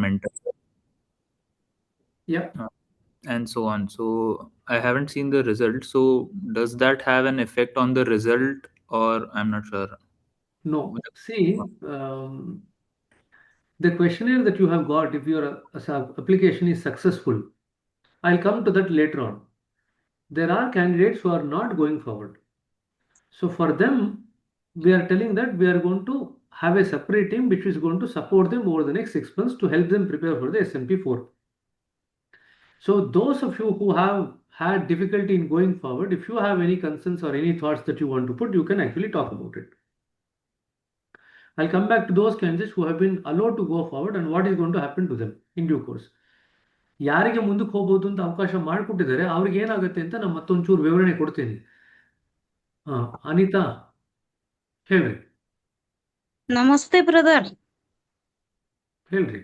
mentor, Yeah. and so on. So I haven't seen the result. So does that have an effect on the result, or I'm not sure? No. See, the questionnaire that you have got, if your application is successful, I'll come to that later on. There are candidates who are not going forward. So for them, we are telling that we are going to have a separate team which is going to support them over the next 6 months to help them prepare for the S&P 4. So those of you who have had difficulty in going forward, if you have any concerns or any thoughts that you want to put, you can actually talk about it. I'll come back to those candidates who have been allowed to go forward and what is going to happen to them in due course. ಯಾರಿಗೆ ಮುಂದಕ್ಕೆ ಹೋಗ್ಬೋದು ಅಂತ ಅವಕಾಶ ಮಾಡಿಕೊಟ್ಟಿದ್ದಾರೆ ಅವ್ರಿಗೆ ಏನಾಗುತ್ತೆ ಅಂತ ನಾನು ಮತ್ತೊಂಚೂರು ವಿವರಣೆ ಕೊಡ್ತೀನಿ. ಅನಿತಾ ಹೇಳ್ರಿ. ನಮಸ್ತೆ ಬ್ರದರ್. ಹೇಳ್ರಿ.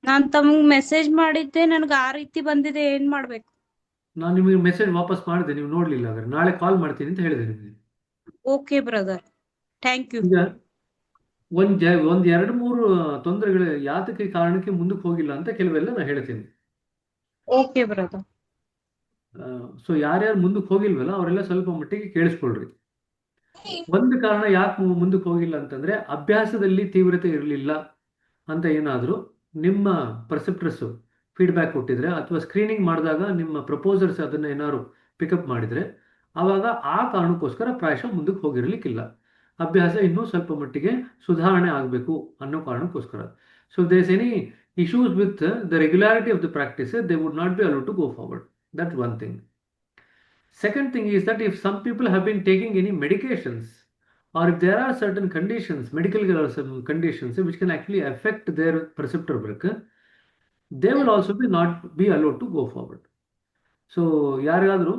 ನಾನ್ ತಮಗೆ ಮೆಸೇಜ್ ಮಾಡಿದ್ದೆ, ನನಗೆ ಆ ರೀತಿ ಬಂದಿದೆ, ಏನ್ ಮಾಡ್ಬೇಕು? ನಾನು ನಿಮಗೆ ಮೆಸೇಜ್ ವಾಪಸ್ ಮಾಡಿದೆ, ನೀವು ನೋಡ್ಲಿಲ್ಲ. ಹಾಗಾದ್ರೆ ನಾಳೆ ಕಾಲ್ ಮಾಡ್ತೀನಿ ಅಂತ ಹೇಳಿದೆ ನಿಮಗೆ. Okay brother, thank you. ಈಗ ಒಂದ್ 2-3 ತೊಂದರೆಗಳು ಯಾತಕ್ಕೆ ಕಾರಣಕ್ಕೆ ಮುಂದಕ್ಕೆ ಹೋಗಿಲ್ಲ ಅಂತ ಕೆಲವೆಲ್ಲ ನಾನು ಹೇಳ್ತೀನಿ. Okay brother. ಸೊ ಯಾರ್ಯಾರು ಮುಂದಕ್ಕೆ ಹೋಗಿಲ್ವಲ್ಲ ಅವರೆಲ್ಲ ಸ್ವಲ್ಪ ಮಟ್ಟಿಗೆ ಕೇಳಿಸ್ಕೊಳ್ರಿ. ಒಂದು ಕಾರಣ ಯಾಕೆ ಮುಂದಕ್ಕೆ ಹೋಗಿಲ್ಲ ಅಂತಂದ್ರೆ ಅಭ್ಯಾಸದಲ್ಲಿ ತೀವ್ರತೆ ಇರಲಿಲ್ಲ ಅಂತ ಏನಾದರೂ ನಿಮ್ಮ ಪರ್ಸೆಪ್ಟರ್ಸ್ ಫೀಡ್ಬ್ಯಾಕ್ ಕೊಟ್ಟಿದ್ರೆ ಅಥವಾ ಸ್ಕ್ರೀನಿಂಗ್ ಮಾಡಿದಾಗ ನಿಮ್ಮ ಪ್ರಪೋಸರ್ಸ್ ಅದನ್ನ ಏನಾದ್ರು ಪಿಕಪ್ ಮಾಡಿದ್ರೆ ಆವಾಗ ಆ ಕಾರಣಕ್ಕೋಸ್ಕರ ಪ್ರಾಯಶಃ ಮುಂದಕ್ಕೆ ಹೋಗಿರ್ಲಿಕ್ಕಿಲ್ಲ. ಅಭ್ಯಾಸ ಇನ್ನೂ ಸ್ವಲ್ಪ ಮಟ್ಟಿಗೆ ಸುಧಾರಣೆ ಆಗಬೇಕು ಅನ್ನೋ ಕಾರಣಕ್ಕೋಸ್ಕರ. So there's any issues with the regularity of the practices, they would not be allowed to go forward. That's one thing. Second thing is that if some people have been taking any medications, or if there are certain conditions, medical conditions which can actually affect their perceptor work, they will also not be allowed to go forward. So ಯಾರಿಗಾದರೂ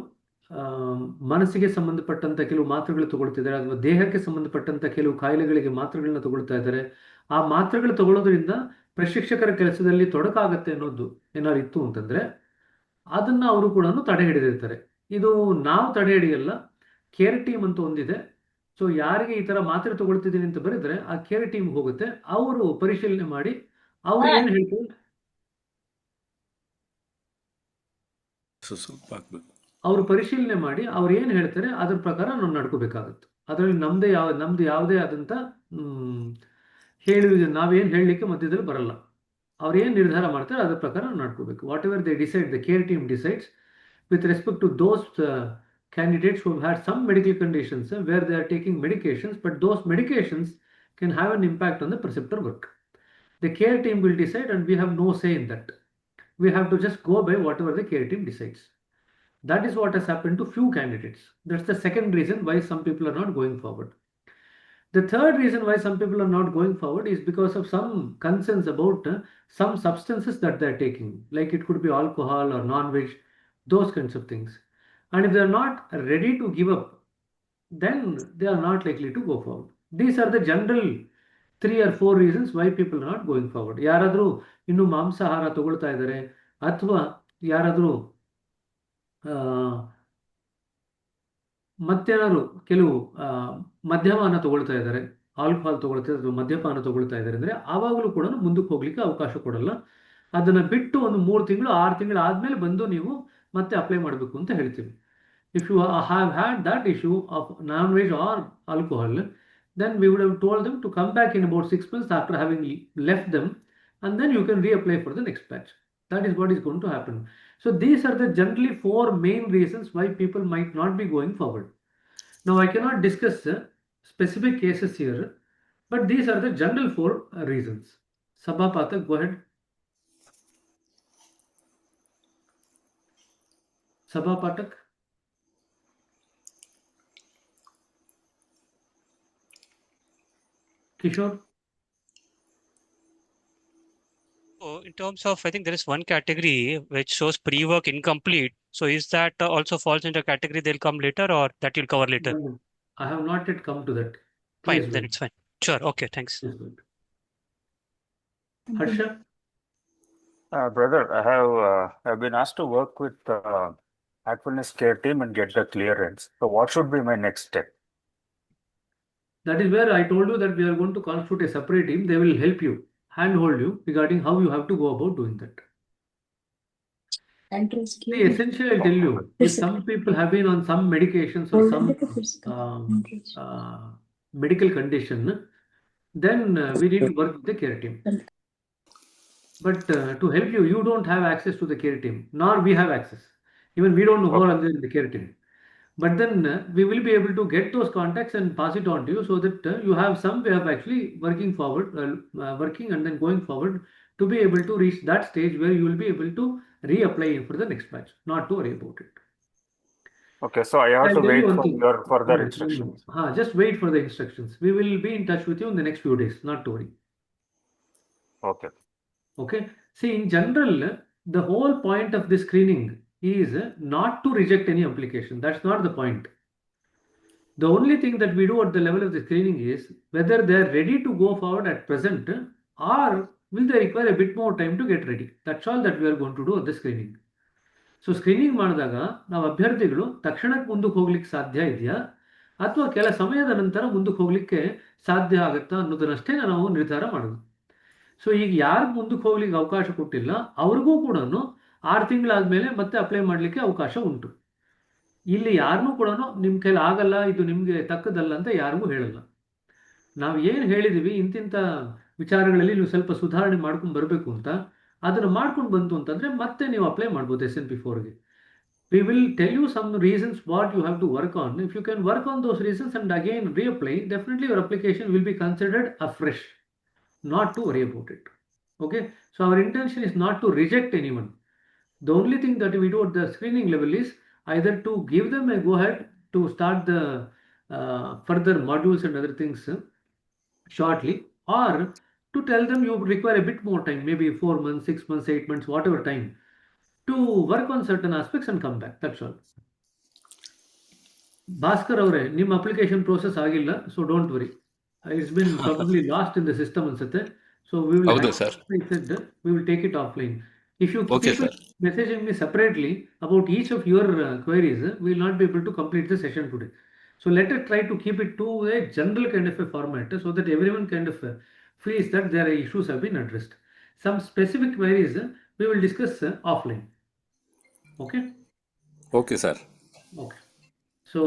ಮನಸ್ಸಿಗೆ ಸಂಬಂಧಪಟ್ಟಂತ ಕೆಲವು ಮಾತ್ರೆಗಳು ತಗೊಳ್ತಿದ್ದಾರೆ ಅಥವಾ ದೇಹಕ್ಕೆ ಸಂಬಂಧಪಟ್ಟಂತ ಕೆಲವು ಕಾಯಿಲೆಗಳಿಗೆ ಮಾತ್ರೆಗಳನ್ನ ತಗೊಳ್ತಾ ಇದ್ದಾರೆ, ಆ ಮಾತ್ರೆಗಳು ತಗೊಳ್ಳೋದ್ರಿಂದ ಪ್ರಶಿಕ್ಷಕರ ಕೆಲಸದಲ್ಲಿ ತೊಡಕಾಗತ್ತೆ ಅನ್ನೋದು ಏನಾದ್ರು ಇತ್ತು ಅಂತಂದ್ರೆ ಅದನ್ನ ಅವರು ಕೂಡ ತಡೆ ಹಿಡಿದಿರ್ತಾರೆ. ಇದು ನಾವು ತಡೆ ಹಿಡಿಯಲ್ಲ, ಕೇರ್ ಟೀಮ್ ಅಂತ ಒಂದಿದೆ. ಸೊ ಯಾರಿಗೆ ಈ ತರ ಮಾತ್ರೆ ತಗೊಳ್ತಿದ್ದೀನಿ ಅಂತ ಬರೆದ್ರೆ ಆ ಕೇರ್ ಟೀಮ್ ಹೋಗುತ್ತೆ, ಅವರು ಪರಿಶೀಲನೆ ಮಾಡಿ ಅವ್ರು ಏನ್ ಹೇಳ್ತಾರೆ ಅವ್ರು ಪರಿಶೀಲನೆ ಮಾಡಿ ಅವ್ರು ಏನ್ ಹೇಳ್ತಾರೆ ಅದ್ರ ಪ್ರಕಾರ ನಾವು ನಡ್ಕೋಬೇಕಾಗತ್ತೆ. ಅದರಲ್ಲಿ ನಮ್ದು ಯಾವುದೇ ಆದಂತ ನಾವೇನ್ ಹೇಳಲಿಕ್ಕೆ ಮಧ್ಯದಲ್ಲಿ ಬರಲ್ಲ. ಅವ್ರು ಏನ್ ನಿರ್ಧಾರ ಮಾಡ್ತಾರೆ ಅದ್ರ ಪ್ರಕಾರ ನಾವು ನಡ್ಕೋಬೇಕು. Whatever they decide, the care team decides with respect to those candidates who have had some medical conditions where they are taking medications, but those medications can have an impact on the preceptor work. The care team will decide and we have no say in that. We have to just go by whatever the care team decides. That is what has happened to few candidates. That's the second reason why some people are not going forward. The third reason why some people are not going forward is because of some concerns about some substances that they are taking, like it could be alcohol or non-veg, those kinds of things. And if they are not ready to give up, then they are not likely to go forward. These are the general 3 or 4 reasons why people are not going forward. ಯಾರಾದರೂ ಇನ್ನು ಮಾಂಸಾಹಾರ ತಗೊಳ್ತಾ ಇದ್ದಾರೆ ಅಥವಾ ಯಾರಾದರೂ ಮತ್ತೇನಾದ್ರು ಕೆಲವು ಮದ್ಯಪಾನ ತಗೊಳ್ತಾ ಇದ್ದಾರೆ, ಆಲ್ಕೋಹಾಲ್ ತಗೊಳ್ತಾ ಇದ್ದಾರೆ, ಮದ್ಯಪಾನ ತಗೊಳ್ತಾ ಇದ್ದಾರೆ ಅಂದ್ರೆ ಆವಾಗಲೂ ಕೂಡ ಮುಂದಕ್ಕೆ ಹೋಗ್ಲಿಕ್ಕೆ ಅವಕಾಶ ಕೊಡಲ್ಲ. ಅದನ್ನ ಬಿಟ್ಟು ಒಂದು 3 ತಿಂಗಳು 6 ತಿಂಗಳು ಆದ್ಮೇಲೆ ಬಂದು ನೀವು ಮತ್ತೆ ಅಪ್ಲೈ ಮಾಡಬೇಕು ಅಂತ ಹೇಳ್ತೀವಿ. If you have had that issue of non veg or alcohol, then we would have told them to come back in about 6 months after having left them, and then you can reapply for the next batch. That is what is going to happen. So these are the generally 4 main reasons why people might not be going forward. Now I cannot discuss specific cases here, but these are the general 4 reasons. Sabha Pathak, go ahead. Sabha Pathak. Kishore. So in terms of, I think there is one category which shows pre-work incomplete. So is that also falls into a category they'll come later, or that you'll cover later? No, I have not yet come to that. Fine, Please then wait. it's fine. Sure, okay, thanks. Harsha. Brother, I've been asked to work with Aquilus care team and get the clearance. So what should be my next step? That is where I told you that we are going to constitute a separate team. They will help you. handhold you regarding how you have to go about doing that. See, essentially, I'll tell you, if some people have been on some medications or some medical condition, then we need to work with the care team. But to help you, you don't have access to the care team, nor we have access. Even we don't know who are in the care team. But then we will be able to get those contacts and pass it on to you so that you have some way of actually working forward, working and then going forward to be able to reach that stage where you will be able to reapply for the next batch, not to worry about it. Okay, so I have I'll to tell you wait one for thing. your further No, no, instructions. no. Just wait for the instructions. We will be in touch with you in the next few days, not to worry. Okay. Okay. See, in general, the whole point of this screening is not to reject any application. That's not the point. The only thing that we do at the level of the screening is whether they are ready to go forward at present or will they require a bit more time to get ready. That's all that we are going to do at the screening. So screening ಮಾಡಿದಾಗ ನಾವು ಅಭ್ಯರ್ಥಿಗಳು ತಕ್ಷಣಕ್ಕೆ ಮುಂದಕ್ಕೆ ಹೋಗ್ಲಿಕ್ಕೆ ಸಾಧ್ಯ ಇದೆಯಾ ಅಥವಾ ಕೆಲ ಸಮಯದ ನಂತರ ಮುಂದಕ್ಕೆ ಹೋಗ್ಲಿಕ್ಕೆ ಸಾಧ್ಯ ಆಗುತ್ತಾ ಅನ್ನೋದನ್ನಷ್ಟೇ ನಾವು ನಿರ್ಧಾರ ಮಾಡೋದು. ಸೊ ಈಗ ಯಾರು ಮುಂದಕ್ಕೆ ಹೋಗ್ಲಿಕ್ಕೆ ಅವಕಾಶ ಕೊಟ್ಟಿಲ್ಲ ಅವ್ರಿಗೂ ಕೂಡ 6 ತಿಂಗಳಾದ್ಮೇಲೆ ಮತ್ತೆ ಅಪ್ಲೈ ಮಾಡಲಿಕ್ಕೆ ಅವಕಾಶ ಉಂಟು. ಇಲ್ಲಿ ಯಾರನ್ನೂ ಕೂಡ ನಿಮ್ಮ ಕೈಲಿ ಆಗಲ್ಲ, ಇದು ನಿಮಗೆ ತಕ್ಕದಲ್ಲ ಅಂತ ಯಾರಿಗೂ ಹೇಳಲ್ಲ. ನಾವು ಏನು ಹೇಳಿದೀವಿ, ಇಂತಿಂಥ ವಿಚಾರಗಳಲ್ಲಿ ನೀವು ಸ್ವಲ್ಪ ಸುಧಾರಣೆ ಮಾಡ್ಕೊಂಡು ಬರಬೇಕು ಅಂತ, ಅದನ್ನು ಮಾಡ್ಕೊಂಡು ಬಂತು ಅಂತಂದ್ರೆ ಮತ್ತೆ ನೀವು ಅಪ್ಲೈ ಮಾಡ್ಬೋದು SNP4ಗೆ. We will tell you some reasons what you have to work on. If you can work on those reasons and again reapply, definitely your application will be considered afresh, not to worry about it. Okay, so our intention is not to reject anyone. The only thing that we do at the screening level is either to give them a go ahead to start the further modules and other things shortly, or to tell them you require a bit more time, maybe 4 months, 6 months, 8 months, whatever time, to work on certain aspects and come back. That's all. Bhaskar avare, ನಿಮ್ಮ application process ಆಗಿಲ್ಲ, so don't worry. It's been probably lost in the system ಅನ್ಸುತ್ತೆ. So we will ಹೌದು sir. we will take it offline. If you Okay, keep sir. messaging me separately about each of your queries, we will not be able to complete the session today. So let us try to keep it to a general kind of a format so that everyone kind of feels that their issues have been addressed. Some specific queries we will discuss offline. Okay? Okay, sir. Okay. So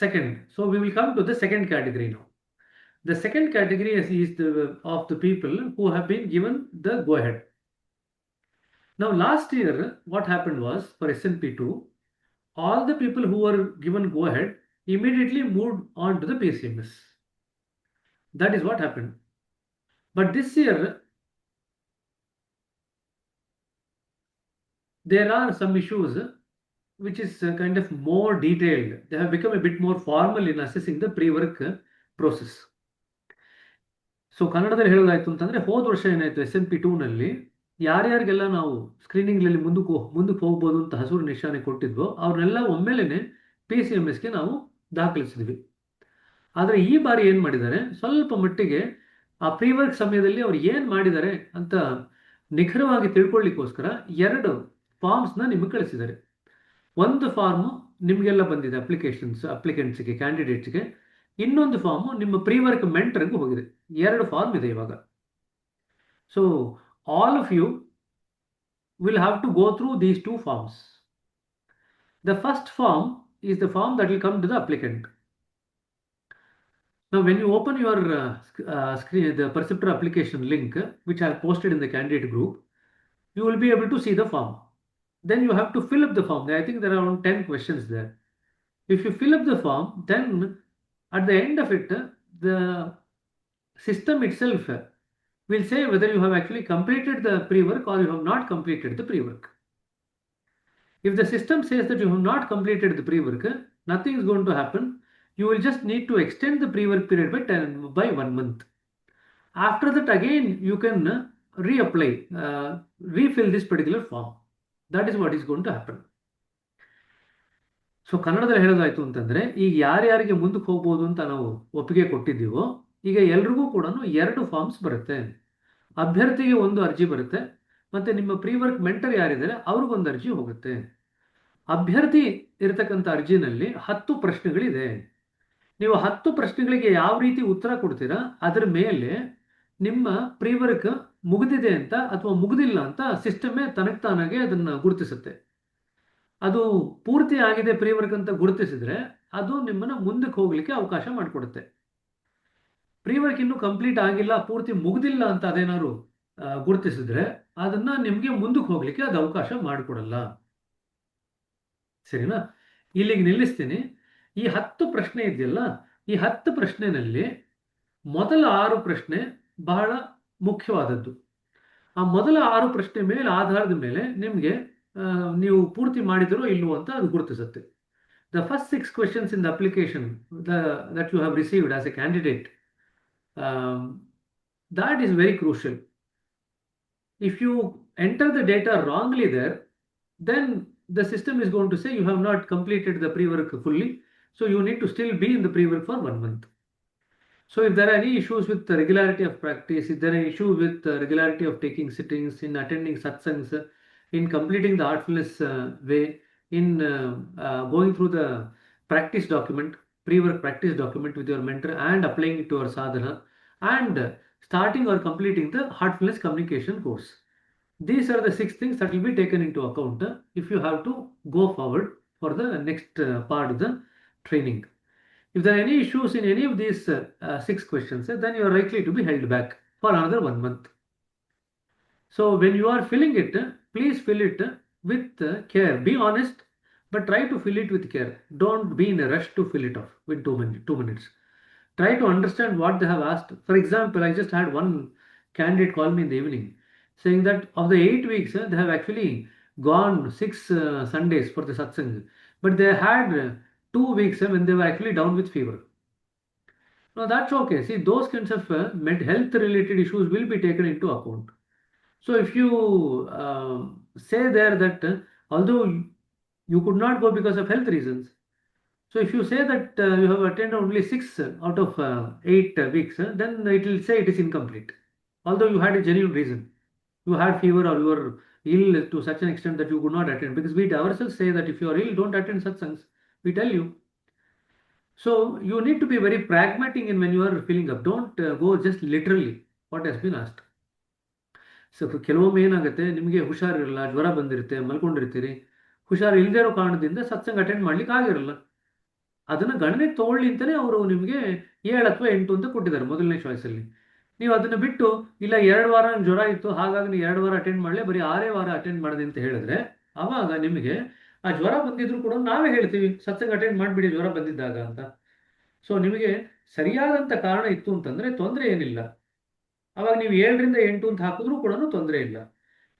second, so we will come to the second category now. The second category is of the people who have been given the go ahead. Now last year what happened was for SNP2, all the people who were given go ahead immediately moved on to the PCMS. That is what happened. But this year there are some issues which is kind of more detailed. They have become a bit more formal in assessing the pre-work process. So ಕನ್ನಡದಲ್ಲಿ ಹೇಳೋದಾಯ್ತು ಅಂತಂದ್ರೆ ಹೋದ ವರ್ಷ ಏನಾಯ್ತು SNP2ನಲ್ಲಿ ಯಾರ್ಯಾರಿಗೆಲ್ಲ ನಾವು ಸ್ಕ್ರೀನಿಂಗ್ನಲ್ಲಿ ಮುಂದಕ್ಕೆ ಹೋಗ್ಬೋದು ಅಂತ ಹಸಿರು ನಿಶಾನೆ ಕೊಟ್ಟಿದ್ವೋ ಅವ್ರನ್ನೆಲ್ಲ ಒಮ್ಮೆಲೇನೆ PCMSಗೆ ನಾವು ದಾಖಲಿಸಿದ್ವಿ. ಆದರೆ ಈ ಬಾರಿ ಏನು ಮಾಡಿದ್ದಾರೆ, ಸ್ವಲ್ಪ ಮಟ್ಟಿಗೆ ಆ ಪ್ರೀವರ್ಕ್ ಸಮಯದಲ್ಲಿ ಅವ್ರು ಏನು ಮಾಡಿದ್ದಾರೆ ಅಂತ ನಿಖರವಾಗಿ ತಿಳ್ಕೊಳ್ಳಿಕ್ಕೋಸ್ಕರ 2 ಫಾರ್ಮ್ಸ್ನ ನಿಮಗೆ ಕಳಿಸಿದ್ದಾರೆ. ಒಂದು ಫಾರ್ಮು ನಿಮಗೆಲ್ಲ ಬಂದಿದೆ ಅಪ್ಲಿಕೆಂಟ್ಸ್ಗೆ, ಕ್ಯಾಂಡಿಡೇಟ್ಸ್ಗೆ. ಇನ್ನೊಂದು ಫಾರ್ಮು ನಿಮ್ಮ ಪ್ರೀವರ್ಕ್ ಮೆಂಟರ್ಗೆ ಹೋಗಿದೆ. 2 ಫಾರ್ಮ್ ಇದೆ ಇವಾಗ. So all of you will have to go through these 2 forms. The first form is the form that will come to the applicant. Now when you open your screen, the Perceptor application link which I have posted in the candidate group, you will be able to see the form. Then you have to fill up the form. I think there are around 10 questions there. If you fill up the form, then at the end of it, the system itself will say whether you have actually completed the pre-work or you have not completed the pre-work. If the system says that you have not completed the pre-work, nothing is going to happen. You will just need to extend the pre-work period by 1 month. After that, again, you can reapply, refill this particular form. That is what is going to happen. So ಕನ್ನಡದಲ್ಲಿ ಹೇಳೋದಾಯ್ತು ಅಂತಂದ್ರೆ, ಈಗ ಯಾರ್ಯಾರಿಗೆ ಮುಂದಕ್ಕೆ ಹೋಗ್ಬೋದು ಅಂತ ನಾವು ಒಪ್ಪಿಗೆ ಕೊಟ್ಟಿದ್ದೀವೋ, ಈಗ ಎಲ್ರಿಗೂ ಕೂಡ 2 ಫಾರ್ಮ್ಸ್ ಬರುತ್ತೆ. ಅಭ್ಯರ್ಥಿಗೆ 1 ಅರ್ಜಿ ಬರುತ್ತೆ, ಮತ್ತೆ ನಿಮ್ಮ ಪ್ರೀವರ್ಕ್ ಮೆಂಟರ್ ಯಾರಿದ್ದಾರೆ ಅವ್ರಿಗೊಂದು ಅರ್ಜಿ ಹೋಗುತ್ತೆ. ಅಭ್ಯರ್ಥಿ ಇರತಕ್ಕಂಥ ಅರ್ಜಿನಲ್ಲಿ 10 ಪ್ರಶ್ನೆಗಳಿದೆ. ನೀವು 10 ಪ್ರಶ್ನೆಗಳಿಗೆ ಯಾವ ರೀತಿ ಉತ್ತರ ಕೊಡ್ತೀರಾ ಅದರ ಮೇಲೆ ನಿಮ್ಮ ಪ್ರೀ ವರ್ಕ್ ಮುಗಿದಿದೆ ಅಂತ ಅಥವಾ ಮುಗಿದಿಲ್ಲ ಅಂತ ಸಿಸ್ಟಮೇ ತಾನಾಗೆ ಅದನ್ನ ಗುರುತಿಸುತ್ತೆ. ಅದು ಪೂರ್ತಿ ಆಗಿದೆ ಪ್ರೀ ವರ್ಕ್ ಅಂತ ಗುರುತಿಸಿದ್ರೆ ಅದು ನಿಮ್ಮನ್ನ ಮುಂದಕ್ಕೆ ಹೋಗ್ಲಿಕ್ಕೆ ಅವಕಾಶ ಮಾಡಿಕೊಡುತ್ತೆ. ಪ್ರೀ ವರ್ಕ್ ಇನ್ನೂ ಕಂಪ್ಲೀಟ್ ಆಗಿಲ್ಲ, ಪೂರ್ತಿ ಮುಗ್ದಿಲ್ಲ ಅಂತ ಅದೇನಾದ್ರು ಗುರುತಿಸಿದ್ರೆ ಅದನ್ನ ನಿಮ್ಗೆ ಮುಂದಕ್ಕೆ ಹೋಗ್ಲಿಕ್ಕೆ ಅದು ಅವಕಾಶ ಮಾಡಿಕೊಡಲ್ಲ. ಸರಿನಾ? ಇಲ್ಲಿಗೆ ನಿಲ್ಲಿಸ್ತೀನಿ. ಈ 10 ಪ್ರಶ್ನೆ ಇದೆಯಲ್ಲ, ಈ 10 ಪ್ರಶ್ನೆನಲ್ಲಿ ಮೊದಲ 6 ಪ್ರಶ್ನೆ ಬಹಳ ಮುಖ್ಯವಾದದ್ದು. ಆ ಮೊದಲ 6 ಪ್ರಶ್ನೆ ಮೇಲೆ ಆಧಾರದ ಮೇಲೆ ನಿಮಗೆ ನೀವು ಪೂರ್ತಿ ಮಾಡಿದಿರೋ ಇಲ್ವೋ ಅಂತ ಅದು ಗುರುತಿಸುತ್ತೆ. The first 6 questions in the application that you have received as a candidate, that is very crucial. If you enter the data wrongly there, then the system is going to say you have not completed the pre-work fully, so you need to still be in the pre-work for 1 month. So if there are any issues with the regularity of practice, if there are issues with the regularity of taking sittings, in attending satsangs, in completing the artfulness way, in going through the practice document, pre-work practice document with your mentor and applying it to our sadhana, and starting or completing the heartfulness communication course. These are the 6 things that will be taken into account if you have to go forward for the next part of the training. If there are any issues in any of these 6 questions, then you are likely to be held back for another 1 month. So when you are filling it, please fill it with care. Be honest, but try to fill it with care. Don't be in a rush to fill it off with 2 minutes. Try to understand what they have asked. For example, I just had one candidate call me in the evening saying that of the 8 weeks, they have actually gone 6 Sundays for the satsang, but they had 2 weeks when they were actually down with fever. Now that's okay. See, those kinds of health related issues will be taken into account. So if you say there that although you could not go because of health reasons, so if you say that you have attended only 6 out of 8 weeks, then it will say it is incomplete. Although you had a genuine reason, you had fever or you were ill to such an extent that you could not attend, because we ourselves say that if you are ill, don't attend satsangs. We tell you. So you need to be very pragmatic in when you are filling up. Don't go just literally what has been asked. So ಕೆಲವೊಮ್ಮೆ ಏನಾಗುತ್ತೆ, ನಿಮಗೆ ಹುಷಾರಿರಲ್ಲ, ಜ್ವರ ಬಂದಿರುತ್ತೆ, ಮಲ್ಕೊಂಡಿರ್ತೀರಿ, ಹುಷಾರು ಇಲ್ಲದೇ ಇರೋ ಕಾರಣದಿಂದ ಸತ್ಸಂಗ ಅಟೆಂಡ್ ಮಾಡ್ಲಿಕ್ಕೆ ಆಗಿರಲ್ಲ. ಅದನ್ನು ಗಣನೆಗೆ ತಗೊಳ್ಳಿ ಅಂತಲೇ ಅವರು ನಿಮಗೆ 7 ಅಥವಾ 8 ಅಂತ ಕೊಟ್ಟಿದ್ದಾರೆ ಮೊದಲನೇ ಚಾಯ್ಸಲ್ಲಿ. ನೀವು ಅದನ್ನು ಬಿಟ್ಟು ಇಲ್ಲ 2 ವಾರ ಜ್ವರ ಇತ್ತು ಹಾಗಾಗಿ ನೀವು 2 ವಾರ ಅಟೆಂಡ್ ಮಾಡಲಿ, ಬರೀ 6 ವಾರ ಅಟೆಂಡ್ ಮಾಡಿದೆ ಅಂತ ಹೇಳಿದ್ರೆ ಆವಾಗ ನಿಮಗೆ ಆ ಜ್ವರ ಬಂದಿದ್ರು ಕೂಡ ನಾವೇ ಹೇಳ್ತೀವಿ ಸತ್ಸಂಗ ಅಟೆಂಡ್ ಮಾಡಿಬಿಡಿ ಜ್ವರ ಬಂದಿದ್ದಾಗ ಅಂತ. ಸೊ ನಿಮಗೆ ಸರಿಯಾದಂಥ ಕಾರಣ ಇತ್ತು ಅಂತಂದರೆ ತೊಂದರೆ ಏನಿಲ್ಲ. ಅವಾಗ ನೀವು 7ರಿಂದ 8 ಅಂತ ಹಾಕಿದ್ರೂ ಕೂಡ ತೊಂದರೆ ಇಲ್ಲ.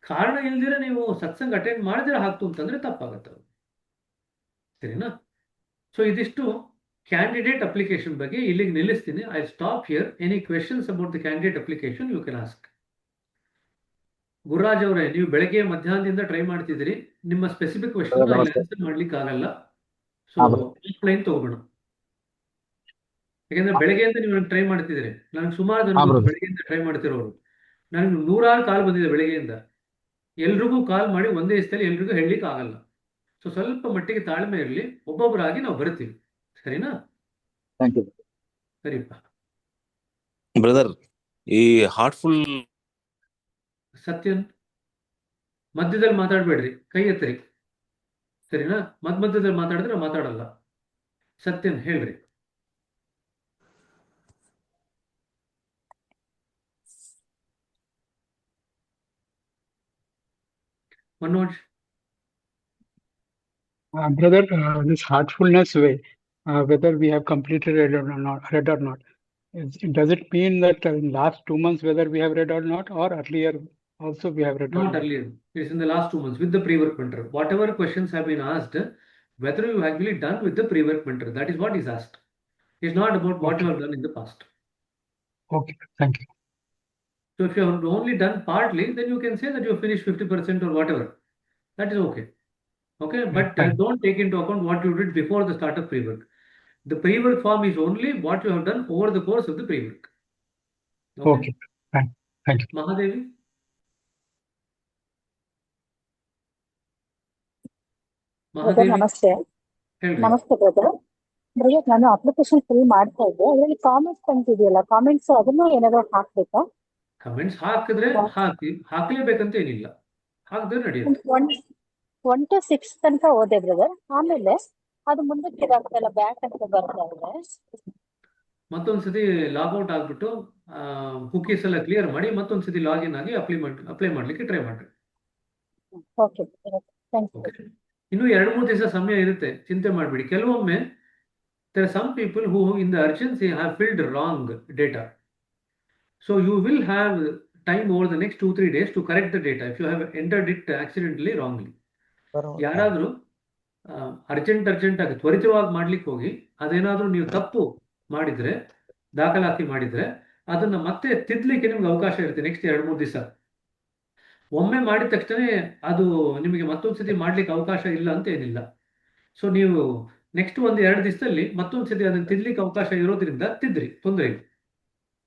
ಕಾರಣ ಇಲ್ದಿರ ನೀವು ಸತ್ಸಂಗ ಅಟೆಂಡ್ ಮಾಡಿದ್ರೆ ಹಾಕ್ತು ಅಂತಂದ್ರೆ ತಪ್ಪಾಗತ್ತೆ. ಸರಿನಾ? ಸೊ ಇದಿಷ್ಟು ಕ್ಯಾಂಡಿಡೇಟ್ ಅಪ್ಲಿಕೇಶನ್ ಬಗ್ಗೆ. ಇಲ್ಲಿಗೆ ನಿಲ್ಲಿಸ್ತೀನಿ. I stop here. Any questions about the candidate application you can ask. Gururaj ಅವರೇ, ನೀವು ಬೆಳಗ್ಗೆ ಮಧ್ಯಾಹ್ನದಿಂದ ಟ್ರೈ ಮಾಡ್ತಿದ್ದೀರಿ, ನಿಮ್ಮ ಸ್ಪೆಸಿಫಿಕ್ ಕ್ವೆಶನ್ ಆನ್ಸರ್ ಮಾಡ್ಲಿಕ್ಕೆ ಆಗಲ್ಲ. ಸೊ ಆಫ್ಲೈನ್ ತಗೋಬೇಡ. ಯಾಕಂದ್ರೆ ಬೆಳಗ್ಗೆಯಿಂದ ನೀವು ಟ್ರೈ ಮಾಡ್ತಿದ್ದೀರಿ. ನನಗೆ ಸುಮಾರು ಜನ ಬೆಳಗ್ಗೆಯಿಂದ ಟ್ರೈ ಮಾಡ್ತಿರೋರು, ನನಗೆ 100 ಕಾಲ್ ಬಂದಿದೆ ಬೆಳಗ್ಗೆಯಿಂದ. ಎಲ್ರಿಗೂ ಕಾಲ್ ಮಾಡಿ ಒಂದೇ ದಿವಸದಲ್ಲಿ ಎಲ್ರಿಗೂ ಹೇಳಲಿಕ್ಕೆ ಆಗಲ್ಲ. ಸೊ ಸ್ವಲ್ಪ ಮಟ್ಟಿಗೆ ತಾಳ್ಮೆ ಇರಲಿ, ಒಬ್ಬೊಬ್ಬರಾಗಿ ನಾವು ಬರ್ತೀವಿ. ಸರಿನಾ? ಸರಿಪ್ಪ. ಬ್ರದರ್, ಈ ಹಾರ್ಟ್ಫುಲ್ ಸತ್ಯನ್ ಮಧ್ಯದಲ್ಲಿ ಮಾತಾಡ್ಬೇಡ್ರಿ, ಕೈ ಎತ್ತರಿ. ಸರಿನಾ? ಮಧ್ಯದಲ್ಲಿ ಮಾತಾಡಿದ್ರೆ ಮಾತಾಡಲ್ಲ. ಸತ್ಯನ್ ಹೇಳ್ರಿ. Manoj. Brother, this heartfulness way, whether we have completed read or not, does it mean that in last 2 months whether we have read or not, or earlier also we have read? Not earlier. It's in the last 2 months with the pre-work mentor. Whatever questions have been asked, whether you have actually done with the pre-work mentor, that is what is asked. It's not about what you have done in the past. Okay, thank you. So if you have only done partly, then you can say that you have finished 50% or whatever. That is okay. Okay, but don't take into account what you did before the start of pre-work. The pre-work form is only what you have done over the course of the pre-work. Okay, thank you. Mahadevi. ನಮಸ್ತೆ. ನಮಸ್ತೆ brother. ನಾನು application fill ಮಾಡ್ತಾ ಇದ್ದೆ, ಅದರಲ್ಲಿ comments ಬಂದಿದೆಯಲ್ಲ, comments ಅದನ್ನು ಏನಾದ್ರು ಹಾಕ್ಬೇಕಾ? ಕಮೆಂಟ್ಸ್ ಹಾಕಿದ್ರೆ ಹಾಕ್ಲೇಬೇಕಂತ ಏನಿಲ್ಲ, ಹಾಕಿದ್ರೆ ನಡೆಯುತ್ತೆ. 1 to 6 ತನಕ ಓದೆ ಬ್ರದರ್. ಆಮೇಲೆ ಅದು ಮುಂದಕ್ಕೆ ಇದಾಗ್ತಲ್ಲ ಬ್ಯಾಕ್ ಅಂತ ಬರ್ತಾ ಇದೆ. ಮತ್ತೊಂದ್ಸತಿ ಲಾಗೌಟ್ ಆಗ್ಬಿಟ್ಟು ಕುಕೀಸ್ ಎಲ್ಲ ಕ್ಲಿಯರ್ ಮಾಡಿ ಮತ್ತೊಂದ್ಸತಿ ಲಾಗಿನ್ ಆಗಿ ಅಪ್ಲೈ ಮಾಡ್ಲಿಕ್ಕೆ ಟ್ರೈ ಮಾಡ್ರಿ. Okay, thanks. ಓಕೆ, ಇನ್ನು 2-3 ದಿವಸ ಸಮಯ ಇರುತ್ತೆ, ಚಿಂತೆ ಮಾಡಬೇಡಿ. ಕೆಲವೊಮ್ಮೆ there are some people who in the urgency have filled wrong data. So you will have time over the next 2-3 days to correct the data if you have entered it accidentally wrongly. ಯಾರಾದರೂ urgent ಆಗಿ ತ್ವರಿತವಾಗಿ ಮಾಡ್ಲಿಕ್ಕೆ ಹೋಗಿ ಅದೇನಾದ್ರೂ ನೀವು ತಪ್ಪು ಮಾಡಿದ್ರೆ, ದಾಖಲಾತಿ ಮಾಡಿದ್ರೆ, ಅದನ್ನ ಮತ್ತೆ ತಿದ್ದಲಿಕ್ಕೆ ನಿಮ್ಗೆ ಅವಕಾಶ ಇರುತ್ತೆ ನೆಕ್ಸ್ಟ್ 2-3 ದಿವಸ. ಒಮ್ಮೆ ಮಾಡಿದ ತಕ್ಷಣ ಅದು ನಿಮಗೆ ಮತ್ತೊಂದ್ಸತಿ ಮಾಡ್ಲಿಕ್ಕೆ ಅವಕಾಶ ಇಲ್ಲ ಅಂತ ಏನಿಲ್ಲ. ಸೊ ನೀವು ನೆಕ್ಸ್ಟ್ 1-2 ದಿವಸದಲ್ಲಿ ಮತ್ತೊಂದ್ಸತಿ ಅದನ್ನ ತಿದ್ದಲಿಕ್ಕೆ ಅವಕಾಶ ಇರೋದ್ರಿಂದ ತಿದ್ರಿ, ತೊಂದರೆ ಇಲ್ಲ.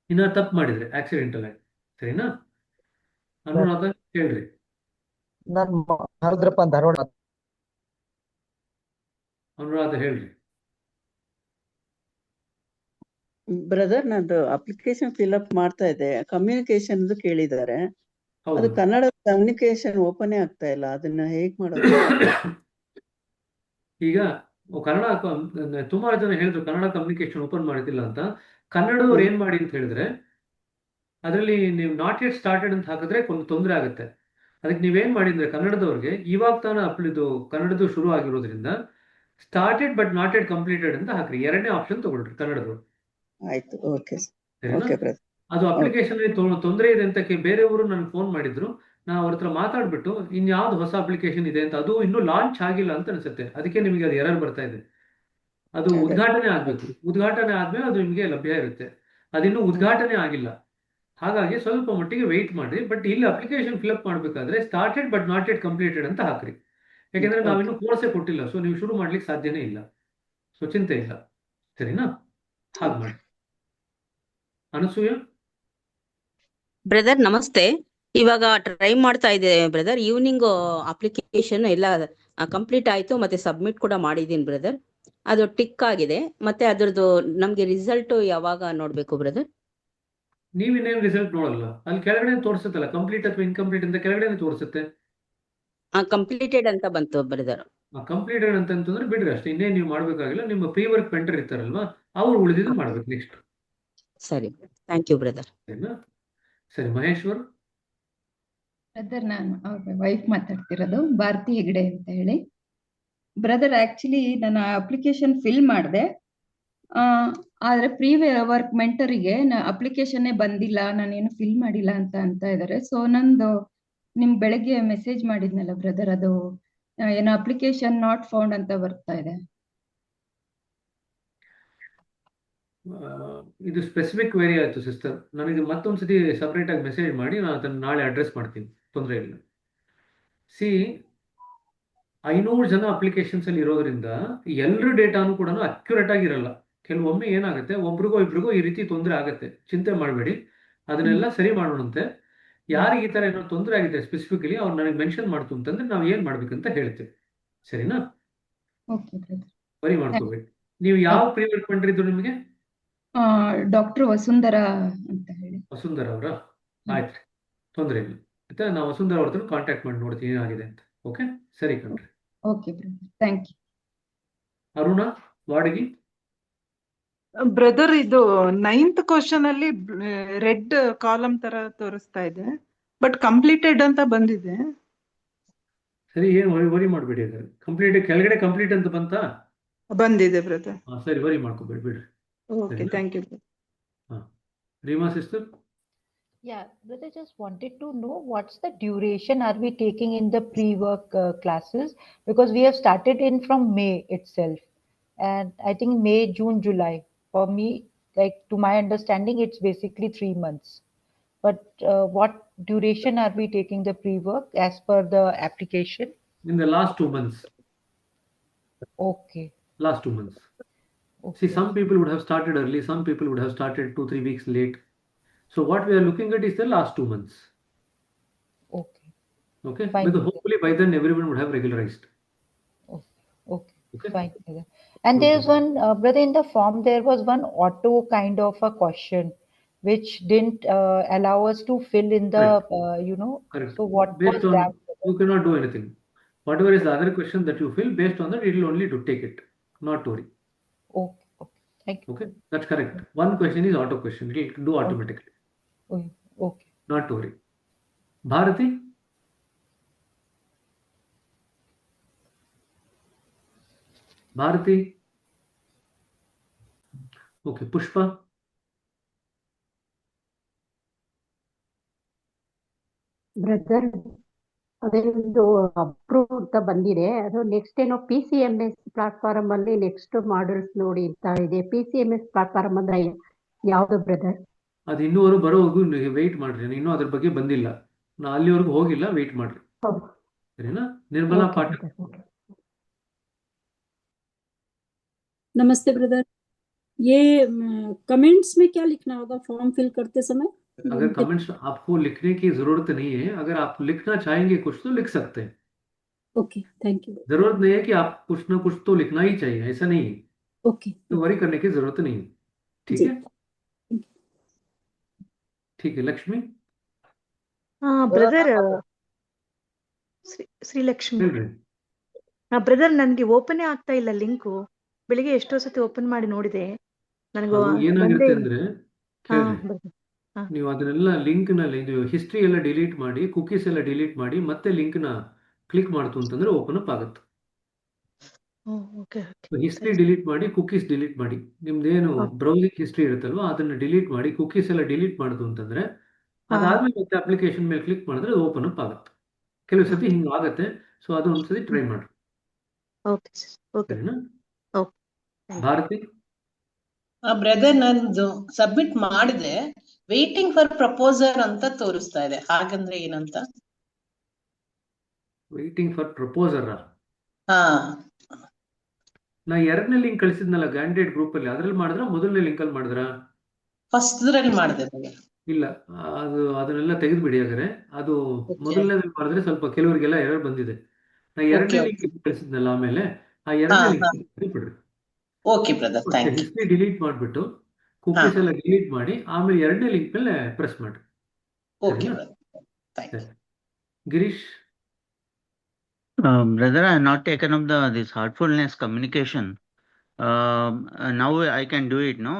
ಇನ್ನ ತಪ್ಪು ಮಾಡಿದ್ರೆ ಆಕ್ಸಿಡೆಂಟಲ್ ಆಗಿ, ಸರಿನಾ? ಅನುರಾಧ ಹೇಳ್ರಿ. ಅನುರಾಧ ಹೇಳ್ರಿ. ಬ್ರದರ್, ನಂದು ಅಪ್ಲಿಕೇಶನ್ ಫಿಲ್ಅಪ್ ಮಾಡ್ತಾ ಇದೆ, ಕಮ್ಯುನಿಕೇಶನ್ ಕೇಳಿದ್ದಾರೆ. ಅದು ಹೌದು, ಕನ್ನಡ ಕಮ್ಯುನಿಕೇಶನ್ ಓಪನೇ ಆಗ್ತಾ ಇಲ್ಲ, ಅದನ್ನ ಹೇಗ್ ಮಾಡೋದು? ಈಗ ಕನ್ನಡ ಸುಮಾರು ಜನ ಹೇಳಿದ್ರು ಕನ್ನಡ ಕಮ್ಯುನಿಕೇಶನ್ ಓಪನ್ ಮಾಡಿದ್ದಿಲ್ಲ ಅಂತ. ಕನ್ನಡದವ್ರು ಏನ್ ಮಾಡಿ ಅಂತ ಹೇಳಿದ್ರೆ, ಅದರಲ್ಲಿ ನೀವು ನಾಟ್ ಯೆಟ್ ಸ್ಟಾರ್ಟೆಡ್ ಅಂತ ಹಾಕಿದ್ರೆ ಒಂದು ತೊಂದರೆ ಆಗುತ್ತೆ. ಅದಕ್ಕೆ ನೀವೇನ್ ಮಾಡಿದ್ರೆ, ಕನ್ನಡದವ್ರಿಗೆ ಇವಾಗ ತಾನ ಇದು ಕನ್ನಡದ್ದು ಶುರು ಆಗಿರೋದ್ರಿಂದ started but not yet completed ಅಂತ ಹಾಕ್ರಿ. 2ನೇ ಆಪ್ಷನ್ ತಗೊಳ್ರಿ ಕನ್ನಡದವ್ರು. ಆಯ್ತು, ಓಕೆ ಸರಿನಾ? Okay brother. ಅದು ಅಪ್ಲಿಕೇಶನ್ ತೊಂದರೆ ಇದೆ ಅಂತ ಬೇರೆಯವರು ನನಗೆ ಫೋನ್ ಮಾಡಿದ್ರು. ನಾವು ಅವ್ರ ಹತ್ರ ಮಾತಾಡ್ಬಿಟ್ಟು ಇನ್ಯಾವ್ದು ಹೊಸ ಅಪ್ಲಿಕೇಶನ್ ಇದೆ ಅಂತ, ಅದು ಇನ್ನೂ ಲಾಂಚ್ ಆಗಿಲ್ಲ ಅಂತ ಅನ್ಸುತ್ತೆ, ಅದಕ್ಕೆ ನಿಮಗೆ ಅದು ಎರರ್ ಬರ್ತಾ ಇದೆ. ಅದು ಉದ್ಘಾಟನೆ ಆಗ್ಬೇಕು, ಉದ್ಘಾಟನೆ ಆದ್ಮೇಲೆ ಅದು ನಿಮಗೆ ಲಭ್ಯ ಇರುತ್ತೆ. ಅದಿನ್ನೂ ಉದ್ಘಾಟನೆ ಆಗಿಲ್ಲ, ಹಾಗಾಗಿ ಸ್ವಲ್ಪ ಮಟ್ಟಿಗೆ ವೆಯ್ಟ್ ಮಾಡ್ರಿ. ಬಟ್ ಇಲ್ಲಿ ಅಪ್ಲಿಕೇಶನ್ ಫಿಲ್ಅಪ್ ಮಾಡ್ಬೇಕಾದ್ರೆ started but not yet completed ಅಂತ ಹಾಕ್ರಿ. ಯಾಕೆಂದ್ರೆ ನಾವಿನ್ನೂ ಕೋರ್ಸೇ ಕೊಟ್ಟಿಲ್ಲ, ಸೊ ನೀವು ಶುರು ಮಾಡ್ಲಿಕ್ಕೆ ಸಾಧ್ಯನೇ ಇಲ್ಲ. ಸೊ ಚಿಂತೆ ಇಲ್ಲ, ಸರಿನಾ? ಹಾಗೆ ಮಾಡಿ. ಅನಸೂಯ ಬ್ರದರ್ ನಮಸ್ತೆ. ಇವಾಗ ಟ್ರೈ ಮಾಡ್ತಾ ಇದೆ ಬ್ರದರ್. ಈವ್ನಿಂಗ್ ಅಪ್ಲಿಕೇಶನ್ ಎಲ್ಲ ಕಂಪ್ಲೀಟ್ ಆಯ್ತು, ಮತ್ತೆ ಸಬ್ಮಿಟ್ ಕೂಡ ಮಾಡಿದೀನಿ ಬ್ರದರ್. ಅದು ಟಿಕ್ ಆಗಿದೆ. ಮತ್ತೆ ಅದ್ರದ್ದು ನಮ್ಗೆ ರಿಸಲ್ಟ್ ಯಾವಾಗ ನೋಡ್ಬೇಕು ಬ್ರದರ್? ನೀವಿನ್ನೇನು ರಿಸಲ್ಟ್ ನೋಡಲ್ಲ, ಅಲ್ಲಿ ಕೆಳಗಡೆ ತೋರಿಸುತ್ತಲ್ಲ ಕಂಪ್ಲೀಟ್ ಅಥವಾ ಇನ್ಕಂಪ್ಲೀಟ್ ಅಂತ ಕೆಳಗಡೆ ತೋರಿಸುತ್ತೆ. ಕಂಪ್ಲೀಟೆಡ್ ಅಂತ ಬಂತು ಬ್ರದರ್. ಕಂಪ್ಲೀಟೆಡ್ ಅಂತಂದ್ರೆ ಬಿಡ್ರಿ ಅಷ್ಟೇ, ಇನ್ನೇನು ನೀವು ಮಾಡ್ಬೇಕಾಗಿಲ್ಲ. ನಿಮ್ಮ ಪ್ರೀ ವರ್ಕ್ ಪೆಂಟರ್ ಇರ್ತಾರಲ್ವಾ, ಅವ್ರು ಉಳಿದಿದ್ದು ಮಾಡ್ಬೇಕು ನೆಕ್ಸ್ಟ್. ಸರಿ, ಥ್ಯಾಂಕ್ ಯು ಬ್ರದರ್. ಸರಿನಾ? ಸರಿ, ಮಹೇಶ್ವರ್. ಬ್ರದರ್, ನಾನು ಅವ್ರ ವೈಫ್ ಮಾತಾಡ್ತಿರೋದು, ಭಾರತಿ ಹೆಗಡೆ ಅಂತ ಹೇಳಿ. ಬ್ರದರ್, ಆಕ್ಚುಲಿ ನಾನು ಅಪ್ಲಿಕೇಶನ್ ಫಿಲ್ ಮಾಡಿದೆ, ಆದ್ರೆ ಪ್ರೀ ವರ್ಕ್ ಮೆಂಟರಿಗೆ ಅಪ್ಲಿಕೇಶನ್ನೇ ಬಂದಿಲ್ಲ, ನಾನೇನು ಫಿಲ್ ಮಾಡಿಲ್ಲ ಅಂತ ಇದ್ದಾರೆ. ಸೊ ನಂದು ನಿಮ್ ಬೆಳಗ್ಗೆ ಮೆಸೇಜ್ ಮಾಡಿದ್ನಲ್ಲ ಬ್ರದರ್, ಅದು ಏನೋ ಅಪ್ಲಿಕೇಶನ್ ನಾಟ್ ಫೌಂಡ್ ಅಂತ ಬರ್ತಾ ಇದೆ. ಇದು ಸ್ಪೆಸಿಫಿಕ್ ವೇರಿ ಆಯ್ತು ಸಿಸ್ಟರ್. ನನಗೆ ಮತ್ತೊಂದ್ಸತಿ ಸಪ್ರೇಟ್ ಆಗಿ ಮೆಸೇಜ್ ಮಾಡಿ ನಾನು ಅದನ್ನು ನಾಳೆ ಅಡ್ರೆಸ್ ಮಾಡ್ತೀನಿ, ತೊಂದರೆ ಇಲ್ಲ. 500 ಜನ ಅಪ್ಲಿಕೇಶನ್ಸ್ ಅಲ್ಲಿ ಇರೋದ್ರಿಂದ ಎಲ್ಲರ ಡೇಟಾನು ಕೂಡ ಅಕ್ಯುರೇಟ್ ಆಗಿರಲ್ಲ. ಕೆಲವೊಮ್ಮೆ ಏನಾಗುತ್ತೆ, ಒಬ್ರಿಗೋ ಇಬ್ರಿಗೋ ಈ ರೀತಿ ತೊಂದರೆ ಆಗುತ್ತೆ. ಚಿಂತೆ ಮಾಡಬೇಡಿ, ಅದನ್ನೆಲ್ಲ ಸರಿ ಮಾಡೋಣಂತೆ. ಯಾರಿಗೆ ಈ ತರ ಏನೋ ತೊಂದರೆ ಆಗಿದೆ ಸ್ಪೆಸಿಫಿಕಲಿ ಅವ್ರು ನನಗೆ ಮೆನ್ಷನ್ ಮಾಡ್ತು ಅಂತಂದ್ರೆ ನಾವು ಏನ್ ಮಾಡ್ಬೇಕಂತ ಹೇಳ್ತೇವೆ, ಸರಿನಾ? ಬರಿ ಮಾಡ್ಕೋಬೇಕು. ನೀವು ಯಾವ ಪ್ರೀ ವರ್ಕ್ ಪೆಂಟರ್ ನಿಮಗೆ? ಡಾಕ್ಟರ್ ವಸುಂಧರಾ ಅಂತ ಹೇಳಿ. ವಸುಂಧರಾ ಅವರ? ಆಯ್ತು, ತೊಂದರೆ ಇಲ್ಲ. ಆಯ್ತಾ, ನಾವು ವಸುಂಧರಾ ಅವ್ರ ಹತ್ರ ಕಾಂಟ್ಯಾಕ್ಟ್ ಮಾಡಿ ನೋಡ್ತೀನಿ ಏನಾಗಿದೆ ಅಂತ. ಓಕೆ, ಸರಿ ಕಣ್ರಿ. Okay brother, thank you. Aruna Vadagi. Brother, ಇದು 9th ಕ್ವಶನ್ ಅಲ್ಲಿ ರೆಡ್ ಕಾಲಮ್ ತರ ತೋರಿಸ್ತಾ ಇದೆ, ಬಟ್ ಕಂಪ್ಲೀಟೆಡ್ ಅಂತ ಬಂದಿದೆ. ಸರಿ, ಏನು ವರಿ ಮಾಡಬೇಡಿ. ಅದ್ರ ಕಂಪ್ಲೀಟ್ ಕೆಳಗಡೆ ಕಂಪ್ಲೀಟ್ ಅಂತ ಬಂತಾ? ಬಂದಿದೆ ಬ್ರದರ್. ಸರಿ, ವರಿ ಮಾಡ್ಕೋಬೇಡಿ, ಬಿಡ್ರಿ. Okay, thank you. Reema sister. Yeah, brother, just wanted to know what's the duration are we taking in the pre-work classes, because we have started in from May itself, and I think May, June, July. For me, like to my understanding, it's basically 3 months. But what duration are we taking the pre-work as per the application? In the last 2 months. Okay. Last 2 months. Okay. See, some people would have started early, some people would have started 2-3 weeks late. So what we are looking at is the last 2 months. Okay. Okay. Fine. Because hopefully by then everyone would have regularized. Okay. Fine. And there's one, brother, in the form there was one auto kind of a question which didn't allow us to fill in the, Correct. so what Based was on, that? you cannot do anything. Whatever is the other question that you fill, based on that, it will only to take it, not to worry. Okay, thank you. Okay, that's correct. One question is auto question. It will do automatically. Okay. Not to worry. Bharati? Bharati? Okay, Pushpa? Brother ಅದೇ ಒಂದು approve ಅಂತ ಬಂದಿದೆ, ಅದು next ಏನೋ PCMS platform ಅಲ್ಲಿ next models ನೋಡಿ ಅಂತ ಇದೆ. PCMS ಪ್ಲಾಟ್ಫಾರ್ಮ್ ಅಂದ್ರೆ ಯಾವ್ದು ಬ್ರದರ್? ಅದು ಇನ್ನೂವರೆಗೂ ಬರೋವರೆಗೂ ವೆಯ್ಟ್ ಮಾಡ್ರಿ, ಇನ್ನೂ ಅದ್ರ ಬಗ್ಗೆ ಬಂದಿಲ್ಲ. ನಾ ಅಲ್ಲಿವರೆಗೂ ಹೋಗಿಲ್ಲ, ವೆಯ್ಟ್ ಮಾಡ್ರಿ. ಸರಿನಾ? ನಿರ್ಮಲಾ ಪಾಟೀಲ್. नमस्ते ब्रदर, ये कमेंट्स में क्या लिखना होगा फॉर्म फिल करते समय? अगर कमेंट्स आपको लिखने की जरूरत नहीं है, अगर आप लिखना चाहेंगे कुछ तो लिख सकते हैं। Okay, thank you. जरूरत नहीं है कि आप कुछ ना कुछ तो लिखना ही चाहिए, ऐसा नहीं है। ओके, तो वरी करने की जरूरत नहीं है। ठीक है, ठीक है। लक्ष्मी? ಬ್ರದರ್ ಶ್ರೀಲಕ್ಷ್ಮಿ, ಹೇಳ್ರಿ. ಬ್ರದರ್ ನನ್ಗೆ ಓಪನ್ ಆಗ್ತಾ ಇಲ್ಲ ಲಿಂಕು. ಬೆಳಿಗ್ಗೆ ಎಷ್ಟೋ ಸತಿ ಓಪನ್ ಮಾಡಿ ನೋಡಿದೆ, ನನಗೆ ಅದು ಏನಾಗಿರುತ್ತೆ ಅಂದ್ರೆ, ಹಾ ಕೇಳ್ರಿ, ನೀವು ಅದನ್ನೆಲ್ಲ ಲಿಂಕ್ ನಲ್ಲಿ ನೀವು ಹಿಸ್ಟ್ರಿ ಎಲ್ಲ ಡಿಲೀಟ್ ಮಾಡಿ, ಕುಕೀಸ್ ಎಲ್ಲ ಡಿಲೀಟ್ ಮಾಡಿ, ಮತ್ತೆ ಲಿಂಕ್ ನ ಕ್ಲಿಕ್ ಮಾಡ್ತು ಅಂತಂದ್ರೆ ಓಪನ್ ಅಪ್ ಆಗುತ್ತೆ. ಓಕೆ ಹಿಸ್ಟ್ರಿ ಡಿಲೀಟ್ ಮಾಡಿ, ಕುಕೀಸ್ ಡಿಲೀಟ್ ಮಾಡಿ. ನಿಮ್ದೇನು ಬ್ರೌಸಿಂಗ್ ಹಿಸ್ಟ್ರಿ ಇರುತ್ತಲ್ವಾ ಅದನ್ನ ಡಿಲೀಟ್ ಮಾಡಿ, ಕುಕೀಸ್ ಎಲ್ಲ ಡಿಲೀಟ್ ಮಾಡುದು ಅಂತಂದ್ರೆ ಅದಾದ್ಮೇಲೆ ಮತ್ತೆ ಅಪ್ಲಿಕೇಶನ್ ಮೇಲೆ ಕ್ಲಿಕ್ ಮಾಡಿದ್ರೆ ಓಪನ್ ಅಪ್ ಆಗುತ್ತೆ. ಕೆಲವು ಸತಿ ಹಿಂಗ ಆಗತ್ತೆ, ಸೊ ಅದು ಒಂದ್ಸತಿ ಟ್ರೈ ಮಾಡಿ. ಸರಿನಾ? ಭಾರತಿ? ಬ್ರದರ್ ನಂದು ಸಬ್ಮಿಟ್ ಮಾಡಿದೆ, ವೇಟಿಂಗ್ ಫಾರ್ ಪ್ರಪೋಸರ್ ಅಂತ ತೋರಿಸ್ತಾ ಇದೆ. ಹಾಗಂದ್ರೆ ಏನಂತ? Waiting for proposer? ಹಾ, ನಾ ಎರಡನೇ ಲಿಂಕ್ ಕಳಿಸಿದ್ನಲ್ಲ ಕ್ಯಾಂಡಿಡೇಟ್ ಗ್ರೂಪ್ ಅಲ್ಲಿ, ಅದ್ರಲ್ಲಿ ಮಾಡಿದ್ರ ಮೊದಲನೇ ಲಿಂಕ್ ಅಲ್ಲಿ ಮಾಡಿದ್ರ? ಫಸ್ಟ್ ದ್ರಲ್ಲಿ ಮಾಡಿದೆ. ಇಲ್ಲ, ಅದನ್ನೆಲ್ಲ ತೆಗೆದ್ಬಿಡಿ. ಹಾಗಾದ್ರೆ ಅದು ಮೊದಲನೇದಲ್ಲಿ ಮಾಡಿದ್ರೆ ಸ್ವಲ್ಪ ಕೆಲವರಿಗೆಲ್ಲ ಎರರ್ ಬಂದಿದೆ. ನಾ ಎರಡನೇ ಲಿಂಕ್ ಕಳಿಸಿದ್ನಲ್ಲ, ಆಮೇಲೆ ಆ ಎರಡನೇ ಲಿಂಕ್ ಬಿಡ್ರಿ. Okay brother, thank you. History delete ಮಾಡ್ಬಿಟ್ಟು ಕುಕೀಸ್ ಎಲ್ಲ ಡಿಲೀಟ್ ಮಾಡಿ, ಆಮೇಲೆ ಎರಡನೇ ಲಿಂಕ್ ಮೇಲೆ ಪ್ರೆಸ್ ಮಾಡಿ. ಓಕೆ ಸರಿ. Girish? Brother, I have not taken up this heartfulness communication. Now I can do it, no?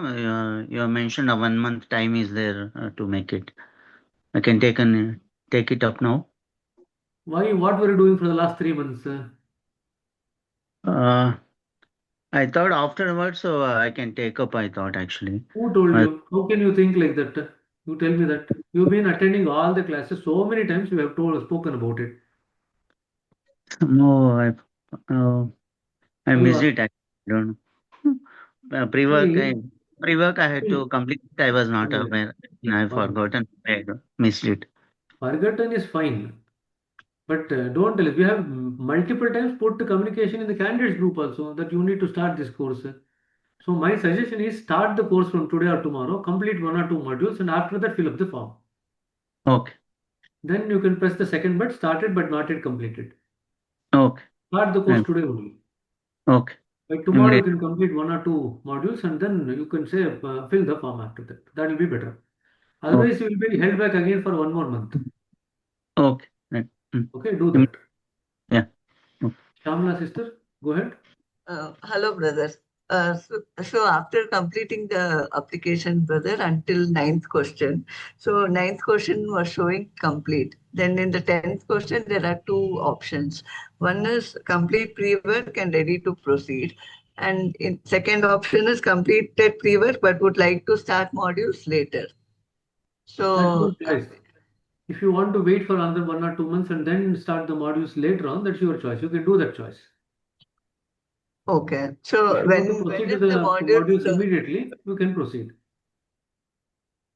You have mentioned a 1 month time is there to make it. I can take it up now. Why? What were you doing for the last 3 months? I thought afterwards, so I can take up. I thought actually. Who told you? How can you think like that? You tell me that. You've been attending all the classes so many times. You have spoken about it. No, I missed it. I don't know. Pre-work I had to complete it. I was not aware. I have forgotten. I missed it. Forgotten is fine. But don't tell us. We have multiple times put the communication in the candidates group also that you need to start this course. So my suggestion is start the course from today or tomorrow, complete 1 or 2 modules, and after that fill up the form. Okay. Then you can press the second button, started but not yet completed. Okay. Start the course today only. Okay. By tomorrow you can complete 1 or 2 modules, and then you can say fill the form after that. That will be better. Otherwise you will be held back again for 1 more month. Okay. Right. Okay, do that. Yeah. Shamla sister, go ahead. Hello, brother. So after completing the application, brother, until 9th question, so 9th question was showing complete. Then in the 10th question, there are 2 options. One is complete pre-work and ready to proceed. And in second option is completed pre-work but would like to start modules later. So if you want to wait for another 1 or 2 months and then start the modules later on, that's your choice. You can do that choice. Okay. So when is the modules immediately, you can proceed.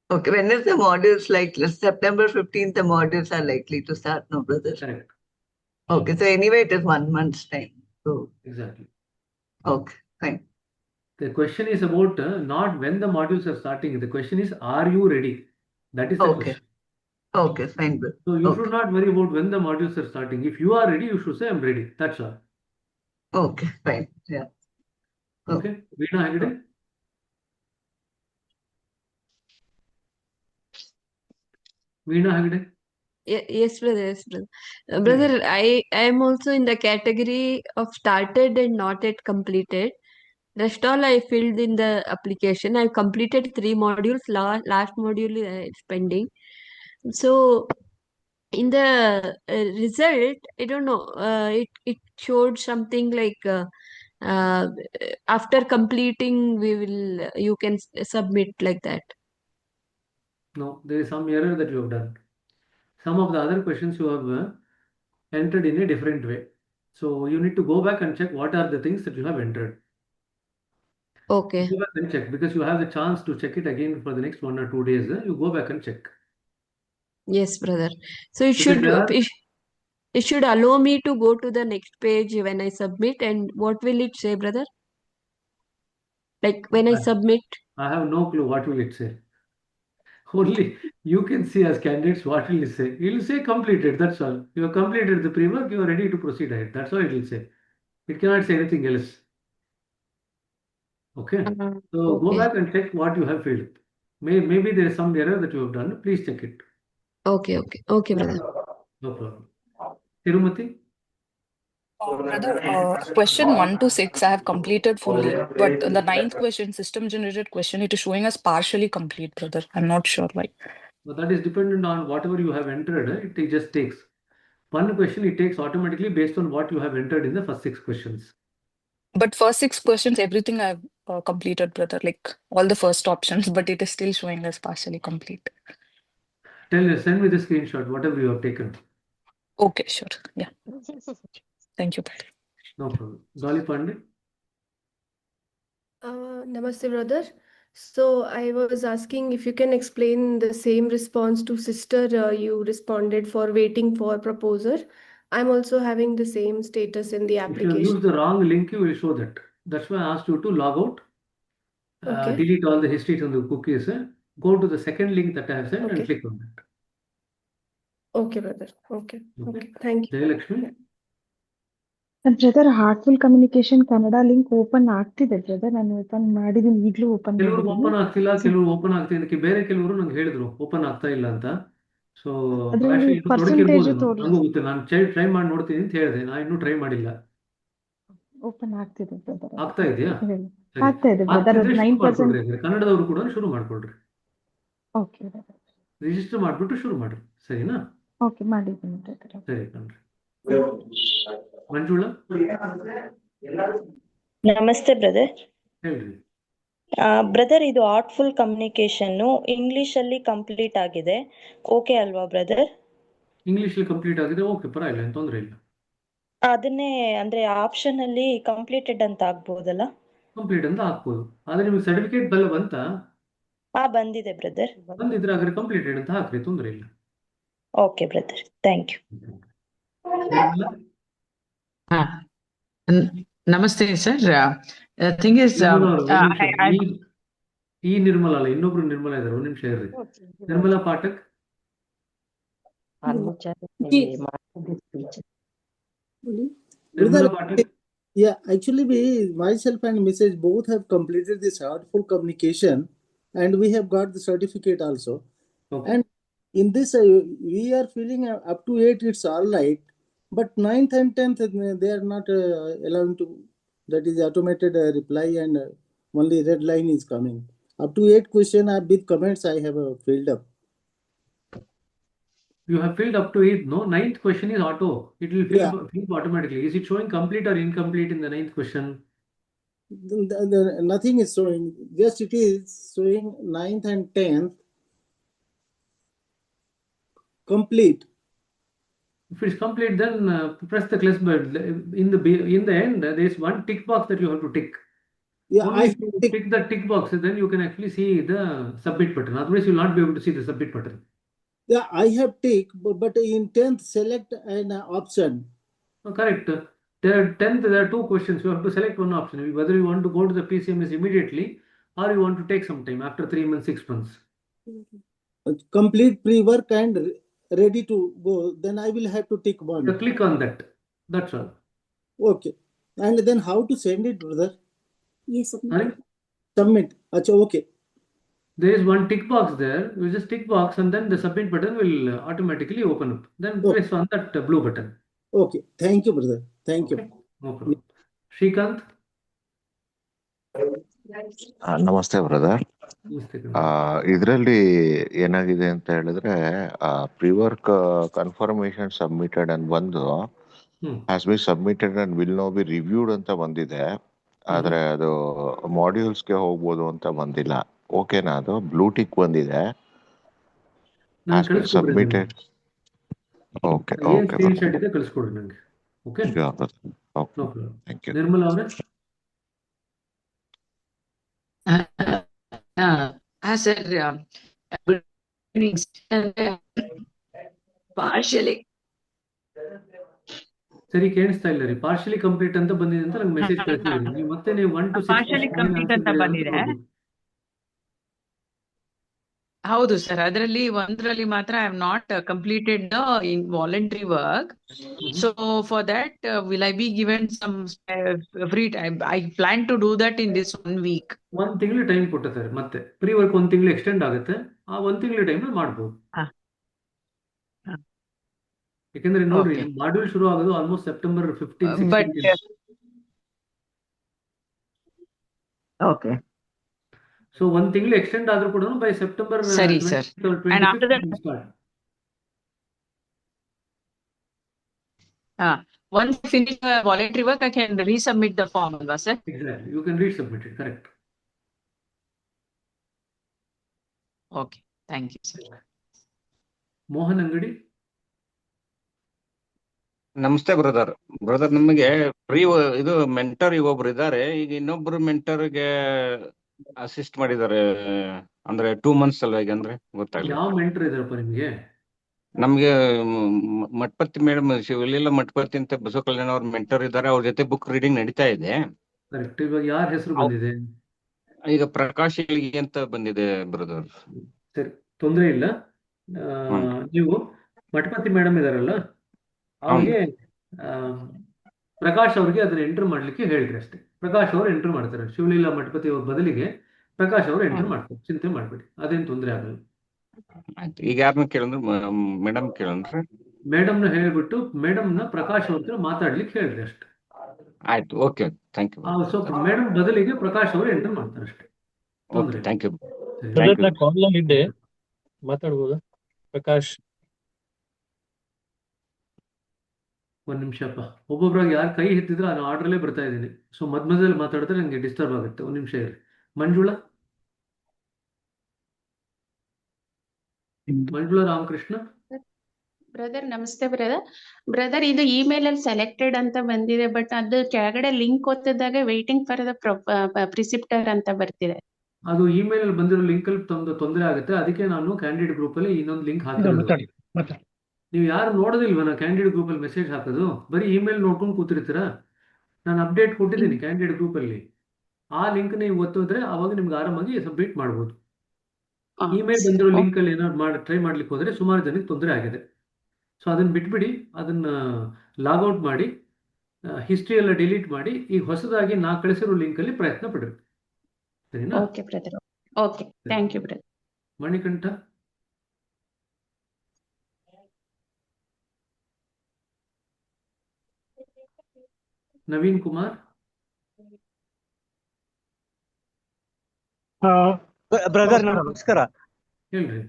Okay. When is the modules like September 15th, the modules are likely to start, no, brother? Correct. Okay. So anyway, it is 1 month's time. So exactly. Okay. Fine. The question is about not when the modules are starting. The question is, are you ready? That is the question. Okay. Fine. So you should not worry about when the modules are starting. If you are ready, you should say, I'm ready. That's all. Okay, fine. Yeah. Okay. Veena Hegde? Veena Hegde. Yes, brother. Yes, brother. Brother, I am also in the category of started and not yet completed. Rest all I filled in the application. I completed 3 modules. Last module is pending. So in the result, I don't know. It showed something like after completing, you can submit like that. No, there is some error that you have done. Some of the other questions you have entered in a different way. So you need to go back and check what are the things that you have entered. Okay. Go back and check because you have the chance to check it again for the next 1 or 2 days. You go back and check. Yes, brother. So it Because should there are it should allow me to go to the next page when I submit. And what will it say, brother? Like when I submit? I have no clue what will it say. Only you can see as candidates what will it say. It will say completed. That's all. You have completed the pre-work. You are ready to proceed ahead. That's all it will say. It cannot say anything else. Okay. So go Okay. back and check what you have filled. Maybe there is some error that you have done. Please check it. Okay, brother. No problem. Tirumati? Brother, question 1 to 6 I have completed fully, but the 9th question, system generated question, it is showing as partially complete, brother. I'm not sure why. So that is dependent on whatever you have entered. It just takes. One question it takes automatically based on what you have entered in the first 6 questions. But first 6 questions, everything I've completed, brother, like all the first options, but it is still showing as partially complete. Send me the screenshot, whatever you have taken. Okay, sure. Yeah. Thank you, brother. No problem. Dolly Pandey? Namaste, brother. So I was asking if you can explain the same response to sister you responded for waiting for proposer. I'm also having the same status in the If you application. use the wrong link, you will show that. That's why I asked you to log out, Okay. delete all the histories on the cookies, go to the second link that I have sent and Okay. click on that. Okay, brother. Okay. Okay. Thank you. Jayalakshmi? Brother heartful communication Kannada link open ಆಗ್ತಿದೆ brother, ನಾನು open ಮಾಡಿದೀನಿ, ಈಗಲೂ open ಕೆಲವರು ಮಾಡಿದೀನಿ. Open ಆಗ್ತಿಲ್ಲ, ಕೆಲವರು open ಆಗ್ತಿದೆ. ಅದಕ್ಕೆ ಬೇರೆ ಕೆಲವರು ನಂಗೆ ಹೇಳಿದ್ರು ಓಪನ್ ಆಗ್ತಾ ಇಲ್ಲ ಅಂತ. ಸೊ ಅದ್ರಲ್ಲಿ ಇನ್ನೂ ಪರ್ಸೆಂಟೇಜ್ ತೊಡಕಿರ್ಬೋದು, ನಂಗೂ ಗೊತ್ತಿಲ್ಲ. ನಾನು ಟ್ರೈ ಮಾಡಿ ನೋಡ್ತೀನಿ ಅಂತ ಹೇಳಿದೆ. ನಾನು ಇನ್ನೂ ಟ್ರೈ ಮಾಡಿಲ್ಲ. ಓಪನ್ ಆಗ್ತಿದೆ ಬ್ರದರ್. ಆಗ್ತಾ ಇದೆಯಾ? ಸರಿ. ಆಗ್ತಾ ಇದೆ ಬ್ರದರ್. ಆಗ್ತಿದ್ರೆ ಶುರು 9% ಮಾಡ್ಕೊಳ್ರಿ. ಅಂದ್ರೆ ಕನ್ನಡದವರು ಕೂಡ ಶುರು ಮಾಡ್ಕೊಳ್ರಿ. Okay brother. ರಿಜಿಸ್ಟರ್ ಮಾಡ್ಬಿಟ್ಟು ಶುರು ಮಾಡ್ರಿ. ಸರಿನಾ? ಓಕೆ ಮಾಡಿದ್ದೀನಿ ಬ್ರದರ್. ಸರಿ ಕಣ್ರಿ. ಮಂಜುಳಾ? ನಮಸ್ತೆ ಬ್ರದರ್. ಹೇಳ್ರಿ. ಬ್ರದರ್, ಇದು ಆರ್ಟ್ಫುಲ್ ಕಮ್ಯುನಿಕೇಶನ್ ಇಂಗ್ಲಿಷ್ ಅಲ್ಲಿ ಕಂಪ್ಲೀಟ್ ಆಗಿದೆ, ಓಕೆ ಅಲ್ವಾ ಬ್ರದರ್? ಇಂಗ್ಲಿಷ್ ಅಲ್ಲಿ ಕಂಪ್ಲೀಟ್ ಆಗಿದೆ, ಓಕೆ, ಪರವಾಗಿಲ್ಲ, ಏನು ತೊಂದರೆ ಇಲ್ಲ. ಅದನ್ನೇ ಅಂದ್ರೆ ಆಪ್ಷನ್ ಅಲ್ಲಿ ಕಂಪ್ಲೀಟೆಡ್ ಅಂತ ಆಗ್ಬೋದಲ್ಲ? ಕಂಪ್ಲೀಟ್ ಅಂತ ಹಾಕ್ಬೋದು. ಆದ್ರೆ ನಿಮಗೆ ಸರ್ಟಿಫಿಕೇಟ್ ಬಂತಾ? ಬಂದಿದೆ ಬ್ರದರ್. ಬಂದಿದ್ರೆ ಹಾಗಾದ್ರೆ ಕಂಪ್ಲೀಟೆಡ್ ಅಂತ ಹಾಕ್ರಿ, ತೊಂದರೆ ಇಲ್ಲ. Okay brother, thank you. Namaste, sir. The thing is, ಈ ನಿರ್ಮಲ ಅಲ್ಲ, ಇನ್ನೊಬ್ರು ನಿರ್ಮಲ ಇದ್ದಾರೆ. ಒಂದು ನಿಮಿಷ ಇರ್ರಿ. Nirmala Pathak. Nirmala Pathak. Yeah, actually, myself and Mrs. both have completed this heartful communication, and we have got the certificate also. Okay. And in this, we are feeling up to 8, it's all right, but 9th and 10th, they are not allowing to. That is automated reply, and only red line is coming. Up to 8 question, with comments I have filled up. You have filled up to 8, no? 9th question is auto. It will fill automatically. Is it showing complete or incomplete in the 9th question? Nothing is showing. Just it is showing 9th and 10th complete. If it's complete, then press the plus button. In the end, there is one tick box that you have to tick. Yeah, only if you tick the tick box, then you can actually see the submit button. Otherwise, you will not be able to see the submit button. Yeah, I have tick, but in 10th, select an option. Correct. There are 10th, there are 2 questions. You have to select one option. Whether you want to go to the PCMS immediately or you want to take some time after 3 months, 6 months. Complete pre-work and ready to go. Then I will have to tick one. So click on that. That's all. Okay. And then how to send it, brother? Yes, Sorry? Submit. Achha, okay. There is one tick box there. You just tick box and then the submit button will automatically open up. Then press on that blue button. Okay. Thank you, brother. Thank you. No problem. Shrikant? ನಮಸ್ತೆ brother. ನಮಸ್ತೆ. ಇದರಲ್ಲಿ ಏನಾಗಿದೆ ಅಂತ ಹೇಳಿದ್ರೆ pre work confirmation submitted ಅಂತ ಬಂದು has be submitted and will now be reviewed ಅಂತ ಬಂದಿದೆ. ಆದ್ರೆ ಅದು ಮಾಡ್ಯೂಲ್ಸ್ಗೆ ಹೋಗ್ಬೋದು ಅಂತ ಬಂದಿಲ್ಲ. ಓಕೆನಾ? ಅದು ಬ್ಲೂ ಟಿಕ್ ಬಂದಿದೆ. ಸಬ್ಮಿಟೆಡ್. ಓಕೆ ಓಕೆ ಸ್ಕ್ರೀನ್ಶಾಟ್ ಇದೆ ಕಳಿಸ್ಕೊಡಿ ನನಗೆ. Okay. No problem. Thank you. Nirmala ಅವರೇ? ಸರ್ ಪಾರ್ಷಿಯಲಿ ಸರಿ ಕೇಳಿಸ್ತಾ ಇಲ್ಲ ರೀ. ಪಾರ್ಷಿಯಲಿ ಕಂಪ್ಲೀಟ್ ಅಂತ ಬಂದಿದೆ ಅಂತ ನಂಗೆ ಮೆಸೇಜ್ ಕಳಿಸಿದ್ರಿ. ನೀವು ಮತ್ತೆ ನೀವು 1 to 6 ಪಾರ್ಷಿಯಲಿ ಕಂಪ್ಲೀಟ್ ಅಂತ ಬಂದಿದೆ. ಹೌದು ಸರ್, ಅದರಲ್ಲಿ ಒಂದರಲ್ಲಿ ಮಾತ್ರ I have not completed the in voluntary work. So for that will I be given some free time? I plan to do that in this 1 week. 1 ತಿಂಗಳು ಟೈಮ್ ಕೊಟ್ಟಿದ್ದಾರೆ. ಮತ್ತೆ pre work 1 ತಿಂಗಳು ಎಕ್ಸ್ಟೆಂಡ್ ಆಗುತ್ತೆ. ಆ 1 ತಿಂಗಳ ಟೈಮಲ್ಲಿ ಮಾಡ್ಬೋದು. ಯಾಕಂದ್ರೆ ನೋಡ್ರಿ, ಮಾಡ್ಯೂಲ್ ಶುರು ಆಗೋದು ಆಲ್ಮೋಸ್ಟ್ ಸೆಪ್ಟೆಂಬರ್ 15, 16. ಓಕೆ. ಸೊ 1 ತಿಂಗಳು ಎಕ್ಸ್ಟೆಂಡ್ ಆದ್ರೂ ಕೂಡ ಬೈ ಸೆಪ್ಟೆಂಬರ್ ಸರಿ sir. And after that, once I finish voluntary work, I can resubmit the form, alva sir? Exactly. You can resubmit it. Correct. Okay. Thank you, sir. Mohan ಅಂಗಡಿ? ನಮಸ್ತೆ brother. ನಮಗೆ ಇದು mentor ಈಗ ಒಬ್ರು ಇದ್ದಾರೆ. ಈಗ ಇನ್ನೊಬ್ರು ಮೆಂಟರ್ಗೆ ಅಸಿಸ್ಟ್ ಮಾಡಿದ್ದಾರೆ ಅಂದ್ರೆ 2 months ಸಲುವಾಗಿ. ಅಂದ್ರೆ ಗೊತ್ತಾಗ್ಲಿ ಯಾವ ಮೆಂಟರ್ ಇದಾರಪ್ಪ ನಿಮ್ಗೆ? ನಮ್ಗೆ ಮಠಪತಿ ಮೇಡಮ್, ಶಿವಲೀಲಾ ಮಠಪತಿ ಅಂತ ಬಸವ ಕಲ್ಯಾಣ ಅವ್ರ ಮೆಂಟರ್ ಇದ್ದಾರೆ. ಅವ್ರ ಜೊತೆ ಬುಕ್ ರೀಡಿಂಗ್ ನಡೀತಾ ಇದೆ. ಕರೆಕ್ಟ್. ಇವಾಗ ಯಾರ ಹೆಸರು ಬಂದಿದೆ? ಈಗ ಪ್ರಕಾಶ್ ಇಳಿಗೆ ಅಂತ ಬಂದಿದೆ ಬ್ರದರ್. ಸರಿ, ತೊಂದರೆ ಇಲ್ಲ. ನೀವು ಮಠಪತಿ ಮೇಡಮ್ ಇದಾರಲ್ಲ, ಅವ್ರಿಗೆ ಪ್ರಕಾಶ್ ಅವ್ರಿಗೆ ಅದನ್ನ ಎಂಟರ್ ಮಾಡ್ಲಿಕ್ಕೆ ಹೇಳ್ರಿ ಅಷ್ಟೇ. ಪ್ರಕಾಶ್ ಅವರು ಎಂಟರ್ ಮಾಡ್ತಾರೆ. ಶಿವಲೀಲಾ ಮಠಪತಿ ಅವ್ರ ಬದಲಿಗೆ ಪ್ರಕಾಶ್ ಅವರು ಎಂಟರ್ ಮಾಡ್ತಾರೆ. ಚಿಂತೆ ಮಾಡ್ಬೇಡಿ, ಅದೇನು ತೊಂದರೆ ಆಗಲ್ಲ. ಆಯ್ತು. ಈಗ ಯಾರನ್ನ ಕೇಳಂದ್ರೆ ಮೇಡಮ್ ಕೇಳಂದ್ರೆ ಮೇಡಮ್ನ ಹೇಳ್ಬಿಟ್ಟು ಮೇಡಮ್ನ ಪ್ರಕಾಶ್ ಅವ್ರ ಹತ್ರ ಮಾತಾಡ್ಲಿಕ್ಕೆ ಹೇಳ್ರಿ ಅಷ್ಟೇ. ಆಯ್ತು. Okay, thank you. So madam ಬದಲಿಗೆ ಪ್ರಕಾಶ್ ಅವರು ಎಂಟರ್ ಮಾಡ್ತಾರೆ ಅಷ್ಟೇ. Okay, thank you. ಕಾಲ್ ಇದ್ದೆ, ಮಾತಾಡ್ಬೋದಾ ಪ್ರಕಾಶ್? 1 ನಿಮಿಷಪ್ಪ. ಒಬ್ಬೊಬ್ರಾಗ ಯಾರು ಕೈ ಎತ್ತಿದ್ರೆ ನಾನು ಆರ್ಡ್ರಲ್ಲೇ ಬರ್ತಾ ಇದ್ದೀನಿ. ಸೊ ಮಧ್ಯದಲ್ಲಿ ಮಾತಾಡಿದ್ರೆ ನನಗೆ ಡಿಸ್ಟರ್ಬ್ ಆಗುತ್ತೆ. 1 ನಿಮಿಷ ಇರಿ. ಮಂಜುಳಾ ರಾಮಕೃಷ್ಣ? ಬ್ರದರ್ ನಮಸ್ತೆ ಬ್ರದರ್. ಇದು ಇಮೇಲ್ ಅಲ್ಲಿ ಸೆಲೆಕ್ಟೆಡ್ ಅಂತ ಬಂದಿದೆ, ಬಟ್ ಅದು ಕೆಳಗಡೆ ಲಿಂಕ್ ಒತ್ತಿದಾಗ ವೇಟಿಂಗ್ ಫಾರ್ ದ ಪ್ರಿಸಿಪ್ಟರ್ ಅಂತ ಬರ್ತಿದೆ. ಅದು ಇಮೇಲ್ ಅಲ್ಲಿ ಬಂದಿರೋ ಲಿಂಕ್ ಅಲ್ಲಿ ತೊಂದರೆ ಆಗುತ್ತೆ. ಅದಕ್ಕೆ ನಾನು ಕ್ಯಾಂಡಿಡೇಟ್ ಗ್ರೂಪ್ ಅಲ್ಲಿ ಇನ್ನೊಂದು ಲಿಂಕ್ ಹಾಕಿರೋದು. ನೀವು ಯಾರು ನೋಡೋದಿಲ್ವ ನಾ ಕ್ಯಾಂಡಿಡೇಟ್ ಗ್ರೂಪ್ ಅಲ್ಲಿ ಮೆಸೇಜ್ ಹಾಕೋದು? ಬರೀ ಇಮೇಲ್ ನೋಡ್ಕೊಂಡು ಕೂತಿರ್ತೀರಾ? ನಾನು ಅಪ್ಡೇಟ್ ಕೊಟ್ಟಿದ್ದೀನಿ ಕ್ಯಾಂಡಿಡೇಟ್ ಗ್ರೂಪ್ ಅಲ್ಲಿ. ಆ ಲಿಂಕ್ ನೀವು ಒತ್ತಿದ್ರೆ ಅವಾಗ ನಿಮ್ಗೆ ಆರಾಮಾಗಿ ಸಬ್ಮಿಟ್ ಮಾಡ್ಬೋದು. ಇಮೇಲ್ ಬಂದಿರೋ ಲಿಂಕ್ ಅಲ್ಲಿ ಏನಾದ್ರು ಟ್ರೈ ಮಾಡ್ಲಿಕ್ಕೆ ಹೋದ್ರೆ ಸುಮಾರು ಜನಕ್ಕೆ ತೊಂದರೆ ಆಗಿದೆ. ಸೊ ಅದನ್ನ ಬಿಟ್ಬಿಡಿ, ಅದನ್ನ ಲಾಗೌಟ್ ಮಾಡಿ, ಹಿಸ್ಟ್ರಿ ಎಲ್ಲ ಡಿಲೀಟ್ ಮಾಡಿ, ಈಗ ಹೊಸದಾಗಿ ನಾ ಕಳಿಸಿರೋ ಲಿಂಕ್ ಅಲ್ಲಿ ಪ್ರಯತ್ನ ಪಡ್ರಿ. ಸರಿನಾ? Okay brother. Okay, thank you brother. Manikanta? Naveen Kumar? Brother ನಮಸ್ಕಾರ. ಹೇಳ್ರಿ.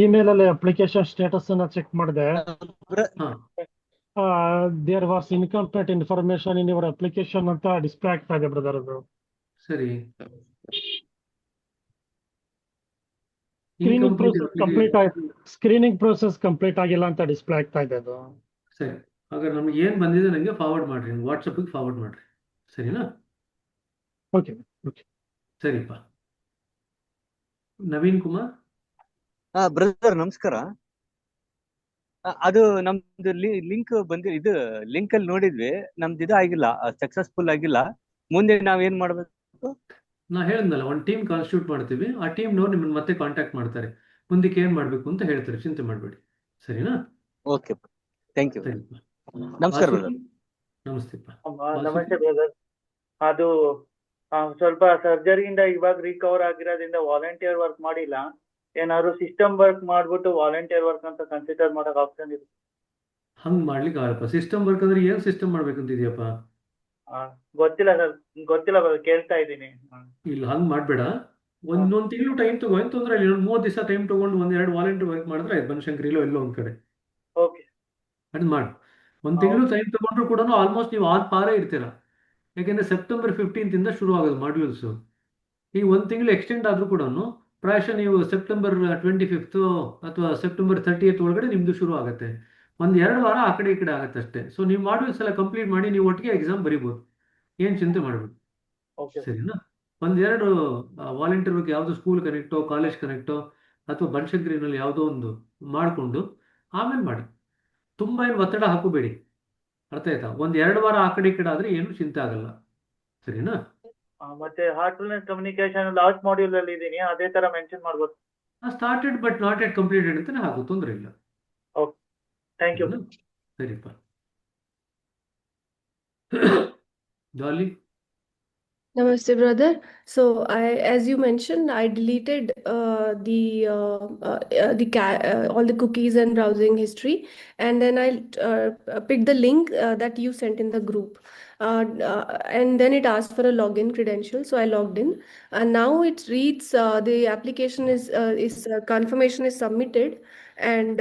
ಇಮೇಲ್ ಅಲ್ಲಿ ಅಪ್ಲಿಕೇಶನ್ ಸ್ಟೇಟಸ್ ಅನ್ನ ಚೆಕ್ ಮಾಡಿದೆ. There was incomplete information in your application ಅಂತ ಡಿಸ್ಪ್ಲೇ ಆಗ್ತಾ ಇದೆ ಬ್ರದರ್. ಅದು ಸರಿ. ಸ್ಕ್ರೀನಿಂಗ್ ಪ್ರೋಸೆಸ್ ಕಂಪ್ಲೀಟ್ ಆಗಿಲ್ಲ ಅಂತ ಡಿಸ್ಪ್ಲೇ ಆಗ್ತಾ ಇದೆ ಅದು. ಸರಿ, ಹಾಗಾದ್ರೆ ನಮ್ಗೆ ಏನ್ ಬಂದಿದೆ ನನಗೆ ಫಾರ್ವರ್ಡ್ ಮಾಡ್ರಿ, ವಾಟ್ಸಪ್ಗೆ ಫಾರ್ವರ್ಡ್ ಮಾಡ್ರಿ. ಸರಿನಾ? ಓಕೆ ಓಕೆ, ಸರಿಪ್ಪ. ನವೀನ್ ಕುಮಾರ್? ಬ್ರದರ್ ನಮಸ್ಕಾರ. ಅದು ನಮ್ದು ಲಿಂಕ್ ಇದು ಲಿಂಕ್ ಅಲ್ಲಿ ನೋಡಿದ್ವಿ, ನಮ್ದು ಇದು ಆಗಿಲ್ಲ, ಸಕ್ಸಸ್ಫುಲ್ ಆಗಿಲ್ಲ. ಮುಂದೆ ನಾವ್ ಏನ್ ಮಾಡ್ಬೇಕು? ನಾ ಹೇಳಿದ್ನಲ್ಲ, ಒಂದು ಟೀಮ್ ಕಾನ್ಸ್ಟಿಟ್ಯೂಟ್ ಮಾಡ್ತೀವಿ. ಆ ಟೀಮ್ನವ್ರು ನಿಮ್ಮನ್ನ ಮತ್ತೆ ಕಾಂಟ್ಯಾಕ್ಟ್ ಮಾಡ್ತಾರೆ, ಮುಂದಕ್ಕೆ ಏನ್ ಮಾಡ್ಬೇಕು ಅಂತ ಹೇಳ್ತಾರೆ. ಚಿಂತೆ ಮಾಡ್ಬೇಡಿ. ಸರಿನಾ? Okay, thank you. ನಮಸ್ಕಾರ. ನಮಸ್ತೆಪ್ಪ. ನಮಸ್ತೆ ಬ್ರದರ್. ಅದು ಸ್ವಲ್ಪ ಸರ್ಜರಿಯಿಂದ ಇವಾಗ ರಿಕವರ್ ಆಗಿರೋದ್ರಿಂದ ವಾಲಂಟಿಯರ್ ವರ್ಕ್ ಮಾಡಿಲ್ಲ. ಏನಾದ್ರು ಸಿಸ್ಟಮ್ ವರ್ಕ್ ಮಾಡ್ಬಿಟ್ಟು ವಾಲಂಟಿಯರ್ ವರ್ಕ್ ಅಂತ ಕನ್ಸಿಡರ್ ಮಾಡಕ್ ಆಪ್ಷನ್ ಇದೆ? ಹಂಗ್ ಮಾಡ್ಲಿಕ್ಕೆ ಆಗಲ್ಲಪ್ಪ. ಸಿಸ್ಟಮ್ ವರ್ಕ್ ಅಂದ್ರೆ ಏನ್ ಸಿಸ್ಟಮ್ ಮಾಡ್ಬೇಕಂತಿದ್ಯಪ್ಪ? ಗೊತ್ತಿಲ್ಲ ಸರ್, ಗೊತ್ತಿಲ್ಲ brother, ಕೇಳ್ತಾ ಇದ್ದೀನಿ. ಇಲ್ಲ ಹಂಗ್ ಮಾಡ್ಬೇಡ. ಒಂದೊಂದ್ ತಿಂಗಳು ಟೈಮ್ ತಗೋ, ಏನ್ ತೊಂದ್ರೆ ಇಲ್ಲ. 30 ದಿವಸ ಟೈಮ್ ತಗೊಂಡು 1-2 ವಾಲಂಟಿಯರ್ ವರ್ಕ್ ಮಾಡಿದ್ರೆ ಆಯ್ತು. ಬನಶಂಕರಿ ಎಲ್ಲೋ ಒಂದ್ ಕಡೆ ಓಕೆ. ಅದ್ ಮಾಡು. ಒಂದ್ ತಿಂಗಳು ಟೈಮ್ ತಗೊಂಡ್ರು ಕೂಡ ಆಲ್ಮೋಸ್ಟ್ ನೀವು ಆನ್ ಪಾರೇ ಇರ್ತೀರಾ. ಯಾಕೆಂದ್ರೆ ಸೆಪ್ಟೆಂಬರ್ 15th ಇಂದ ಶುರು ಆಗೋದು ಮಾಡ್ಯೂಲ್ಸ್. ಈ ಒಂದ್ ತಿಂಗಳು ಎಕ್ಸ್ಟೆಂಡ್ ಆದ್ರೂ ಕೂಡ ಪ್ರಾಯಶಃ ನೀವು ಸೆಪ್ಟೆಂಬರ್ 25th ಅಥವಾ ಸೆಪ್ಟೆಂಬರ್ 30th ಒಳಗಡೆ ನಿಮ್ದು ಶುರು ಆಗುತ್ತೆ. 1-2 ವಾರ ಆ ಕಡೆ ಈ ಕಡೆ ಆಗುತ್ತೆ ಅಷ್ಟೇ. ಸೊ ನೀವು ಮಾಡ್ಯೂಲ್ಸ್ ಎಲ್ಲ ಕಂಪ್ಲೀಟ್ ಮಾಡಿ ನೀವು ಒಟ್ಟಿಗೆ ಎಕ್ಸಾಮ್ ಬರಿಬೋದು. ಏನ್ ಚಿಂತೆ ಮಾಡಬೇಕು. ಸರಿನಾ? 1-2 ವಾಲಂಟಿಯರ್ ಬಗ್ಗೆ ಯಾವ್ದು ಸ್ಕೂಲ್ ಕನೆಕ್ಟೋ, ಕಾಲೇಜ್ ಕನೆಕ್ಟೋ ಅಥವಾ ಬನಶಂಕರಿನಲ್ಲಿ ಯಾವುದೋ ಒಂದು ಮಾಡಿಕೊಂಡು ಆಮೇಲೆ ಮಾಡಿ. ತುಂಬಾ ಏನು ಒತ್ತಡ ಹಾಕೋಬೇಡಿ. ಅರ್ಥ ಆಯ್ತಾ? 1-2 ವಾರ ಆ ಕಡೆ ಈ ಕಡೆ ಆದ್ರೆ ಏನು ಚಿಂತೆ ಆಗಲ್ಲ. ಸರಿನಾ? ಮತ್ತೆ ಹಾರ್ಟ್ಫುಲ್ನೆಸ್ ಕಮ್ಯುನಿಕೇಶನ್ ಲಾಸ್ಟ್ ಮಾಡ್ಯೂಲ್ ಅಲ್ಲಿ ಇದೀನಿ, ಅದೇ ತರ ಮೆನ್ಷನ್ ಮಾಡ್ಬೋದು. Started but not yet completed ಅಂತಾನೆ ಹಾಕು, ತೊಂದರೆ ಇಲ್ಲ. Okay, thank you. ಸರಿಪ್ಪ. Dolly. Namaste, brother. So as you mentioned, I deleted all the cookies and browsing history, and then I picked the link that you sent in the group, and then it asked for a login credential. So I logged in, and now it reads the application is confirmation is submitted, and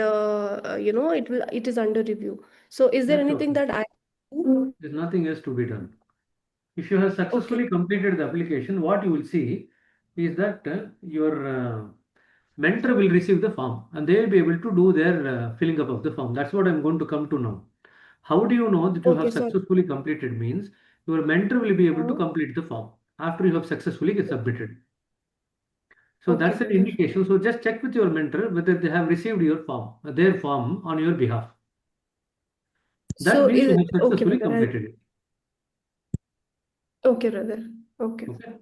it is under review. So is there That's anything okay. that I? There's nothing else to be done. If you have successfully completed the application, what you will see is that your mentor will receive the form and they will be able to do their filling up of the form. That's what I'm going to come to now. How do you know that you have Okay, sorry. successfully completed? Means your mentor will be able to complete the form after you have successfully submitted. So Okay, that's an brother. indication. So just check with your mentor whether they have received your form, their form on your behalf. That So means is you it have successfully okay, brother? completed it. Okay, brother. Okay. Okay.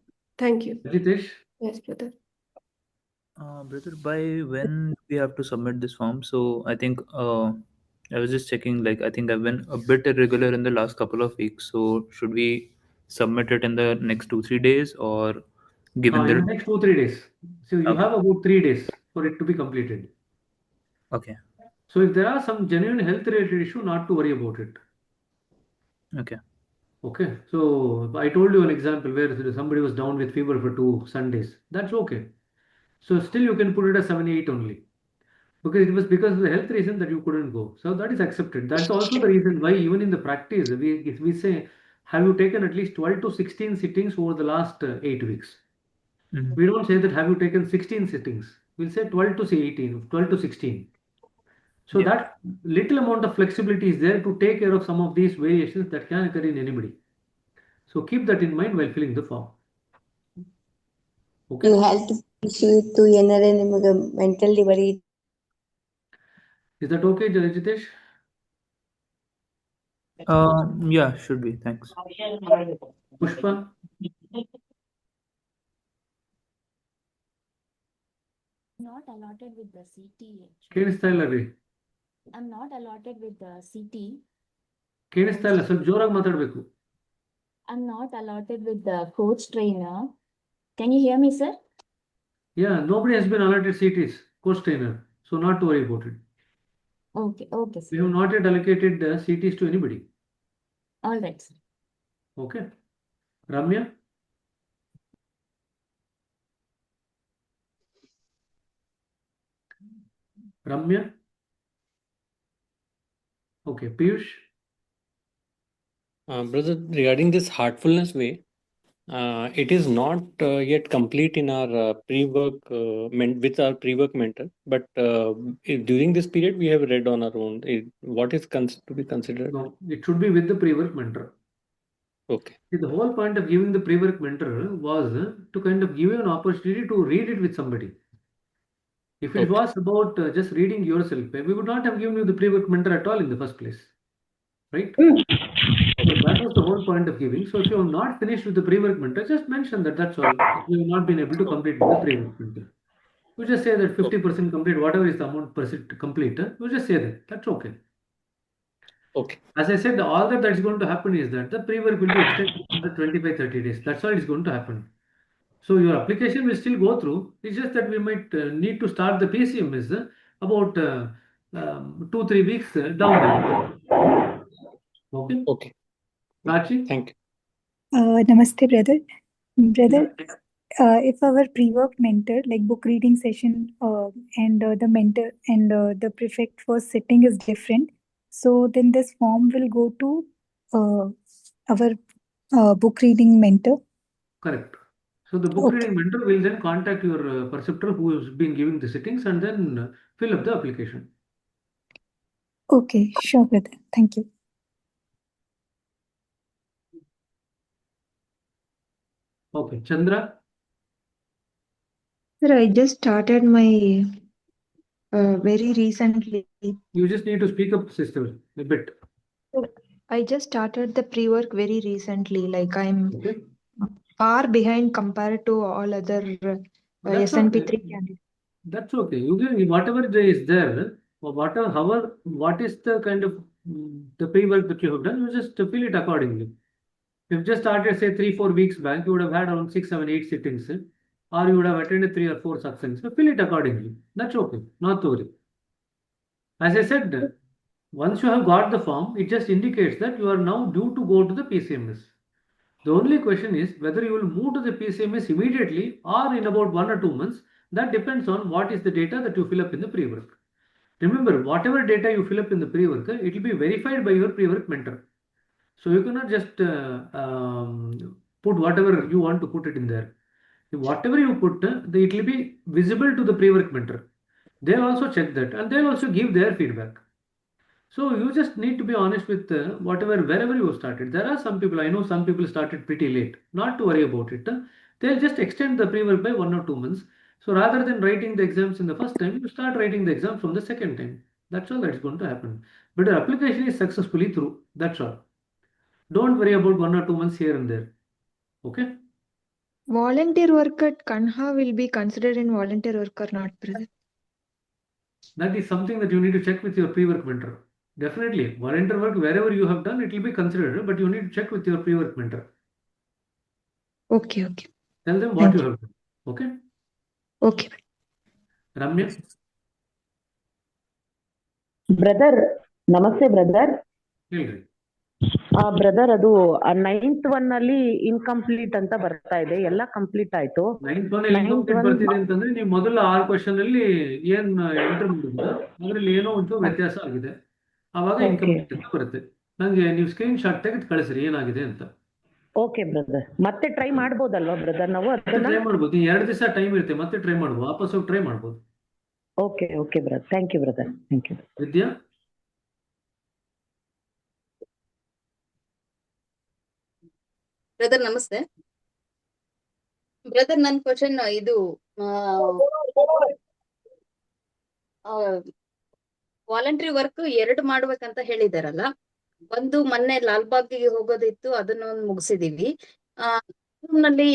Thank you. Jitesh. Yes, brother. Brother, by when we have to submit this form? So I think I was just checking, like I think I've been a bit irregular in the last couple of weeks. So should we submit it in the next 2-3 days, or given In the the next 2-3 days. So you Okay. have about 3 days for it to be completed. Okay. So if there are some genuine health related issue, not to worry about it. Okay. Okay. So I told you an example where somebody was down with fever for 2 Sundays. That's okay. So still you can put it as 7-8 only. Because it was because of the health reason that you couldn't go. So that is accepted. That's also the reason why even in the practice, we say, have you taken at least 12 to 16 sittings over the last 8 weeks? We don't say that have you taken 16 sittings. We'll say 12 to 18, 12 to 16. So that little amount of flexibility is there to take care of some of these variations that can occur in anybody. So keep that in mind while filling the form. Okay. You health issue ಇತ್ತು ಏನಾರೆ ನಿಮಗೆ mental ಬರೀ. Is that okay, Jitesh? Yeah, should be. Thanks. Pushpa? Not allotted with the CT. Actually. ಕೇಳಿಸ್ತಾ ಇಲ್ಲ ರೀ. I'm not allotted with the CT. ಕೇಳಿಸ್ತಾ ಇಲ್ಲ, ಸ್ವಲ್ಪ ಜೋರಾಗಿ ಮಾತಾಡಬೇಕು. I'm not allotted with the coach trainer. Can you hear me, sir? Yeah, nobody has been allotted CTs, coach trainer. So not to worry about it. Okay, okay, sir. We have not yet allocated CTs to anybody. All right, sir. Okay. Ramya? Ramya? Okay. Piyush? Brother, regarding this heartfulness way, it is not yet complete in our pre-work with our pre-work mentor, but during this period we have read on our own. What is to be considered? No, it should be with the pre-work mentor. Okay. See, the whole point of giving the pre-work mentor was to kind of give you an opportunity to read it with somebody. If it was about just reading yourself, we would not have given you the pre-work mentor at all in the first place. Right? So that was the whole point of giving. So if you have not finished with the pre-work mentor, just mention that that's all. You have not been able to complete with the pre-work mentor. You just say that 50% complete, whatever is the amount percent complete. You just say that. That's okay. Okay. As I said, all that's going to happen is that the pre-work will be extended for 25-30 days. That's all is going to happen. So your application will still go through. It's just that we might need to start the PCMS about 2-3 weeks down the line. Okay. Okay. Prachi? Thank you. Namaste, brother. Brother, if our pre-work mentor, like book reading session, and the mentor and the prefect for sitting is different, so then this form will go to our book reading mentor. Correct. So the book reading mentor will then contact your preceptor who has been giving the sittings and then fill up the application. Okay, sure, brother. Thank you. Okay, Chandra? Sir, I just started my very recently. You just need to speak up, sister, a bit. I just started the pre-work very recently. Like I'm far behind compared to all other SNP3 candidates. That's okay. You can, whatever there is there, or whatever, however, what is the kind of the pre-work that you have done, you just fill it accordingly. If you just started, say, 3-4 weeks back, you would have had around 6, 7, 8 sittings, or you would have attended 3 or 4 satshangs. So fill it accordingly. That's okay. Not to worry. As I said, once you have got the form, it just indicates that you are now due to go to the PCMS. The only question is whether you will move to the PCMS immediately or in about 1 or 2 months. That depends on what is the data that you fill up in the pre-work. Remember, whatever data you fill up in the pre-work, it will be verified by your pre-work mentor. So you cannot just put whatever you want to put it in there. Whatever you put, it will be visible to the pre-work mentor. They'll also check that and they'll also give their feedback. So you just need to be honest with wherever you started. There are some people, I know some people started pretty late. Not to worry about it. They'll just extend the pre-work by 1 or 2 months. So rather than writing the exams in the first time, you start writing the exam from the second time. That's all that's going to happen. But your application is successfully through. That's all. Don't worry about 1 or 2 months here and there. Okay? Volunteer work at Kanha will be considered in volunteer work or not, brother? That is something that you need to check with your pre-work mentor. Definitely, volunteer work, wherever you have done, it will be considered, but you need to check with your pre-work mentor. Okay, okay. Tell them what you have done. Okay? Okay. Ramya? Brother ನಮಸ್ತೆ brother. ಹೇಳ್ರಿ. Brother ಅದು 9th one ಅಲ್ಲಿ incomplete ಅಂತ ಬರ್ತಾ ಇದೆ, ಎಲ್ಲ complete ಆಯ್ತು. 9th one incomplete ಬರ್ತಿದೆ ಅಂತಂದ್ರೆ ನೀವು ಮೊದಲ 6 ಕ್ವಶನ್ ಅಲ್ಲಿ ಏನ್ ಎಂಟರ್ ಮಾಡಿದ್ರೆ ಅದ್ರಲ್ಲಿ ಏನೋ ಒಂಚೂರು ವ್ಯತ್ಯಾಸ ಆಗಿದೆ, ಅವಾಗ ಇನ್ಕಂಪ್ಲೀಟ್ ಅಂತ ಬರುತ್ತೆ. ನಂಗೆ ನೀವು ಸ್ಕ್ರೀನ್ ಶಾಟ್ ತೆಗೆದು ಕಳಿಸ್ರಿ ಏನಾಗಿದೆ ಅಂತ. ಓಕೆ ಬ್ರದರ್, ಮತ್ತೆ ಟ್ರೈ ಮಾಡ್ಬೋದಲ್ವಾ ಬ್ರದರ್ ನಾವು? ಟ್ರೈ ಮಾಡ್ಬೋದು, 2 ದಿವಸ ಟೈಮ್ ಇರುತ್ತೆ, ಮತ್ತೆ ಟ್ರೈ ಮಾಡ್ಬೋದು, ವಾಪಸ್ ಹೋಗಿ ಟ್ರೈ ಮಾಡ್ಬೋದು. Okay okay brother, thank you brother, thank you. Vidya? Brother ನಮಸ್ತೆ. ಬ್ರದರ್ ನನ್ನ ಕ್ವಶನ್ ಇದು ವಾಲಂಟ್ರಿ ವರ್ಕ್ 2 ಮಾಡ್ಬೇಕಂತ ಹೇಳಿದಾರಲ್ಲ. ಒಂದು ಮೊನ್ನೆ ಲಾಲ್ಬಾಗ್ಗೆ ಹೋಗೋದಿತ್ತು, ಅದನ್ನ ಒಂದು ಮುಗಿಸಿದೀವಿ. ನಲ್ಲಿ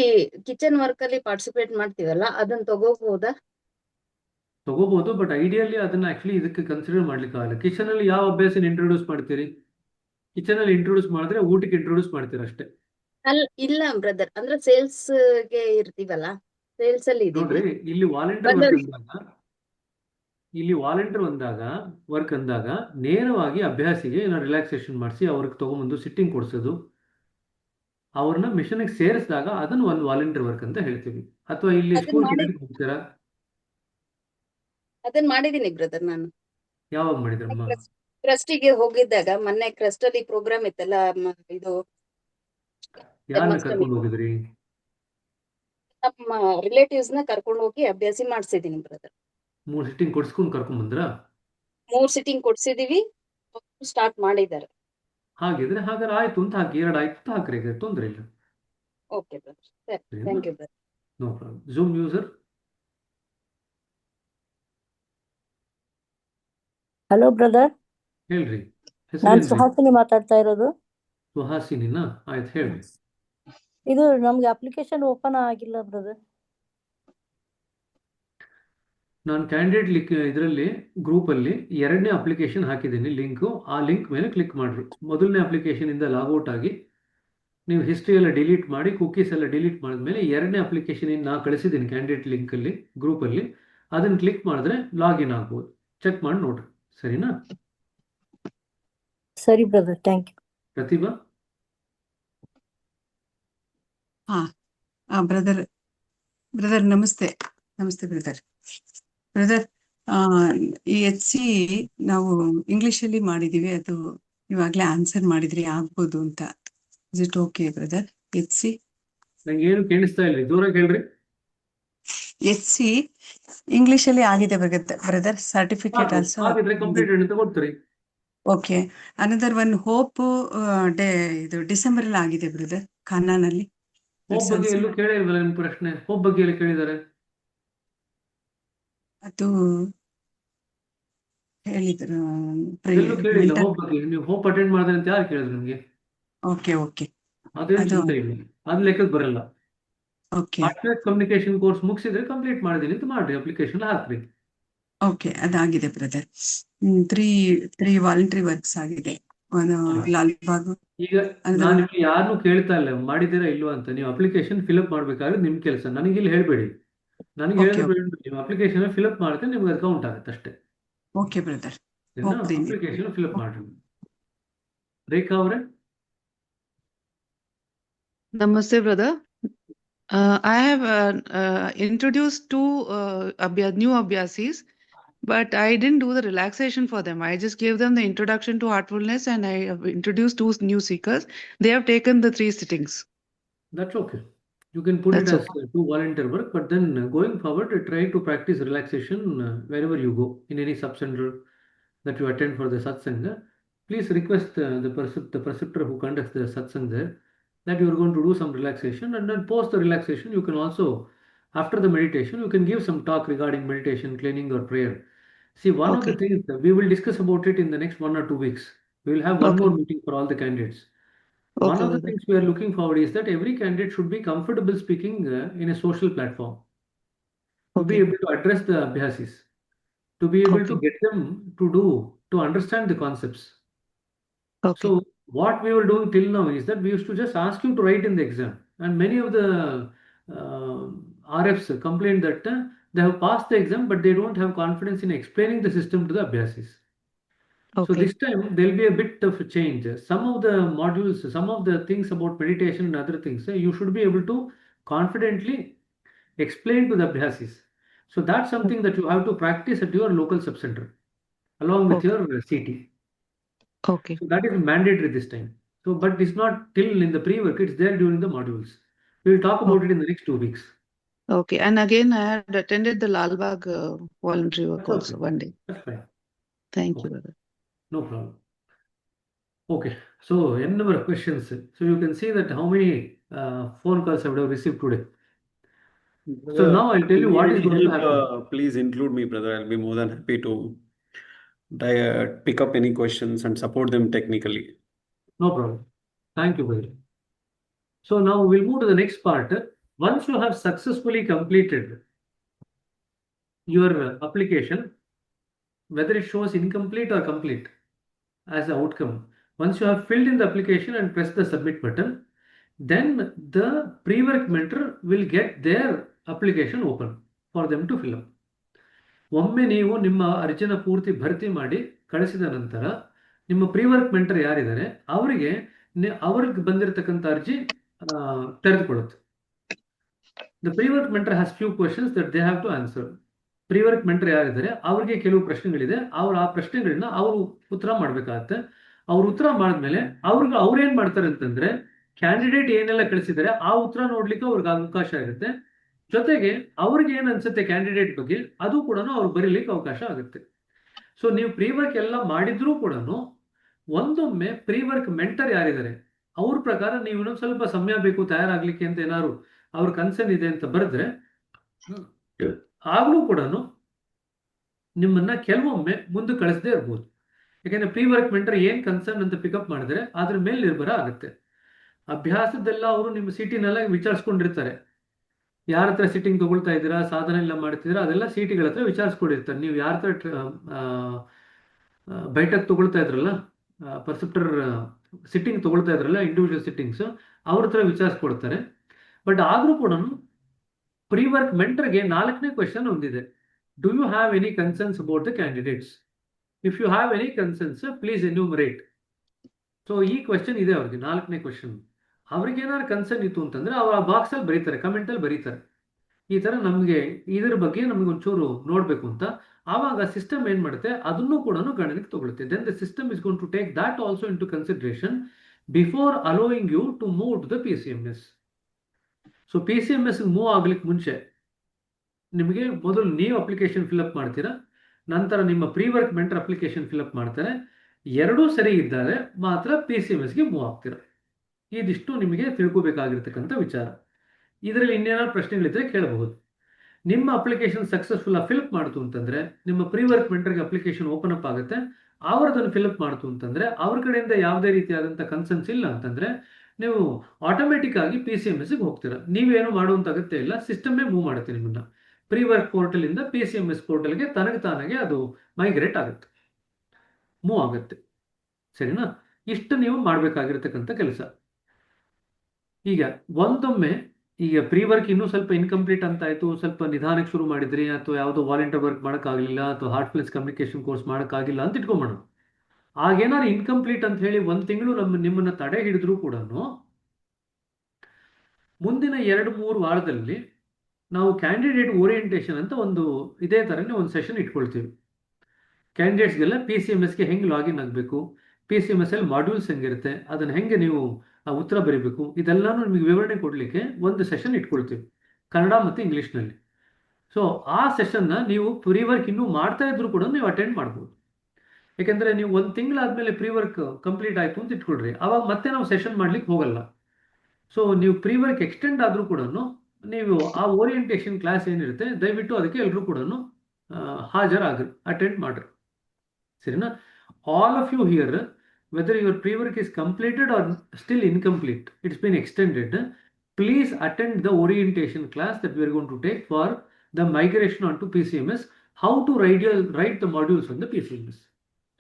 ಕಿಚನ್ ವರ್ಕ್ ಅಲ್ಲಿ ಪಾರ್ಟಿಸಿಪೇಟ್ ಮಾಡ್ತೀವಲ್ಲ, ಅದನ್ನ ತಗೋಬಹುದಾ? ತಗೋಬಹುದು, ಬಟ್ ಐಡಿಯಲಿ ಅದನ್ನ ಆಕ್ಚುಲಿ ಇದಕ್ಕೆ ಕನ್ಸಿಡರ್ ಮಾಡ್ಲಿಕ್ಕೆ ಆಗಲ್ಲ. ಕಿಚನ್ ಅಲ್ಲಿ ಯಾವ ಅಭ್ಯಾಸ ಇಂಟ್ರೊಡ್ಯೂಸ್ ಮಾಡ್ತೀರಿ? ಕಿಚನ್ ಅಲ್ಲಿ ಇಂಟ್ರೊಡ್ಯೂಸ್ ಮಾಡಿದ್ರೆ ಊಟಕ್ಕೆ ಇಂಟ್ರೊಡ್ಯೂಸ್ ಮಾಡ್ತೀರಾ ಅಷ್ಟೇ. ಇಲ್ಲ ಬ್ರದರ್, ಅಂದ್ರೆ ಸೇಲ್ಸ್ ಗೆ ಇರ್ತೀವಲ್ಲ, ಸೇಲ್ಸ್ ಅಲ್ಲಿ ನೋಡ್ರಿ, ಇಲ್ಲಿ ವಾಲಂಟಿಯರ್ ವರ್ಕ್ ಅಂದಾಗ ನೇರವಾಗಿ ಅಭ್ಯಾಸಿಗೆ ಏನೋ ರಿಲ್ಯಾಕ್ಸೇಷನ್ ಮಾಡಿಸಿ ಅವ್ರಿಗೆ ತಗೊಂಬಂದು ಸಿಟ್ಟಿಂಗ್ ಕೊಡ್ಸೋದು, ಅವ್ರನ್ನ ಮಿಷನ್ ಸೇರಿಸಿದಾಗ ಅದನ್ನ ಒಂದು ವಾಲಂಟಿಯರ್ ವರ್ಕ್ ಅಂತ ಹೇಳ್ತೀವಿ. ಅಥವಾ ಇಲ್ಲಿ ಸ್ಕೂಲ್ ಹೋಗ್ತೀರಾ? ಅದನ್ನ ಮಾಡಿದೀನಿ ಬ್ರದರ್ ನಾನು. ಯಾವಾಗ ಮಾಡಿದ್ರಮ್ಮ? ಕ್ರಸ್ಟಿಗೆ ಹೋಗಿದ್ದಾಗ, ಮೊನ್ನೆ ಕ್ರಸ್ಟ್ ಅಲ್ಲಿ ಪ್ರೋಗ್ರಾಮ್ ಇತ್ತಲ್ಲ, ಇದು ಯಾರನ್ನ ಕರ್ಕೊಂಡು ಹೋಗಿದ್ರಿ? ನಮ್ಮ ರಿಲೇಟಿವ್ಸ್ ನ ಕರ್ಕೊಂಡು ಹೋಗಿ ಅಭ್ಯಾಸ ಮಾಡಿಸಿದೀನಿ ಬ್ರದರ್. 3 ಸಿಟ್ಟಿಂಗ್ ಕೊಡ್ಸ್ಕೊಂಡು ಕರ್ಕೊಂಡ್ ಬಂದ್ರಾ? 3 ಸಿಟ್ಟಿಂಗ್ ಕೊಡ್ಸಿದೀವಿ, ಸ್ಟಾರ್ಟ್ ಮಾಡಿದ್ದಾರೆ. ಹಾಗಿದ್ರೆ ಆಯ್ತು ಅಂತ ಹಾಕಿ, 2 ಆಯ್ತು ಅಂತ ಹಾಕ್ರಿ, ತೊಂದ್ರೆ ಇಲ್ಲ. ಓಕೆ ಬ್ರದರ್, ಸರಿ, thank you brother. No problem. Zoom user. Hello brother, ಹೇಳ್ರಿ. ನಾನು ಸುಹಾಸಿನಿ ಮಾತಾಡ್ತಾ ಇರೋದು. ಸುಹಾಸಿನಿನಾ? ಆಯ್ತು, ಹೇಳ್ರಿ. ಇದು ನಮ್ಗೆ ಅಪ್ಲಿಕೇಶನ್ ಓಪನ್ ಆಗಿಲ್ಲ ಬ್ರದರ್. ನಾನು ಕ್ಯಾಂಡಿಡೇಟ್ ಇದರಲ್ಲಿ ಗ್ರೂಪಲ್ಲಿ 2ನೇ ಅಪ್ಲಿಕೇಶನ್ ಹಾಕಿದ್ದೀನಿ ಲಿಂಕು. ಆ ಲಿಂಕ್ ಮೇಲೆ ಕ್ಲಿಕ್ ಮಾಡಿರಿ. ಮೊದಲನೇ ಅಪ್ಲಿಕೇಶನಿಂದ ಲಾಗೌಟ್ ಆಗಿ ನೀವು ಹಿಸ್ಟ್ರಿ ಎಲ್ಲ ಡಿಲೀಟ್ ಮಾಡಿ ಕುಕೀಸ್ ಎಲ್ಲ ಡಿಲೀಟ್ ಮಾಡಿದ್ಮೇಲೆ 2ನೇ ಅಪ್ಲಿಕೇಶನ್ ನಾನು ಕಳಿಸಿದ್ದೀನಿ ಕ್ಯಾಂಡಿಡೇಟ್ ಲಿಂಕಲ್ಲಿ ಗ್ರೂಪಲ್ಲಿ, ಅದನ್ನು ಕ್ಲಿಕ್ ಮಾಡಿದ್ರೆ ಲಾಗಿನ್ ಆಗ್ಬೋದು. ಚೆಕ್ ಮಾಡಿ ನೋಡ್ರಿ, ಸರಿನಾ? ಸರಿ brother, thank you. Pratibha? Brother ನಮಸ್ತೆ. ನಮಸ್ತೆ ಬ್ರದರ್. ಈ HC ನಾವು ಇಂಗ್ಲಿಷಲ್ಲಿ ಮಾಡಿದೀವಿ, ಅದು ಇವಾಗಲೇ ಆನ್ಸರ್ ಮಾಡಿದ್ರಿ, ಆಗ್ಬೋದು ಅಂತ. Is it okay brother? HC ನಂಗೆ ಏನು ಕೇಳಿಸ್ತಾ ಇಲ್ಲ, ದೂರ ಕೇಳ್ರಿ. HC ಇಂಗ್ಲಿಷಲ್ಲಿ ಆಗಿದೆ ಬ್ರದರ್. ಸರ್ಟಿಫಿಕೇಟ್ ಆಲ್ಸೋ ಕಂಪ್ಲೀಟ್ ಅಂತ ಕೊಡ್ತೀರಿ. ಓಕೆ. ಅನದರ್ ಒನ್ ಹೋಪ್ ಇದು ಡಿಸೆಂಬರ್ ಅಲ್ಲಿ ಆಗಿದೆ ಬ್ರದರ್, ಖಾನಾನಲ್ಲಿ. ಹೋಪ್ ಬಗ್ಗೆ ಎಲ್ಲೂ ಕೇಳಿಲ್ವಲ್ಲ ನಿಮ್ಮ ಪ್ರಶ್ನೆ? ಹೋಪ್ ಬಗ್ಗೆ ಎಲ್ಲ ಕೇಳಿದ್ದಾರೆ? ಅದು ಹೇಳಿದ್ರು ಎಲ್ಲೂ ಕೇಳಿಲ್ಲ ಹೋಪ್ ಬಗ್ಗೆ. ನೀವು ಹೋಪ್ ಅಟೆಂಡ್ ಮಾಡಿದ್ರೆ ಅಂತ ಯಾರು ಕೇಳಿದ್ರು ನಿಮ್ಗೆ? Okay okay. ಅದೇನು ಚಿಂತೆ ಇಲ್ಲ, ಅದು ಲೆಕ್ಕಕ್ಕೆ ಬರಲ್ಲ. ಓಕೆ ಕಮ್ಯುನಿಕೇಶನ್ ಕೋರ್ಸ್ ಮುಗಿಸಿದ್ರೆ ಕಂಪ್ಲೀಟ್ ಮಾಡಿದೀನಿ ಅಂತ ಮಾಡ್ರಿ, ಅಪ್ಲಿಕೇಶನ್ ಹಾಕ್ರಿ. ಓಕೆ, ಅದಾಗಿದೆ ಬ್ರದರ್. 3 ವಾಲಂಟ್ರಿ ವರ್ಕ್ಸ್ ಆಗಿದೆ. ಲಾಲ್ಬಾಗ್. ಈಗ ನಾನು ನಿಮ್ಗೆ ಯಾರನ್ನೂ ಕೇಳ್ತಾ ಇಲ್ಲ ಮಾಡಿದ್ದೀರಾ ಇಲ್ವಾ ಅಂತ. ನೀವು ಅಪ್ಲಿಕೇಶನ್ ಫಿಲ್ಅಪ್ ಮಾಡ್ಬೇಕಾದ್ರೆ ನಿಮ್ ಕೆಲಸ, ನನಗೆ ಇಲ್ಲಿ ಹೇಳ್ಬೇಡಿ. ನನಗೆ ಹೇಳಿದ್ರೆ ನೀವು ಅಪ್ಲಿಕೇಶನ್ ಫಿಲ್ಅಪ್ ಮಾಡಿದ್ರೆ ನಿಮ್ಗೆ ಅದು ಕೌಂಟ್ ಆಗುತ್ತೆ ಅಷ್ಟೇ. ಓಕೆ ಬ್ರದರ್, ಅಪ್ಲಿಕೇಶನ್ ಫಿಲ್ಅಪ್ ಮಾಡ್ರಿ. ರೇಖಾ ಅವರೇ? Namaste, brother. I have introduced 2 new Abhyasis, but I didn't do the relaxation for them. I just gave them the introduction to heartfulness, and I have introduced 2 new seekers. They have taken the 3 sittings. That's okay. You can put it as 2 volunteer work, but then going forward, try to practice relaxation wherever you go, in any sub-center that you attend for the satsanga. Please request the preceptor who conducts the satsang there that you are going to do some relaxation, and then post the relaxation you can also, after the meditation, you can give some talk regarding meditation, cleaning or prayer. See, one of the things we will discuss about it in the next 1 or 2 weeks. We will have one more meeting for all the candidates. One of the things we are looking forward is that every candidate should be comfortable speaking in a social platform, to be able to address the abhyasis, to be able to get them to understand the concepts. So what we were doing till now is that we used to just ask you to write in the exam, and many of the RFs complained that they have passed the exam but they don't have confidence in explaining the system to the abhyasis. So this time there will be a bit of a change. Some of the modules, some of the things about meditation and other things, you should be able to confidently explain to the abhyasis. So that's something that you have to practice at your local subcenter along with your CT. Okay. So that is mandatory this time. So, but it's not till in the pre-work, it's there during the modules. We will talk about it in the next 2 weeks. Okay. And again, I had attended the Lalbagh voluntary work also one day. That's fine. Thank you, brother. No problem. Okay. So, n number of questions. So, you can see that how many phone calls I would have received today. So, now I'll tell you what is going to happen. Please include me, brother. I'll be more than happy to pick up any questions and support them technically. No problem. Thank you, brother. So now we'll move to the next part. Once you have successfully completed your application, whether it shows incomplete or complete as an outcome, once you have filled in the application and press the submit button, then the pre-work mentor will get their application open for them to fill up. ಒಮ್ಮೆ ನೀವು ನಿಮ್ಮ ಅರ್ಜಿನ ಪೂರ್ತಿ ಭರ್ತಿ ಮಾಡಿ ಕಳಿಸಿದ ನಂತರ ನಿಮ್ಮ ಪ್ರೀವರ್ಕ್ ಮೆಂಟರ್ ಯಾರಿದ್ದಾರೆ ಅವ್ರಿಗೆ ಬಂದಿರತಕ್ಕಂಥ ಅರ್ಜಿ ತೆರೆದುಕೊಳ್ಳುತ್ತೆ. The prework mentor has few questions that they have to answer. Prework mentor ಯಾರಿದ್ದಾರೆ ಅವ್ರಿಗೆ ಕೆಲವು ಪ್ರಶ್ನೆಗಳಿದೆ, ಆ ಪ್ರಶ್ನೆಗಳನ್ನ ಅವರು ಉತ್ತರ ಮಾಡ್ಬೇಕಾಗತ್ತೆ. ಅವ್ರು ಉತ್ತರ ಮಾಡಿದ್ಮೇಲೆ ಅವ್ರೇನ್ ಮಾಡ್ತಾರೆ ಅಂತಂದ್ರೆ, ಕ್ಯಾಂಡಿಡೇಟ್ ಏನೆಲ್ಲ ಕಳಿಸಿದ್ದಾರೆ ಆ ಉತ್ತರ ನೋಡ್ಲಿಕ್ಕೆ ಅವ್ರಿಗೆ ಅವಕಾಶ ಇರುತ್ತೆ. ಜೊತೆಗೆ ಅವ್ರಿಗೆ ಏನ್ ಅನ್ಸುತ್ತೆ ಕ್ಯಾಂಡಿಡೇಟ್ ಬಗ್ಗೆ ಅದು ಕೂಡ ಅವ್ರು ಬರೀಲಿಕ್ಕೆ ಅವಕಾಶ ಆಗುತ್ತೆ. ಸೊ ನೀವು ಪ್ರೀವರ್ಕ್ ಎಲ್ಲ ಮಾಡಿದ್ರೂ ಕೂಡ ಒಂದೊಮ್ಮೆ ಪ್ರೀವರ್ಕ್ ಮೆಂಟರ್ ಯಾರಿದ್ದಾರೆ ಅವ್ರ ಪ್ರಕಾರ ನೀವು ಇನ್ನೊಂದು ಸ್ವಲ್ಪ ಸಮಯ ಬೇಕು ತಯಾರಾಗ್ಲಿಕ್ಕೆ ಅಂತ ಏನಾದ್ರು ಅವ್ರ ಕನ್ಸರ್ನ್ ಇದೆ ಅಂತ ಬರೆದ್ರೆ ಆಗ್ಲೂ ಕೂಡ ನಿಮ್ಮನ್ನ ಕೆಲವೊಮ್ಮೆ ಮುಂದೆ ಕಳಿಸದೇ ಇರ್ಬೋದು. ಯಾಕಂದ್ರೆ ಪ್ರೀವರ್ಕ್ ಮೆಂಟರ್ ಏನ್ ಕನ್ಸರ್ನ್ ಅಂತ ಪಿಕಪ್ ಮಾಡಿದ್ರೆ ಅದ್ರ ಮೇಲೆ ನಿರ್ಭರ ಆಗುತ್ತೆ. ಅಭ್ಯಾಸದೆಲ್ಲ ಅವರು ನಿಮ್ಮ ಸಿಟಿನೆಲ್ಲ ವಿಚಾರಿಸ್ಕೊಂಡಿರ್ತಾರೆ, ಯಾರ ಹತ್ರ ಸಿಟ್ಟಿಂಗ್ ತಗೊಳ್ತಾ ಇದ್ದೀರಾ, ಸಾಧನ ಎಲ್ಲ ಮಾಡ್ತಿದ್ದೀರಾ, ಅದೆಲ್ಲ ಸಿ ಟಿಗಳ ಹತ್ರ ವಿಚಾರಿಸ್ಕೊಂಡಿರ್ತಾರೆ. ನೀವು ಯಾರ ಹತ್ರ ಬೈಟಕ್ ತಗೊಳ್ತಾ ಇದ್ರಲ್ಲ, ಪರ್ಸೆಪ್ಟರ್ ಸಿಟ್ಟಿಂಗ್ ತಗೊಳ್ತಾ ಇದ್ರಲ್ಲ, ಇಂಡಿವಿಜುವಲ್ ಸಿಟ್ಟಿಂಗ್ಸ್, ಅವ್ರ ಹತ್ರ ವಿಚಾರಿಸ್ಕೊಡ್ತಾರೆ. ಬಟ್ ಆದರೂ ಕೂಡ ಪ್ರೀ ವರ್ಕ್ ಮೆಂಟರ್ಗೆ 4ನೇ ಕ್ವೆಶನ್ ಒಂದಿದೆ. Do you have any concerns about the candidates? If you have any concerns please enumerate. So ಈ ಕ್ವೆಶನ್ ಇದೆ ಅವ್ರಿಗೆ, 4ನೇ ಕ್ವೆಶನ್. ಅವ್ರಿಗೆ ಏನಾದ್ರು ಕನ್ಸರ್ನ್ ಇತ್ತು ಅಂತಂದ್ರೆ ಅವ್ರು ಆ ಬಾಕ್ಸಲ್ಲಿ ಬರೀತಾರೆ, ಕಮೆಂಟಲ್ಲಿ ಬರೀತಾರೆ, ಈ ಥರ ನಮಗೆ ಇದ್ರ ಬಗ್ಗೆ ನಮಗೆ ಒಂಚೂರು ನೋಡಬೇಕು ಅಂತ. ಆವಾಗ ಸಿಸ್ಟಮ್ ಏನು ಮಾಡುತ್ತೆ, ಅದನ್ನು ಕೂಡ ಗಣನೆಗೆ ತಗೊಳುತ್ತೆ. Then the system is gone to take that also into consideration before allowing you to move to the PCMS. So PCMS move ಆಗ್ಲಿಕ್ಕೆ ಮುಂಚೆ ನಿಮಗೆ ಮೊದಲು ನೀವು ಅಪ್ಲಿಕೇಶನ್ ಫಿಲ್ಅಪ್ ಮಾಡ್ತೀರಾ, ನಂತರ ನಿಮ್ಮ pre work mentor application fill up ಮಾಡ್ತಾರೆ. ಎರಡೂ ಸರಿ ಇದ್ದರೆ ಮಾತ್ರ PCMSಗೆ ಮೂವ್ ಆಗ್ತೀರಾ. ಇದಿಷ್ಟು ನಿಮಗೆ ತಿಳ್ಕೋಬೇಕಾಗಿರ್ತಕ್ಕಂಥ ವಿಚಾರ. ಇದರಲ್ಲಿ ಇನ್ನೇನಾದ್ರು ಪ್ರಶ್ನೆಗಳಿದ್ರೆ ಕೇಳಬಹುದು. ನಿಮ್ಮ ಅಪ್ಲಿಕೇಶನ್ ಸಕ್ಸಸ್ಫುಲ್ ಫಿಲ್ಅಪ್ ಮಾಡ್ತು ಅಂತಂದ್ರೆ ನಿಮ್ಮ ಪ್ರೀ ವರ್ಕ್ ಮೆಂಟರ್ಗೆ ಅಪ್ಲಿಕೇಶನ್ ಓಪನ್ ಅಪ್ ಆಗುತ್ತೆ. ಅವರದನ್ನು ಫಿಲ್ಅಪ್ ಮಾಡ್ತು ಅಂತಂದ್ರೆ ಅವ್ರ ಕಡೆಯಿಂದ ಯಾವುದೇ ರೀತಿಯಾದಂಥ ಕನ್ಸರ್ನ್ಸ್ ಇಲ್ಲ ಅಂತಂದ್ರೆ ನೀವು ಆಟೋಮೆಟಿಕ್ ಆಗಿ PCMSಗೆ ಹೋಗ್ತೀರಾ. ನೀವೇನು ಮಾಡುವಂತ ಅಗತ್ಯ ಇಲ್ಲ, ಸಿಸ್ಟಮೇ ಮೂವ್ ಮಾಡುತ್ತೆ ನಿಮ್ಮನ್ನ. ಪ್ರೀ ವರ್ಕ್ ಪೋರ್ಟಲ್ ಇಂದ PCMS ಪೋರ್ಟಲ್ಗೆ ತಾನಾಗೆ ಅದು ಮೈಗ್ರೇಟ್ ಆಗುತ್ತೆ, ಮೂವ್ ಆಗುತ್ತೆ. ಸರಿನಾ? ಇಷ್ಟು ನೀವು ಮಾಡಬೇಕಾಗಿರ್ತಕ್ಕಂಥ ಕೆಲಸ. ಈಗ ಒಂದೊಮ್ಮೆ ಈಗ ಪ್ರೀ ವರ್ಕ್ ಇನ್ನೂ ಸ್ವಲ್ಪ ಇನ್ಕಂಪ್ಲೀಟ್ ಅಂತ ಆಯಿತು, ಸ್ವಲ್ಪ ನಿಧಾನಕ್ಕೆ ಶುರು ಮಾಡಿದ್ರಿ, ಅಥವಾ ಯಾವುದೋ ವಾಲಂಟಿಯರ್ ವರ್ಕ್ ಮಾಡೋಕ್ಕಾಗಲಿಲ್ಲ, ಅಥವಾ ಹಾರ್ಟ್ಫುಲ್ನೆಸ್ ಕಮ್ಯುನಿಕೇಶನ್ ಕೋರ್ಸ್ ಮಾಡೋಕ್ಕಾಗಿಲ್ಲ ಅಂತ ಇಟ್ಕೊಂಬೋಣ. ಆಗೇನಾದ್ರು ಇನ್ಕಂಪ್ಲೀಟ್ ಅಂತ ಹೇಳಿ 1 ತಿಂಗಳು ನಿಮ್ಮನ್ನು ತಡೆ ಹಿಡಿದ್ರೂ ಕೂಡ ಮುಂದಿನ 2-3 ವಾರದಲ್ಲಿ ನಾವು ಕ್ಯಾಂಡಿಡೇಟ್ ಓರಿಯೆಂಟೇಷನ್ ಅಂತ ಒಂದು ಇದೇ ಥರನೇ ಒಂದು ಸೆಷನ್ ಇಟ್ಕೊಳ್ತೀವಿ. ಕ್ಯಾಂಡಿಡೇಟ್ಸ್ಗೆಲ್ಲ PCMSಗೆ ಹೆಂಗೆ ಲಾಗಿನ್ ಆಗಬೇಕು, PCMS ಅಲ್ಲಿ ಮಾಡ್ಯೂಲ್ಸ್ ಹೆಂಗಿರುತ್ತೆ, ಅದನ್ನು ಹೆಂಗೆ ನೀವು ಉತ್ತರ ಬರೀಬೇಕು, ಇದೆಲ್ಲನೂ ನಿಮಗೆ ವಿವರಣೆ ಕೊಡಲಿಕ್ಕೆ ಒಂದು ಸೆಷನ್ ಇಟ್ಕೊಳ್ತೀವಿ, ಕನ್ನಡ ಮತ್ತು ಇಂಗ್ಲೀಷ್ನಲ್ಲಿ. ಸೊ ಆ ಸೆಷನ್ನ ನೀವು ಪ್ರೀ ವರ್ಕ್ ಇನ್ನೂ ಮಾಡ್ತಾ ಇದ್ರು ಕೂಡ ನೀವು ಅಟೆಂಡ್ ಮಾಡ್ಬೋದು. ಯಾಕೆಂದರೆ ನೀವು 1 ತಿಂಗಳಾದಮೇಲೆ ಪ್ರೀ ವರ್ಕ್ ಕಂಪ್ಲೀಟ್ ಆಯಿತು ಅಂತ ಇಟ್ಕೊಳ್ರಿ, ಆವಾಗ ಮತ್ತೆ ನಾವು ಸೆಷನ್ ಮಾಡ್ಲಿಕ್ಕೆ ಹೋಗಲ್ಲ. ಸೊ ನೀವು ಪ್ರೀ ವರ್ಕ್ ಎಕ್ಸ್ಟೆಂಡ್ ಆದರೂ ಕೂಡ ನೀವು ಆ ಓರಿಯೆಂಟೇಷನ್ ಕ್ಲಾಸ್ ಏನಿರುತ್ತೆ ದಯವಿಟ್ಟು ಅದಕ್ಕೆ ಎಲ್ಲರೂ ಕೂಡ ಹಾಜರಾಗ್ರಿ, ಅಟೆಂಡ್ ಮಾಡ್ರಿ. ಸರಿನಾ? All of you here, whether your pre-work is completed or still incomplete, it's been extended, please attend the orientation class that we are going to take for the migration onto PCMS, how to write the modules on the PCMS.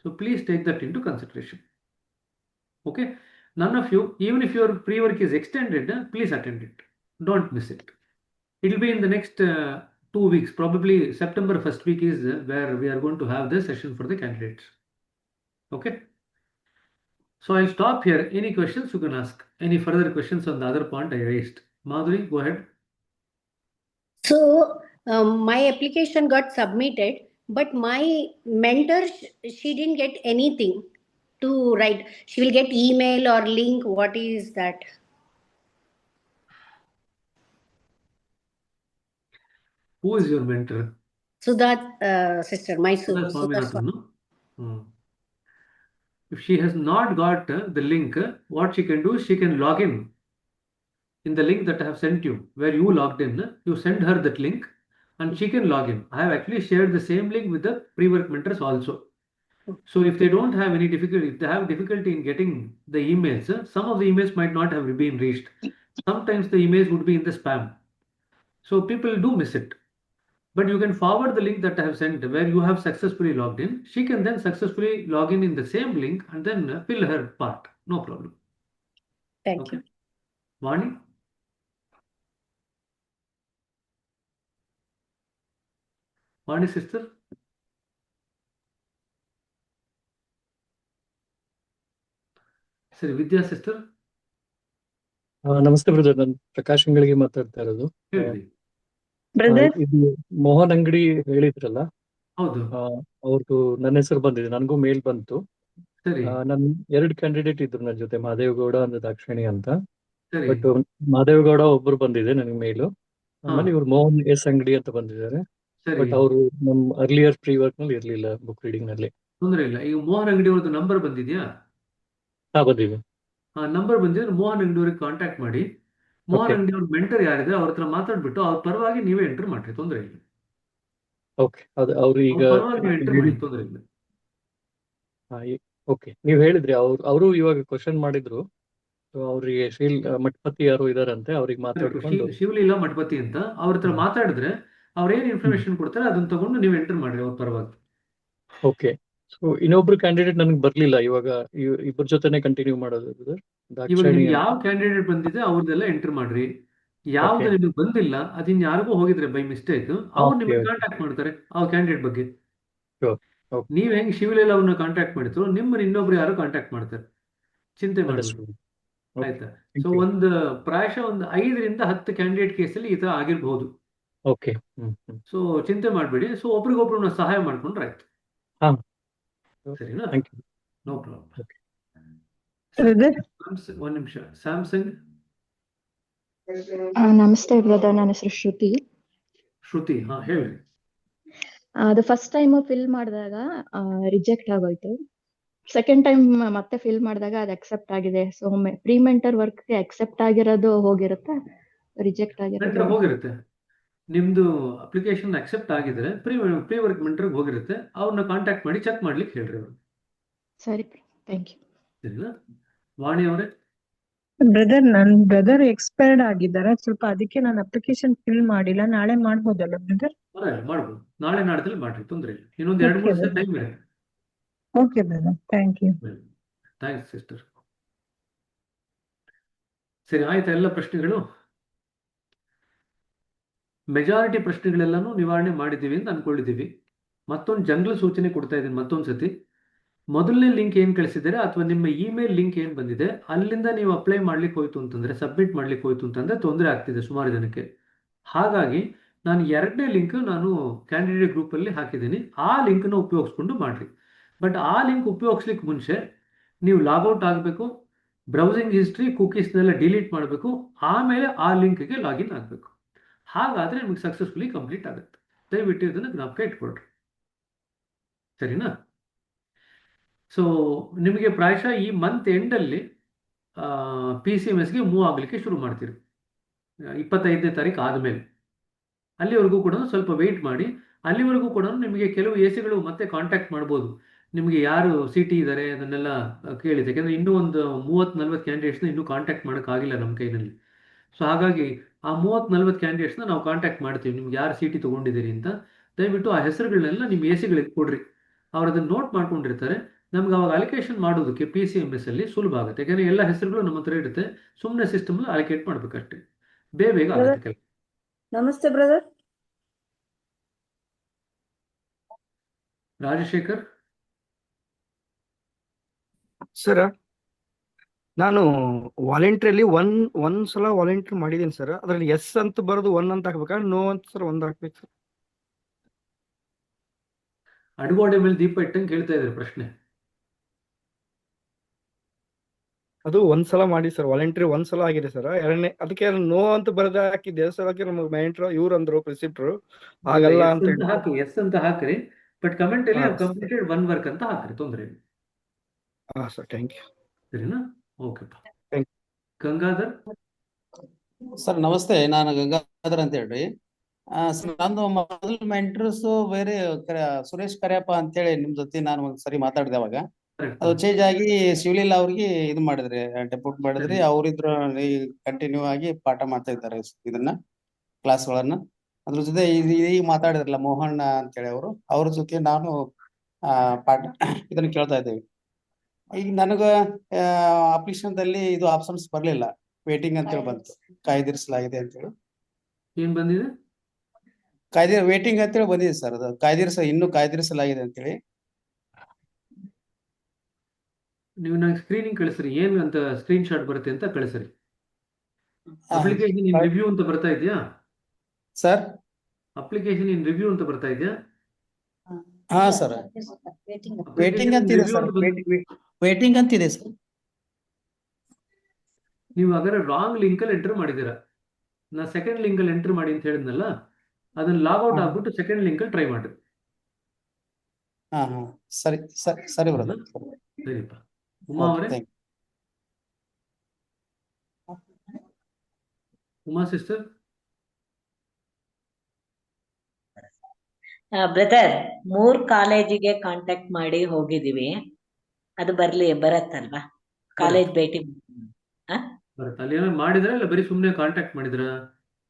So please take that into consideration. Okay? None of you, even if your pre-work is extended, please attend it. Don't miss it. It will be in the next 2 weeks, probably September 1st week is where we are going to have the session for the candidates. Okay? So I'll stop here. Any questions you can ask. Any further questions on the other point I raised? Madhuri, go ahead. So my application got submitted, but my mentor, she didn't get anything to write. She will get email or link. What is that? Who is your mentor? Sudha sister, my Sudha Swaminathan, no? If she has not got the link, what she can do is she can log in the link that I have sent you, where you logged in. You send her that link and she can log in. I have actually shared the same link with the pre-work mentors also. So if they don't have any difficulty, if they have difficulty in getting the emails, some of the emails might not have been reached. Sometimes the emails would be in the spam. So people do miss it. But you can forward the link that I have sent where you have successfully logged in. She can then successfully log in the same link and then fill her part. No problem. Thank you. Vani? Vani sister? ಸರಿ, ವಿದ್ಯಾ sister. ನಮಸ್ತೆ brother, ನಾನು ಪ್ರಕಾಶ್ ಅಂಗಡಿಗೆ ಮಾತಾಡ್ತಾ ಇರೋದು. ಇದು ಮೋಹನ್ ಅಂಗಡಿ ಹೇಳಿದ್ರಲ್ಲ, ಹೌದು, ಅವ್ರದ್ದು ನನ್ನ ಹೆಸರು ಬಂದಿದೆ, ನನಗೂ ಮೇಲ್ ಬಂತು. ಸರಿ, ನನ್ 2 ಕ್ಯಾಂಡಿಡೇಟ್ ಇದ್ರು ನನ್ನ ಜೊತೆ, ಮಹದೇವಗೌಡ ಒಂದು ದಾಕ್ಷಿಣಿ ಅಂತ. ಸರಿ, ಬಟ್ ಮಹದೇವಗೌಡ ಒಬ್ರು ಬಂದಿದೆ ನನಗೆ ಮೇಲು, ಆಮೇಲೆ ಇವ್ರು ಮೋಹನ್ ಎಸ್ ಅಂಗಡಿ ಅಂತ ಬಂದಿದ್ದಾರೆ. ಸರಿ, ಬಟ್ ಅವರು ನಮ್ ಅರ್ಲಿಯರ್ ಪ್ರೀ ವರ್ಕ್ ನಲ್ಲಿ ಇರ್ಲಿಲ್ಲ, ಬುಕ್ ರೀಡಿಂಗ್ ನಲ್ಲಿ. ತೊಂದರೆ ಇಲ್ಲ. ಈಗ ಮೋಹನ್ ಅಂಗಡಿ ಅವ್ರದ್ದು ನಂಬರ್ ಬಂದಿದ್ಯಾ? ಬಂದಿದೆ. ನಂಬರ್ ಬಂದಿದ್ರೆ ಮೋಹನ್ ಅಂಗಡಿ ಅವ್ರಿಗೆ ಕಾಂಟ್ಯಾಕ್ಟ್ ಮಾಡಿ, ಮೋಹನ್ ಅಂಗಡಿ ಅವ್ರ ಮೆಂಟರ್ ಯಾರಿದೆ ಅವ್ರ ಹತ್ರ ಮಾತಾಡ್ಬಿಟ್ಟು ಅವ್ರ ಪರವಾಗಿ ನೀವೇ ಎಂಟರ್ ಮಾಡ್ರಿ, ತೊಂದರೆ ಇಲ್ಲ. ಓಕೆ, ಅದು ಅವ್ರು ಈಗ ಎಂಟರ್ ಮಾಡಿ, ತೊಂದರೆ ಇಲ್ಲ. ಓಕೆ, ನೀವ್ ಹೇಳಿದ್ರಿ ಅವರು ಇವಾಗ ಕ್ವಶನ್ ಮಾಡಿದ್ರು. ಸೊ ಅವರಿಗೆ ಮಠಪತಿ ಯಾರು ಇದಾರಂತೆ, ಅವ್ರಿಗೆ ಮಾತಾಡ್ಕೊಂಡು ಶಿವಲೀಲಾ ಮಠಪತಿ ಅಂತ ಅವ್ರ ಹತ್ರ ಮಾತಾಡಿದ್ರೆ ಅವ್ರೇನ್ ಇನ್ಫಾರ್ಮೇಶನ್ ಕೊಡ್ತಾರೆ ಅದನ್ನ ತಗೊಂಡು ನೀವು ಎಂಟರ್ ಮಾಡ್ರಿ ಅವ್ರ ಪರವಾಗಿ. ಓಕೆ. ಸೊ ಇನ್ನೊಬ್ರು ಕ್ಯಾಂಡಿಡೇಟ್ ನನಗೆ ಬರ್ಲಿಲ್ಲ, ಇವಾಗ ಇಬ್ಬರ ಜೊತೆನೆ ಕಂಟಿನ್ಯೂ ಮಾಡೋದು brother? ಇವಾಗ ದಾಕ್ಷಾಯಿಣಿ ನಿಮ್ಗೆ ಅಂತ. ಯಾವ ಕ್ಯಾಂಡಿಡೇಟ್ ಬಂದಿದೆ ಅವ್ರದ್ದೆಲ್ಲ ಎಂಟರ್ ಮಾಡ್ರಿ. ಯಾವ್ದು ಓಕೆ ನಿಮಗೆ ಬಂದಿಲ್ಲ ಅದಿನ್ ಯಾರಿಗೂ ಹೋಗಿದ್ರೆ ಬೈ ಮಿಸ್ಟೇಕ್ ಅವ್ರು ಓಕೆ ನಿಮಗೆ ಓಕೆ ಕಾಂಟ್ಯಾಕ್ಟ್ ಮಾಡ್ತಾರೆ ಆ ಕ್ಯಾಂಡಿಡೇಟ್ ಬಗ್ಗೆ. ಓಕೆ ನೀವ್ ಹೆಂಗ್ ಶಿವಲೀಲಾ ಅವ್ರನ್ನ ಕಾಂಟ್ಯಾಕ್ಟ್ ಮಾಡಿದ್ರು ನಿಮ್ಮನ್ನ ಇನ್ನೊಬ್ರು ಯಾರು ಕಾಂಟ್ಯಾಕ್ಟ್ ಮಾಡ್ತಾರೆ, ಚಿಂತೆ ಮಾಡ್ಬೇಡಿ. ಅಂಡರ್ಸ್ಟುಡ್. ಓಕೆ, ಆಯ್ತಾ? So thank you. ಪ್ರಾಯಶಃ ಒಂದು 5ರಿಂದ 10 ಕ್ಯಾಂಡಿಡೇಟ್ ಕೇಸಲ್ಲಿ ಈ ತರ ಆಗಿರ್ಬಹುದು. ಓಕೆ. ಸೊ ಚಿಂತೆ ಮಾಡ್ಬೇಡಿ. ಸೊ ಒಬ್ರಿಗೊಬ್ರು ಸಹಾಯ ಮಾಡ್ಕೊಂಡ್ರೆ ಆಯ್ತು. ಹಾ, ಸರಿನಾ? Thank you. No problem. Okay. ಒಂದ್ ನಿಮಿಷ. ಸ್ಯಾಮ್ಸಂಗ್ ನಮಸ್ತೆ ಬ್ರದರ್, ನನ್ನ ಹೆಸರು ಶ್ರುತಿ. ಶ್ರುತಿ, ಹಾ ಹೇಳ್ರಿ. ಅದು ಫಸ್ಟ್ ಟೈಮ್ ಫಿಲ್ ಮಾಡಿದಾಗ ರಿಜೆಕ್ಟ್ ಆಗೋಯ್ತು. ಸೆಕೆಂಡ್ ಟೈಮ್ ಮತ್ತೆ ಫಿಲ್ ಮಾಡಿದಾಗ ಅದು ಅಕ್ಸೆಪ್ಟ್ ಆಗಿದೆ. ಸೊ ಪ್ರೀ ಮೆಂಟರ್ ವರ್ಕ್ ಗೆ ಅಕ್ಸೆಪ್ಟ್ ಆಗಿರೋದು ಹೋಗಿರುತ್ತೆ, ರಿಜೆಕ್ಟ್ ನಂತರ ಆಗಿರೋದು ಹೋಗಿರುತ್ತೆ. ನಿಮ್ದು ಅಪ್ಲಿಕೇಶನ್ ಅಕ್ಸೆಪ್ಟ್ ಆಗಿದ್ರೆ ಪ್ರೀ ವರ್ಕ್ ಮೆಂಟರ್ಗೆ ಹೋಗಿರುತ್ತೆ. ಅವ್ರನ್ನ ಕಾಂಟ್ಯಾಕ್ಟ್ ಮಾಡಿ ಚೆಕ್ ಮಾಡ್ಲಿಕ್ಕೆ ಹೇಳ್ರಿ ಅವ್ರು. ಸರಿ, ಥ್ಯಾಂಕ್ ಯು. ಸರಿನಾ? ವಾಣಿ ಅವರೇ, ಬ್ರದರ್, ನನ್ ಬ್ರದರ್ ಎಕ್ಸ್ಪೈರ್ಡ್ ಆಗಿದ್ದಾರೆ, ಸ್ವಲ್ಪ ಅದಕ್ಕೆ ನಾನು ಅಪ್ಲಿಕೇಶನ್ ಫಿಲ್ ಮಾಡಿಲ್ಲ. ನಾಳೆ ಮಾಡ್ಬೋದಲ್ಲ ಬ್ರದರ್? ಪರವಾಗಿಲ್ಲ ಮಾಡ್ಬೋದು. ನಾಳೆ ನಾಡ್ದಲ್ಲಿ ಮಾಡ್ರಿ, ತೊಂದ್ರೆ ಇಲ್ಲ. ಇನ್ನೊಂದು 2-3 ಓಕೆ ದಿವಸ ಬ್ರದರ್. ಟೈಮ್ ಇದೆ. Okay brother, thank you. Thanks sister. ಸರಿ ಆಯ್ತಾ ಎಲ್ಲ ಪ್ರಶ್ನೆಗಳು? ಮೆಜಾರಿಟಿ ಪ್ರಶ್ನೆಗಳೆಲ್ಲಾನು ನಿವಾರಣೆ ಮಾಡಿದ್ದೀವಿ ಅಂತ ಅನ್ಕೊಂಡಿದ್ದೀವಿ. ಮತ್ತೊಂದು ಜಂಗ್ಲ ಸೂಚನೆ ಕೊಡ್ತಾ ಇದ್ದೀನಿ ಮತ್ತೊಂದು ಸತಿ. ಮೊದಲನೇ ಲಿಂಕ್ ಏನು ಕಳಿಸಿದ್ದಾರೆ ಅಥವಾ ನಿಮ್ಮ ಇಮೇಲ್ ಲಿಂಕ್ ಏನು ಬಂದಿದೆ ಅಲ್ಲಿಂದ ನೀವು ಅಪ್ಲೈ ಮಾಡ್ಲಿಕ್ಕೆ ಹೋಯ್ತು ಅಂತಂದ್ರೆ, ಸಬ್ಮಿಟ್ ಮಾಡ್ಲಿಕ್ಕೆ ಹೋಯ್ತು ಅಂತಂದ್ರೆ ತೊಂದರೆ ಆಗ್ತಿದೆ ಸುಮಾರು ಜನಕ್ಕೆ. ಹಾಗಾಗಿ ನಾನು 2ನೇ ಲಿಂಕ್ ನಾನು ಕ್ಯಾಂಡಿಡೇಟ್ ಗ್ರೂಪಲ್ಲಿ ಹಾಕಿದ್ದೀನಿ. ಆ ಲಿಂಕ್ನ ಉಪಯೋಗಿಸ್ಕೊಂಡು ಮಾಡ್ರಿ. ಬಟ್ ಆ ಲಿಂಕ್ ಉಪಯೋಗಿಸ್ಲಿಕ್ಕೆ ಮುಂಚೆ ನೀವು ಲಾಗೌಟ್ ಆಗಬೇಕು, ಬ್ರೌಸಿಂಗ್ ಹಿಸ್ಟ್ರಿ ಕುಕೀಸ್ನೆಲ್ಲ ಡಿಲೀಟ್ ಮಾಡಬೇಕು, ಆಮೇಲೆ ಆ ಲಿಂಕ್ಗೆ ಲಾಗಿನ್ ಆಗಬೇಕು. ಹಾಗಾದರೆ ನಿಮಗೆ ಸಕ್ಸಸ್ಫುಲಿ ಕಂಪ್ಲೀಟ್ ಆಗುತ್ತೆ. ದಯವಿಟ್ಟು ಇದನ್ನು ಜ್ಞಾಪಕ ಇಟ್ಕೊಳ್ರಿ. ಸರಿನಾ? ಸೊ ನಿಮಗೆ ಪ್ರಾಯಶಃ ಈ ಮಂತ್ ಎಂಡಲ್ಲಿ PCMSಗೆ ಮೂವ್ ಆಗಲಿಕ್ಕೆ ಶುರು ಮಾಡ್ತೀರಿ, 25ನೇ ತಾರೀಕು ಆದಮೇಲೆ. ಅಲ್ಲಿವರೆಗೂ ಕೂಡ ಸ್ವಲ್ಪ ವೆಯ್ಟ್ ಮಾಡಿ. ಅಲ್ಲಿವರೆಗೂ ಕೂಡ ನಿಮಗೆ ಕೆಲವು ಎಸಿಗಳು ಮತ್ತೆ ಕಾಂಟ್ಯಾಕ್ಟ್ ಮಾಡ್ಬೋದು. ನಿಮಗೆ ಯಾರು CT ಇದ್ದಾರೆ ಅದನ್ನೆಲ್ಲ ಕೇಳಿದೆ. ಯಾಕೆಂದರೆ ಇನ್ನೂ ಒಂದು 30-40 ಕ್ಯಾಂಡಿಡೇಟ್ಸ್ನ ಇನ್ನೂ ಕಾಂಟ್ಯಾಕ್ಟ್ ಮಾಡೋಕ್ಕಾಗಿಲ್ಲ ನಮ್ಮ ಕೈನಲ್ಲಿ. ಸೊ ಹಾಗಾಗಿ ಆ 30-40 ಕ್ಯಾಂಡಿಡೇಟ್ಸ್ನ ನಾವು ಕಾಂಟ್ಯಾಕ್ಟ್ ಮಾಡ್ತೀವಿ. ನಿಮ್ಗೆ ಯಾರು CT ತೊಗೊಂಡಿದ್ದೀರಿ ಅಂತ ದಯವಿಟ್ಟು ಆ ಹೆಸರುಗಳನ್ನೆಲ್ಲ ನಿಮ್ಮ ಎಸಿಗಳಿಗೆ ಕೊಡ್ರಿ. ಅವ್ರು ಅದನ್ನು ನೋಟ್ ಮಾಡ್ಕೊಂಡಿರ್ತಾರೆ. ನಮ್ಗೆ ಅವಾಗ ಅಲಿಕೇಶನ್ ಮಾಡೋದಕ್ಕೆ PCMS ಅಲ್ಲಿ ಸುಲಭ ಆಗುತ್ತೆ. ಯಾಕೆಂದರೆ ಎಲ್ಲ ಹೆಸರುಗಳು ನಮ್ಮ ಹತ್ರ ಇರುತ್ತೆ. ಸುಮ್ಮನೆ ಸಿಸ್ಟಮಲ್ಲಿ ಅಲಿಕೇಟ್ ಮಾಡಬೇಕಷ್ಟೇ, ಬೇಗ ಆಗುತ್ತೆ ಕೆಲಸ. ನಮಸ್ತೆ ಬ್ರದರ್. ರಾಜಶೇಖರ್ ಸರ್, ನಾನು ವಾಲಂಟ್ರಿಯಲ್ಲಿ ಒಂದ್ಸಲ ವಾಲಂಟ್ರಿ ಮಾಡಿದ್ದೀನಿ ಸರ್. ಅದ್ರಲ್ಲಿ ಎಸ್ ಅಂತ ಬರೋದು 1 ಅಂತ ಹಾಕ್ಬೇಕಾ, ನೋ ಅಂತ ಸರ್ 1 ಹಾಕ್ಬೇಕು ಸರ್? ಅಡುಗೋಡೆ ಮೇಲೆ ದೀಪ ಇಟ್ಟಂಗೆ ಕೇಳ್ತಾ ಇದ್ದಾರೆ ಪ್ರಶ್ನೆ. ಅದು ಒಂದ್ಸಲ ಮಾಡಿ ಸರ್, ವಾಲಂಟ್ರಿ ಒಂದ್ಸಲ ಆಗಿದೆ ಸರ್. ಎರಡನೇ ಅದಕ್ಕೆ ನೋ ಅಂತ ಬರದ ಹಾಕಿದ್ದೆ ಸರ್. ಅದಕ್ಕೆ ನಮಗೆ ಮ್ಯಾನೇಜರ್ ಇವ್ರು ಅಂದ್ರು, ಪ್ರಿನ್ಸಿಪ್ಟರ್ ಆಗಲ್ಲ ಅಂತ ಹೇಳಿ ಹಾಕಿ, ಎಸ್ ಅಂತ ಹಾಕ್ರಿ. ಬಟ್ ಕಮೆಂಟ್ ಅಲ್ಲಿ ಕಂಪ್ಲೀಟೆಡ್ 1 ವರ್ಕ್ ಅಂತ ಹಾಕ್ರಿ, ತೊಂದರೆ ಇಲ್ಲ. ಹಾ ಸರ್, ಥ್ಯಾಂಕ್ ಯು. ಸರಿನಾ? Okay. Thank you. Gangadhar sir ನಮಸ್ತೆ, ನಾನು ಗಂಗಾಧರ್ ಅಂತ ಹೇಳ್ರಿ. ಸರ್ ನಂದು ಮೊದಲು ಮೆಂಟರ್ಸ್ ಬೇರೆ ಸುರೇಶ್ ಕರ್ಯಪ್ಪ ಅಂತೇಳಿ ನಿಮ್ ಜೊತೆ ನಾನು ಒಂದ್ಸರಿ ಮಾತಾಡಿದೆ. ಅವಾಗ ಅದು ಚೇಂಜ್ ಆಗಿ ಶಿವಲೀಲಾ ಅವ್ರಿಗೆ ಇದು ಮಾಡಿದ್ರಿ, ಡೆಪ್ಯೂಟ್ ಮಾಡಿದ್ರಿ. ಅವ್ರಿದ್ರು ಕಂಟಿನ್ಯೂ ಆಗಿ ಪಾಠ ಮಾಡ್ತಾ ಇದ್ದಾರೆ ಇದನ್ನ ಕ್ಲಾಸ್ಗಳನ್ನ. ಅದ್ರ ಜೊತೆ ಈಗ ಮಾತಾಡಿದ್ರಲ್ಲ ಮೋಹನ್ ಅಂತೇಳಿ ಅವ್ರ ಜೊತೆ ನಾನು ಪಾಠ ಇದನ್ನ ಕೇಳ್ತಾ ಇದ್ದೇವೆ. ಈಗ ನನಗ ಅಪ್ಲಿಕೇಶನ್ದಲ್ಲಿ ಇದು ಆಪ್ಷನ್ಸ್ ಬರ್ಲಿಲ್ಲ, ವೇಟಿಂಗ್ ಅಂತೇಳಿ ಬಂತು, ಕಾಯ್ದಿರಿಸಲಾಗಿದೆ ಅಂತೇಳಿ. ಏನ್ ಬಂದಿದೆ? ವೇಟಿಂಗ್ ಅಂತೇಳಿ ಬಂದಿದೆ ಸರ್. ಅದು ಇನ್ನೂ ಕಾಯ್ದಿರಿಸಲಾಗಿದೆ ಅಂತೇಳಿ. ನೀವು ನಂಗೆ ಸ್ಕ್ರೀನಿಂಗ್ ಕಳಿಸ್ರಿ, ಏನು ಅಂತ ಸ್ಕ್ರೀನ್ ಶಾಟ್ ಬರುತ್ತೆ ಅಂತ ಕಳಿಸ್ರಿ. ಅಪ್ಲಿಕೇಶನ್ ಇನ್ ರಿವ್ಯೂ ಅಂತ ಬರ್ತಾ ಇದೆಯಾ ಸರ್? ಅಪ್ಲಿಕೇಶನ್ ಇನ್ ರಿವ್ಯೂ ಅಂತ ಬರ್ತಾ ಇದೆಯಾ? ಹಾ ಸರ್, ವೇಟಿಂಗ್ ಅಂತಿದೆ ಸರ್. ವೇಟಿಂಗ್ ಅಂತಿದೆ ಸರ್. ನೀವು ಹಾಗಾದ್ರೆ ರಾಂಗ್ ಲಿಂಕಲ್ಲಿ ಎಂಟರ್ ಮಾಡಿದ್ದೀರಾ. ನಾ ಸೆಕೆಂಡ್ ಲಿಂಕಲ್ಲಿ ಎಂಟರ್ ಮಾಡಿ ಅಂತ ಹೇಳಿದ್ನಲ್ಲ, ಅದನ್ನ ಲಾಗ್ಔಟ್ ಆಗ್ಬಿಟ್ಟು ಸೆಕೆಂಡ್ ಲಿಂಕಲ್ಲಿ ಟ್ರೈ ಮಾಡಿ. ಹಾ ಹಾ ಸರಿ ಸರಿ ಸರಿ ಬ್ರದರ್. ಸರಿಪ್ಪ. ಉಮಾ ಅವರೇ, ಉಮಾ ಸಿಸ್ಟರ್. ಬ್ರದರ್, 3 ಕಾಲೇಜಿಗೆ ಕಾಂಟ್ಯಾಕ್ಟ್ ಮಾಡಿ ಹೋಗಿದೀವಿ. ಅದು ಬರತ್ತಲ್ವಾ? ಕಾಲೇಜ್ ಭೇಟಿ ಬರುತ್ತೆ. ಅಲ್ಲಿ ಏನಾದ್ರು ಮಾಡಿದ್ರೆ ಇಲ್ಲ ಬರೀ ಸುಮ್ಮನೆ ಕಾಂಟ್ಯಾಕ್ಟ್ ಮಾಡಿದ್ರ?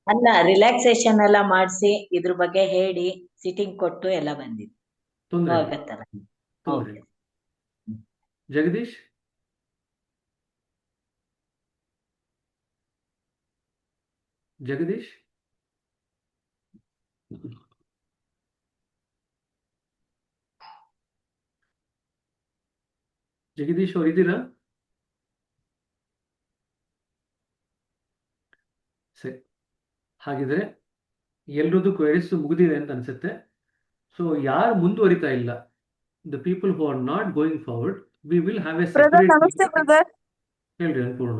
ಅಲ್ಲ, ರಿಲ್ಯಾಕ್ಸೇಷನ್ ಎಲ್ಲ ಮಾಡಿಸಿ ಇದ್ರ ಬಗ್ಗೆ ಹೇಳಿ ಸಿಟ್ಟಿಂಗ್ ಕೊಟ್ಟು ಎಲ್ಲ ಬಂದಿದ್ದು. ತೊಂದ್ರೆ ಇಲ್ಲ, ಆಗತ್ತಲ್ಲ. ತೊಂದ್ರೆ ಓಕೆ. ಇಲ್ಲ. ಜಗದೀಶ್, ಜಗದೀಶ್ ಜಗದೀಶ್ ಅವ್ರು ಇದ್ದೀರಾ? ಸರಿ, ಹಾಗಿದ್ರೆ ಎಲ್ರದ್ದು ಕ್ವೆರೀಸ್ ಮುಗಿದಿದೆ ಅಂತ ಅನ್ಸುತ್ತೆ. ಸೊ ಯಾರು ಮುಂದುವರಿತಾ ಇಲ್ಲ, the people who are not going forward, we will have A brother separate. ನಮಸ್ತೆ ಬ್ರದರ್. ಹೇಳ್ರಿ ಅನ್ಪೂರ್ಣ.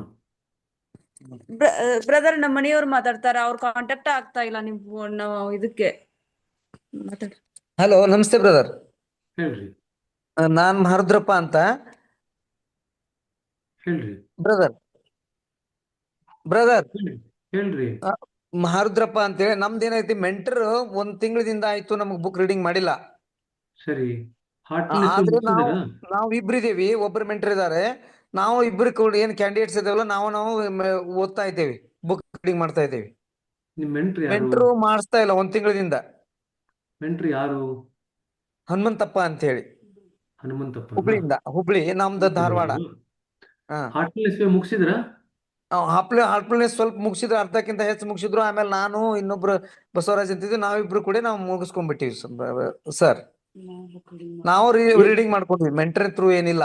ಬ್ರದರ್ ನಮ್ಮ ಮನೆಯವ್ರು ಮಾತಾಡ್ತಾರ, ಅವ್ರ ಕಾಂಟ್ಯಾಕ್ಟ್ ಆಗ್ತಾ ಇಲ್ಲ ನೀವು ಇದಕ್ಕೆ ಮಾತಾಡ. ಹಲೋ, ನಮಸ್ತೆ ಬ್ರದರ್. ಹೇಳ್ರಿ. ನಾನ್ ಮಹರುದ್ರಪ್ಪ ಅಂತ. ಹೇಳ್ರಿ ಬ್ರದರ್ ಹೇಳ್ರಿ. ಮಹರುದ್ರಪ್ಪ ಅಂತೇಳಿ. ನಮ್ದು ಏನೈತಿ, ಮೆಂಟರ್ ಒಂದ್ ತಿಂಗಳದಿಂದ ಆಯ್ತು ನಮಗ್ ಬುಕ್ ರೀಡಿಂಗ್ ಮಾಡಿಲ್ಲ. ಸರಿ, ಆದ್ರೆ ನಾವು ಇಬ್ರಿದೇವಿ, ಒಬ್ರು ಮೆಂಟರ್ ಇದಾರೆ. ನಾವು ಇಬ್ರು ಕೂಡ ಏನ್ ಕ್ಯಾಂಡಿಡೇಟ್ಸ್ ಇದಾವಲ್ಲ, ನಾವು ಓದ್ತಾ ಇದ್ದೇವೆ, ಬುಕ್ ರೀಡಿಂಗ್ ಮಾಡ್ತಾ ಇದ್ದೇವೆ. ನಿಮ್ ಮೆಂಟರ್ ಯಾರು? ಮೆಂಟರ್ ಮಾಡಿಸ್ತಾ ಇಲ್ಲ ಒಂದ್ ತಿಂಗಳಿಂದ. ಮೆಂಟರ್ ಯಾರು? ಹನುಮಂತಪ್ಪ ಅಂತ ಹೇಳಿ, ಹನುಮಂತಪ್ಪ, ಹುಬ್ಳಿ, ನಮ್ದು ಧಾರವಾಡ. ಮುಗಿಸಿದ್ರ? ಹಾರ್ಟ್ಫುಲ್ನೆಸ್ ಸ್ವಲ್ಪ ಮುಗಿಸಿದ್ರು, ಅರ್ಧಕ್ಕಿಂತ ಹೆಚ್ಚು ಮುಗಿಸಿದ್ರು. ಆಮೇಲೆ ನಾನು ಇನ್ನೊಬ್ರು ಬಸವರಾಜ್ ಅಂತಿದ್ವಿ, ನಾವಿಬ್ರು ಕೂಡ ನಾವು ಮುಗಿಸ್ಕೊಂಡ್ಬಿಟ್ಟಿವಿ ಸರ್. ನಾವು ರೀಡಿಂಗ್ ಮಾಡ್ಕೊಂಡ್ವಿ, ಮೆಂಟರ್ ಥ್ರೂ ಏನಿಲ್ಲ.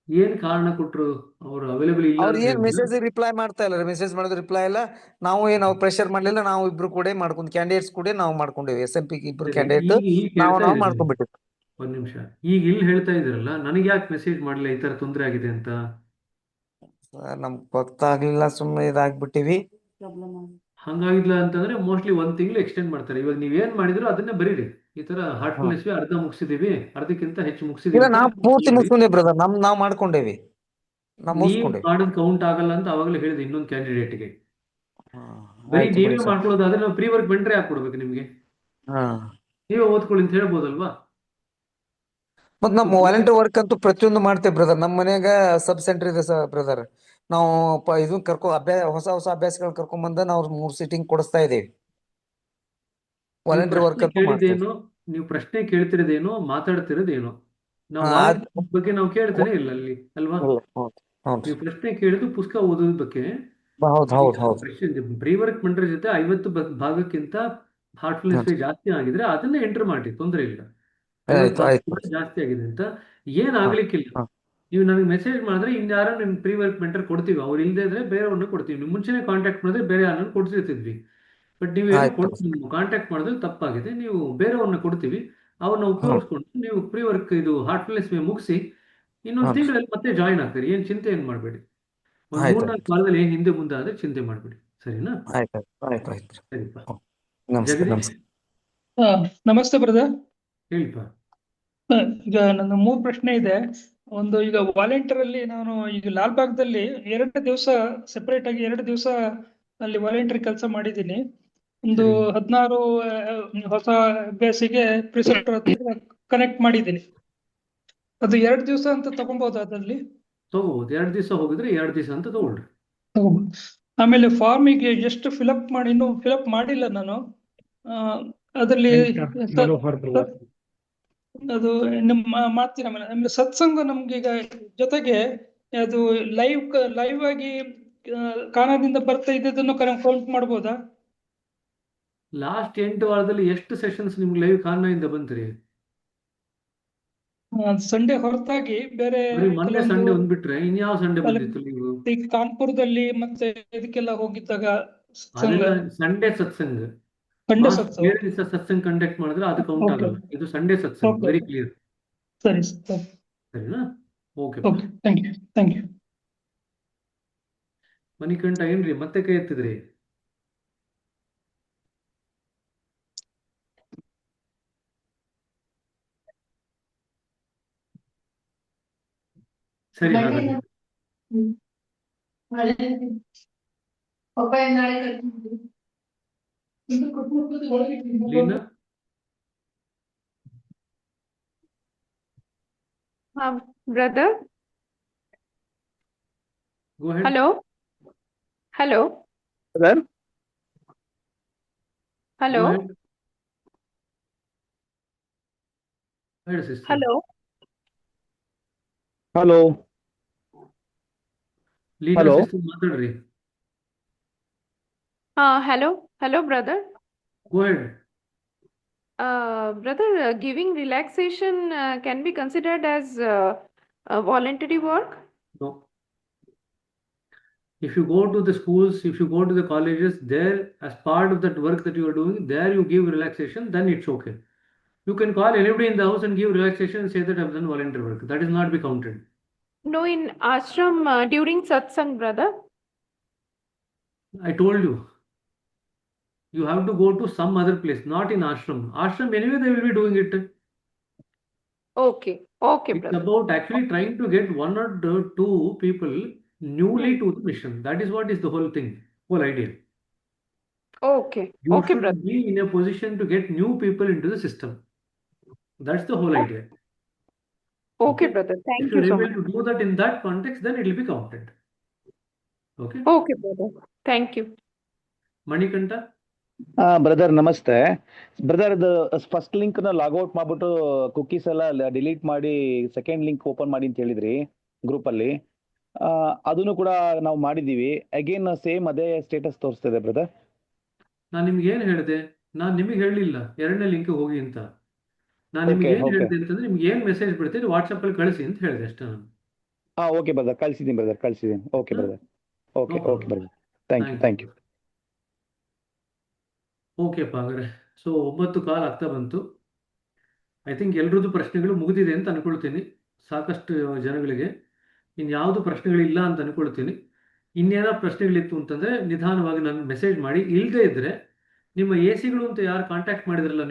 ಏನ್ ಕಾರಣ ಕೊಟ್ರು? ಅವ್ರು ಅವೈಲೇಬಲ್ ಇಲ್ಲ ಅವ್ರು ಏನ್ ಮೆಸೇಜ್ ರಿಪ್ಲೈ ಮಾಡ್ತಾ ಇಲ್ಲ, ಮೆಸೇಜ್ ಮಾಡಿದ್ರೆ ರಿಪ್ಲೈ ಇಲ್ಲ. ನಾವು ಏನ್ ಪ್ರೆಷರ್ ಮಾಡ್ಲಿಲ್ಲ, ನಾವು ಇಬ್ರು ಕೂಡ ಮಾಡ್ಕೊಂಡು ಕ್ಯಾಂಡಿಡೇಟ್ಸ್ ಕೂಡ ನಾವು ಮಾಡ್ಕೊಂಡಿವಿ. SMP ಇಬ್ರು ಕ್ಯಾಂಡಿಡೇಟ್ ನಾವು ಮಾಡ್ಕೊಂಡ್ಬಿಟ್ಟಿವಿ. ಒಂದ್ ನಿಮಿಷ, ಈಗ ಇಲ್ಲಿ ಹೇಳ್ತಾ ಇದ್ರಲ್ಲ, ನನಗೆ ಯಾಕೆ ಮೆಸೇಜ್ ಮಾಡ್ಲಿಲ್ಲ ಈ ತರ ತೊಂದರೆ ಆಗಿದೆ ಅಂತ? ನಮ್ಗೆ ಗೊತ್ತಾಗ್ಲಿಲ್ಲ, ಸುಮ್ಮನೆ ಇದಾಗ್ಬಿಟ್ಟಿವಿ. ಹಂಗಾಗಿಲ್ಲ ಅಂತಂದ್ರೆ ಮೋಸ್ಟ್ಲಿ ಒಂದ್ ತಿಂಗಳು ಎಕ್ಸ್ಟೆಂಡ್ ಮಾಡ್ತಾರೆ. ಇವಾಗ ನೀವೇನ್ ಮಾಡಿದ್ರು ಅದನ್ನೇ ಬರೀರಿ. ಈ ತರ ಹಾರ್ಟ್ಫುಲ್ನೆಸ್ ಅರ್ಧ ಮುಗಿಸಿದೀವಿ, ಅರ್ಧಕ್ಕಿಂತ ಹೆಚ್ಚು ಮುಗಿಸಿದೀವಿ. ನಾವು ಪೂರ್ತಿ ಮುಗಿಸ್ಕೊಂಡೇವಿ ಬ್ರದರ್, ನಾವು ಮಾಡ್ಕೊಂಡೇವಿ. ನೀವು ಮಾಡೋದು ಕೌಂಟ್ ಆಗಲ್ಲ ಅಂತ ಅವಾಗಲೇ ಹೇಳಿದೆ ಇನ್ನೊಂದು ಕ್ಯಾಂಡಿಡೇಟ್ಗೆ. ಬರೀ ನೀವೇ ಮಾಡ್ಕೊಳ್ಳೋದಾದ್ರೆ ನಾವು ಪ್ರೀ ವರ್ಕ್ ಮೆಂಟರ್ ಯಾಕೆ ಕೊಡ್ಬೇಕು ನಿಮ್ಗೆ? ನೀವೇ ಓದ್ಕೊಳ್ಳಿ ಅಂತ ಹೇಳ್ಬೋದಲ್ವಾ? ಮತ್ ನಮ್ಮ ವಾಲಂಟಿಯರ್ ವರ್ಕ್ ಅಂತೂ ಪ್ರತಿಯೊಂದು ಮಾಡ್ತೇವೆ ಬ್ರದರ್. ನಮ್ಮ ಮನ್ಯಾಗ ಸಬ್ ಸೆಂಟರ್ ಇದೆ ಬ್ರದರ್. ನಾವು ಇದನ್ನ ಹೊಸ ಅಭ್ಯಾಸಗಳನ್ನ ಕರ್ಕೊಂಡ್ ಬಂದ ನಾವು 3 ಸೀಟಿಂಗ್ ಕೊಡಿಸ್ತಾ ಇದ್ದೇವೆ. ವಾಲಂಟಿಯರ್ ವರ್ಕ್ ಅಂತೂ ಮಾಡ್ತೇವೆ. ನೀವು ಪ್ರಶ್ನೆ ಕೇಳ್ತಿರೋದೇನೋ, ಮಾತಾಡ್ತಿರೋದೇನೋ, ನಾವು ಬಗ್ಗೆ ನಾವು ಕೇಳ್ತಾನೆ ಇಲ್ಲ ಅಲ್ಲಿ ಅಲ್ವಾ? ನೀವು ಪ್ರಶ್ನೆ ಕೇಳಿದ್ದು ಪುಸ್ತಕ ಓದೋದ್ ಬಗ್ಗೆ. ಪ್ರೀ ವರ್ಕ್ ಮೆಂಟರ್ ಜೊತೆ 50 ಭಾಗಕ್ಕಿಂತ ಹಾರ್ಟ್ಫುಲ್ನೆಸ್ ಜಾಸ್ತಿ ಆಗಿದ್ರೆ ಅದನ್ನೇ ಎಂಟರ್ ಮಾಡಿ, ತೊಂದರೆ ಇಲ್ಲ. ಜಾಸ್ತಿ ಆಗಿದೆ ಅಂತ ಏನ್ ಆಗ್ಲಿಕ್ಕಿಲ್ಲ. ನೀವು ನನಗೆ ಮೆಸೇಜ್ ಮಾಡಿದ್ರೆ ಇನ್ಯಾರೋ ನಿಮ್ ಪ್ರೀ ವರ್ಕ್ ಮೆಂಟರ್ ಕೊಡ್ತೀವಿ, ಅವ್ರು ಇಲ್ಲದೆ ಇದ್ರೆ ಬೇರೆಯವ್ರನ್ನ ಕೊಡ್ತೀವಿ. ನೀವು ಮುಂಚೆನೆ ಕಾಂಟ್ಯಾಕ್ಟ್ ಮಾಡಿದ್ರೆ ಬೇರೆ ಯಾರನ್ನ ಕೊಡ್ತಿರ್ತಿದ್ವಿ. ಬಟ್ ನೀವು ಕಾಂಟ್ಯಾಕ್ಟ್ ಮಾಡಿದ್ರೆ ತಪ್ಪಾಗಿದೆ. ನೀವು ಬೇರೆಯವ್ರನ್ನ ಕೊಡ್ತೀವಿ, ಅವ್ರನ್ನ ಉಪಯೋಗಿಸ್ಕೊಂಡು ನೀವು ಪ್ರೀ ವರ್ಕ್ ಇದು ಹಾರ್ಟ್ಫುಲ್ನೆಸ್ ಮುಗಿಸಿ ಇನ್ನೊಂದು ತಿಂಗಳಲ್ಲಿ ಮತ್ತೆ ಜಾಯಿನ್ ಆಗ್ತೀರಿ. ಏನ್ ಚಿಂತೆ ಏನ್ ಮಾಡಬೇಡಿ. ಒಂದು 3-4 ವಾರದಲ್ಲಿ ಏನ್ ಹಿಂದೆ ಮುಂದೆ ಆದ್ರೆ ಚಿಂತೆ ಮಾಡಬೇಡಿ, ಸರಿನಾ? ಸರಿಪಾ. ಜಗದೀಶ್, ನಮಸ್ತೆ ಬ್ರದರ್. ಹೇಳಿಪ್ಪ. ಈಗ ನನ್ನ 3 ಪ್ರಶ್ನೆ ಇದೆ. ಒಂದು, ಈಗ ವಾಲಂಟಿಯರ್ ಅಲ್ಲಿ ನಾನು ಈಗ ಲಾಲ್ಬಾಗ್ದಲ್ಲಿ 2 ದಿವಸ ಸೆಪರೇಟ್ ಆಗಿ 2 ದಿವಸ ಅಲ್ಲಿ ವಾಲಂಟಿಯರ್ ಕೆಲಸ ಮಾಡಿದ್ದೀನಿ. ಒಂದು 16 ಹೊಸ ಅಭ್ಯಾಸಿಗೆ ಪ್ರಿಸೆಪ್ಟರ್ ಹತ್ರ ಕನೆಕ್ಟ್ ಮಾಡಿದ್ದೀನಿ. ಅದು 2 ದಿವಸ ಅಂತ ತಗೊಬಹುದು? ಅದ್ರಲ್ಲಿ ತಗೋಬಹುದು. 2 ದಿವಸ ಹೋಗಿದ್ರೆ 2 ದಿವಸ ಅಂತ ತಗೊಳ್ರಿ. ಆಮೇಲೆ ಫಾರ್ಮಿಗೆ ಎಷ್ಟು ಫಿಲಪ್ ಮಾಡಿ, ಇನ್ನೂ ಫಿಲಪ್ ಮಾಡಿಲ್ಲ ನಾನು. ಅದರಲ್ಲಿ ಅದು ನಿಮ್ಮ ಮಾಡ್ತೀನಿ. ಆಮೇಲೆ ಸತ್ಸಂಗ ನಮ್ಗೆ ಈಗ ಜೊತೆಗೆ ಅದು ಲೈವ್ ಆಗಿ ಕಾಣದಿಂದ ಬರ್ತಾ ಇದ್ದದನ್ನು ಕೌಂಟ್ ಮಾಡ್ಬೋದಾ? ಲಾಸ್ಟ್ 8 ವಾರದಲ್ಲಿ ಎಷ್ಟು ಸೆಷನ್ಸ್ ನಿಮ್ಗೆ ಲೈವ್ ಕಾರಣದಿಂದ ಬಂದ್ರಿ? ಸಂಡೇ ಹೊರತಾಗಿ ಬೇರೆ ಮೊನ್ನೆ ಸಂಡೇ ಒಂದ್ಬಿಟ್ರೆ ಇನ್ಯಾವ ಸಂಡೇ ಬಂದಿತ್ತು ನೀವು? ಕಾನ್ಪುರದಲ್ಲಿ ಮತ್ತೆ ಇದಕ್ಕೆಲ್ಲ ಹೋಗಿದ್ದಾಗ ಸಂಡೇ ಸತ್ಸಂಗ. ಬೇರೆ ದಿವಸ ಸತ್ಸಂಗ್ ಕಂಡಕ್ಟ್ ಮಾಡಿದ್ರೆ ಅದು ಕೌಂಟ್ ಆಗಲ್ಲ. ಇದು ಸಂಡೇ ಸತ್ಸಂಗ್, ವೆರಿ ಕ್ಲಿಯರ್. ಸರಿನಾ? Okay, thank you. ಮಣಿಕಂಠ ಏನ್ರಿ ಮತ್ತೆ ಕೈ ಎತ್ತಿದ್ರಿ? ಸರಿ, Leena, brother. Go ahead. Hello. Hello. Brother? Go Hello. ahead. Go ahead, sister. Hello. Hello. Leader Hello. sister ಮಾತಾಡ್ರಿ. Hello. Hello, brother. Go ahead. Brother, giving relaxation can be considered as a voluntary work? No. If you go to the schools, if you go to the colleges, there, as part of that work that you are doing, there you give relaxation, then it's okay. You can call anybody in the house and give relaxation and say that I've done voluntary work. That is not be counted. No, in ashram during satsang, brother. I told you, you have to go to some other place, not in ashram. Ashram, anyway, they will be doing it. Okay. Okay, It's brother. about actually trying to get one or two people newly to the mission. That is what is the whole thing, whole idea. Okay. You Okay, should brother. be in a position to get new people into the system. That's the whole idea. Okay, brother. If Thank you you're so able much. to do that in that context, then it will be counted. Okay. Okay, brother. Thank you. Manikanta? Brother ನಮಸ್ತೆ. Brother ಇದು first link ನ logout ಮಾಡ್ಬಿಟ್ಟು cookies ಎಲ್ಲ delete ಮಾಡಿ second link open ಮಾಡಿ ಅಂತ ಹೇಳಿದ್ರಿ group ಅಲ್ಲಿ. ಅದನ್ನು ಕೂಡ ನಾವು ಮಾಡಿದೀವಿ. ಅಗೇನ್ ಸೇಮ್ ಅದೇ ಸ್ಟೇಟಸ್ ತೋರಿಸ್ತಿದೆ ಬ್ರದರ್. ನಾನು ನಿಮ್ಗೆ ಏನ್ ಹೇಳಿದೆ? ನಾನು ನಿಮಗೆ ಹೇಳಲಿಲ್ಲ ಎರಡನೇ ಲಿಂಕ್ ಹೋಗಿ ಅಂತ. ನಾನು ನಿಮ್ಗೆ ಏನ್ ಹೇಳಿದೆ ಅಂತಂದ್ರೆ ನಿಮ್ಗೆ ಏನ್ ಮೆಸೇಜ್ ಬಿಡ್ತೀರಿ ವಾಟ್ಸಪ್ ಅಲ್ಲಿ ಕಳಿಸಿ ಅಂತ ಹೇಳಿದೆ ಅಷ್ಟೇ ನಾನು. ಓಕೆ ಬ್ರದರ್, ಕಳ್ಸಿದೀನಿ ಬ್ರದರ್, ಕಳ್ಸಿದೀನಿ. Okay brother. Okay okay brother. Thank you. ಓಕೆಪ್ಪ ಹಾಗಾದ್ರೆ. ಸೊ 9 ಕಾಲ್ ಆಗ್ತಾ ಬಂತು. ಐ ಥಿಂಕ್ ಎಲ್ರದ್ದು ಪ್ರಶ್ನೆಗಳು ಮುಗಿದಿದೆ ಅಂತ ಅನ್ಕೊಳ್ತೀನಿ. ಸಾಕಷ್ಟು ಜನಗಳಿಗೆ ಇನ್ಯಾವುದು ಪ್ರಶ್ನೆಗಳಿಲ್ಲ ಅಂತ ಅನ್ಕೊಳ್ತೀನಿ. ಇನ್ನೇನೋ ಪ್ರಶ್ನೆಗಳಿತ್ತು ಅಂತಂದ್ರೆ ನಿಧಾನವಾಗಿ ನನಗೆ ಮೆಸೇಜ್ ಮಾಡಿ. ಇಲ್ಲದೆ ಇದ್ರೆ ನಿಮ್ಮ ಎ ಸಿಗಳು ಅಂತ ಯಾರು ಕಾಂಟ್ಯಾಕ್ಟ್ ಮಾಡಿದ್ರಲ್ಲ,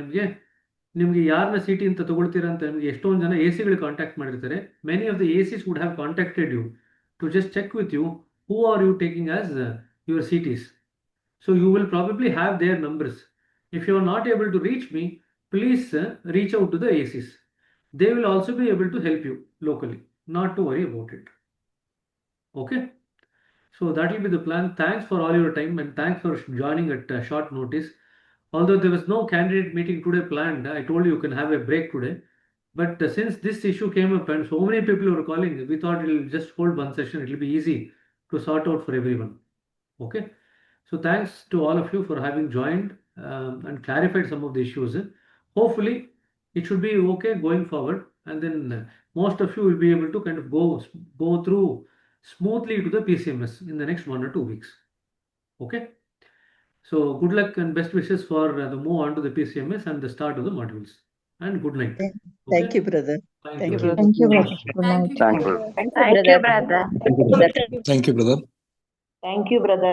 ನಿಮಗೆ ಯಾರನ್ನ ಸಿ ಟಿ ಅಂತ ತಗೊಳ್ತೀರಾ ಅಂತ ನಿಮಗೆ ಎಷ್ಟೊಂದು ಜನ ಎ ಸಿಗಳು ಕಾಂಟ್ಯಾಕ್ಟ್ ಮಾಡಿರ್ತಾರೆ. Many of the A Cs would have contacted you to just check with you who are you taking as your C Ts. So you will probably have their numbers. If you are not able to reach me, please reach out to the ACs. They will also be able to help you locally. Not to worry about it. Okay. So that will be the plan. Thanks for all your time and thanks for joining at short notice. Although there was no candidate meeting today planned, I told you can have a break today. But since this issue came up and so many people were calling, we thought it will just hold one session. It will be easy to sort out for everyone. Okay. So thanks to all of you for having joined and clarified some of the issues. Hopefully, it should be okay going forward, and then most of you will be able to kind of go through smoothly to the PCMS in the next 1 or 2 weeks. Okay. So good luck and best wishes for the move on to the PCMS and the start of the modules. And good night. Thank you, brother. Thank you. Thank you, brother. Good night. Thank you, brother. Thank you, brother. Thank you, brother. Thank you, brother.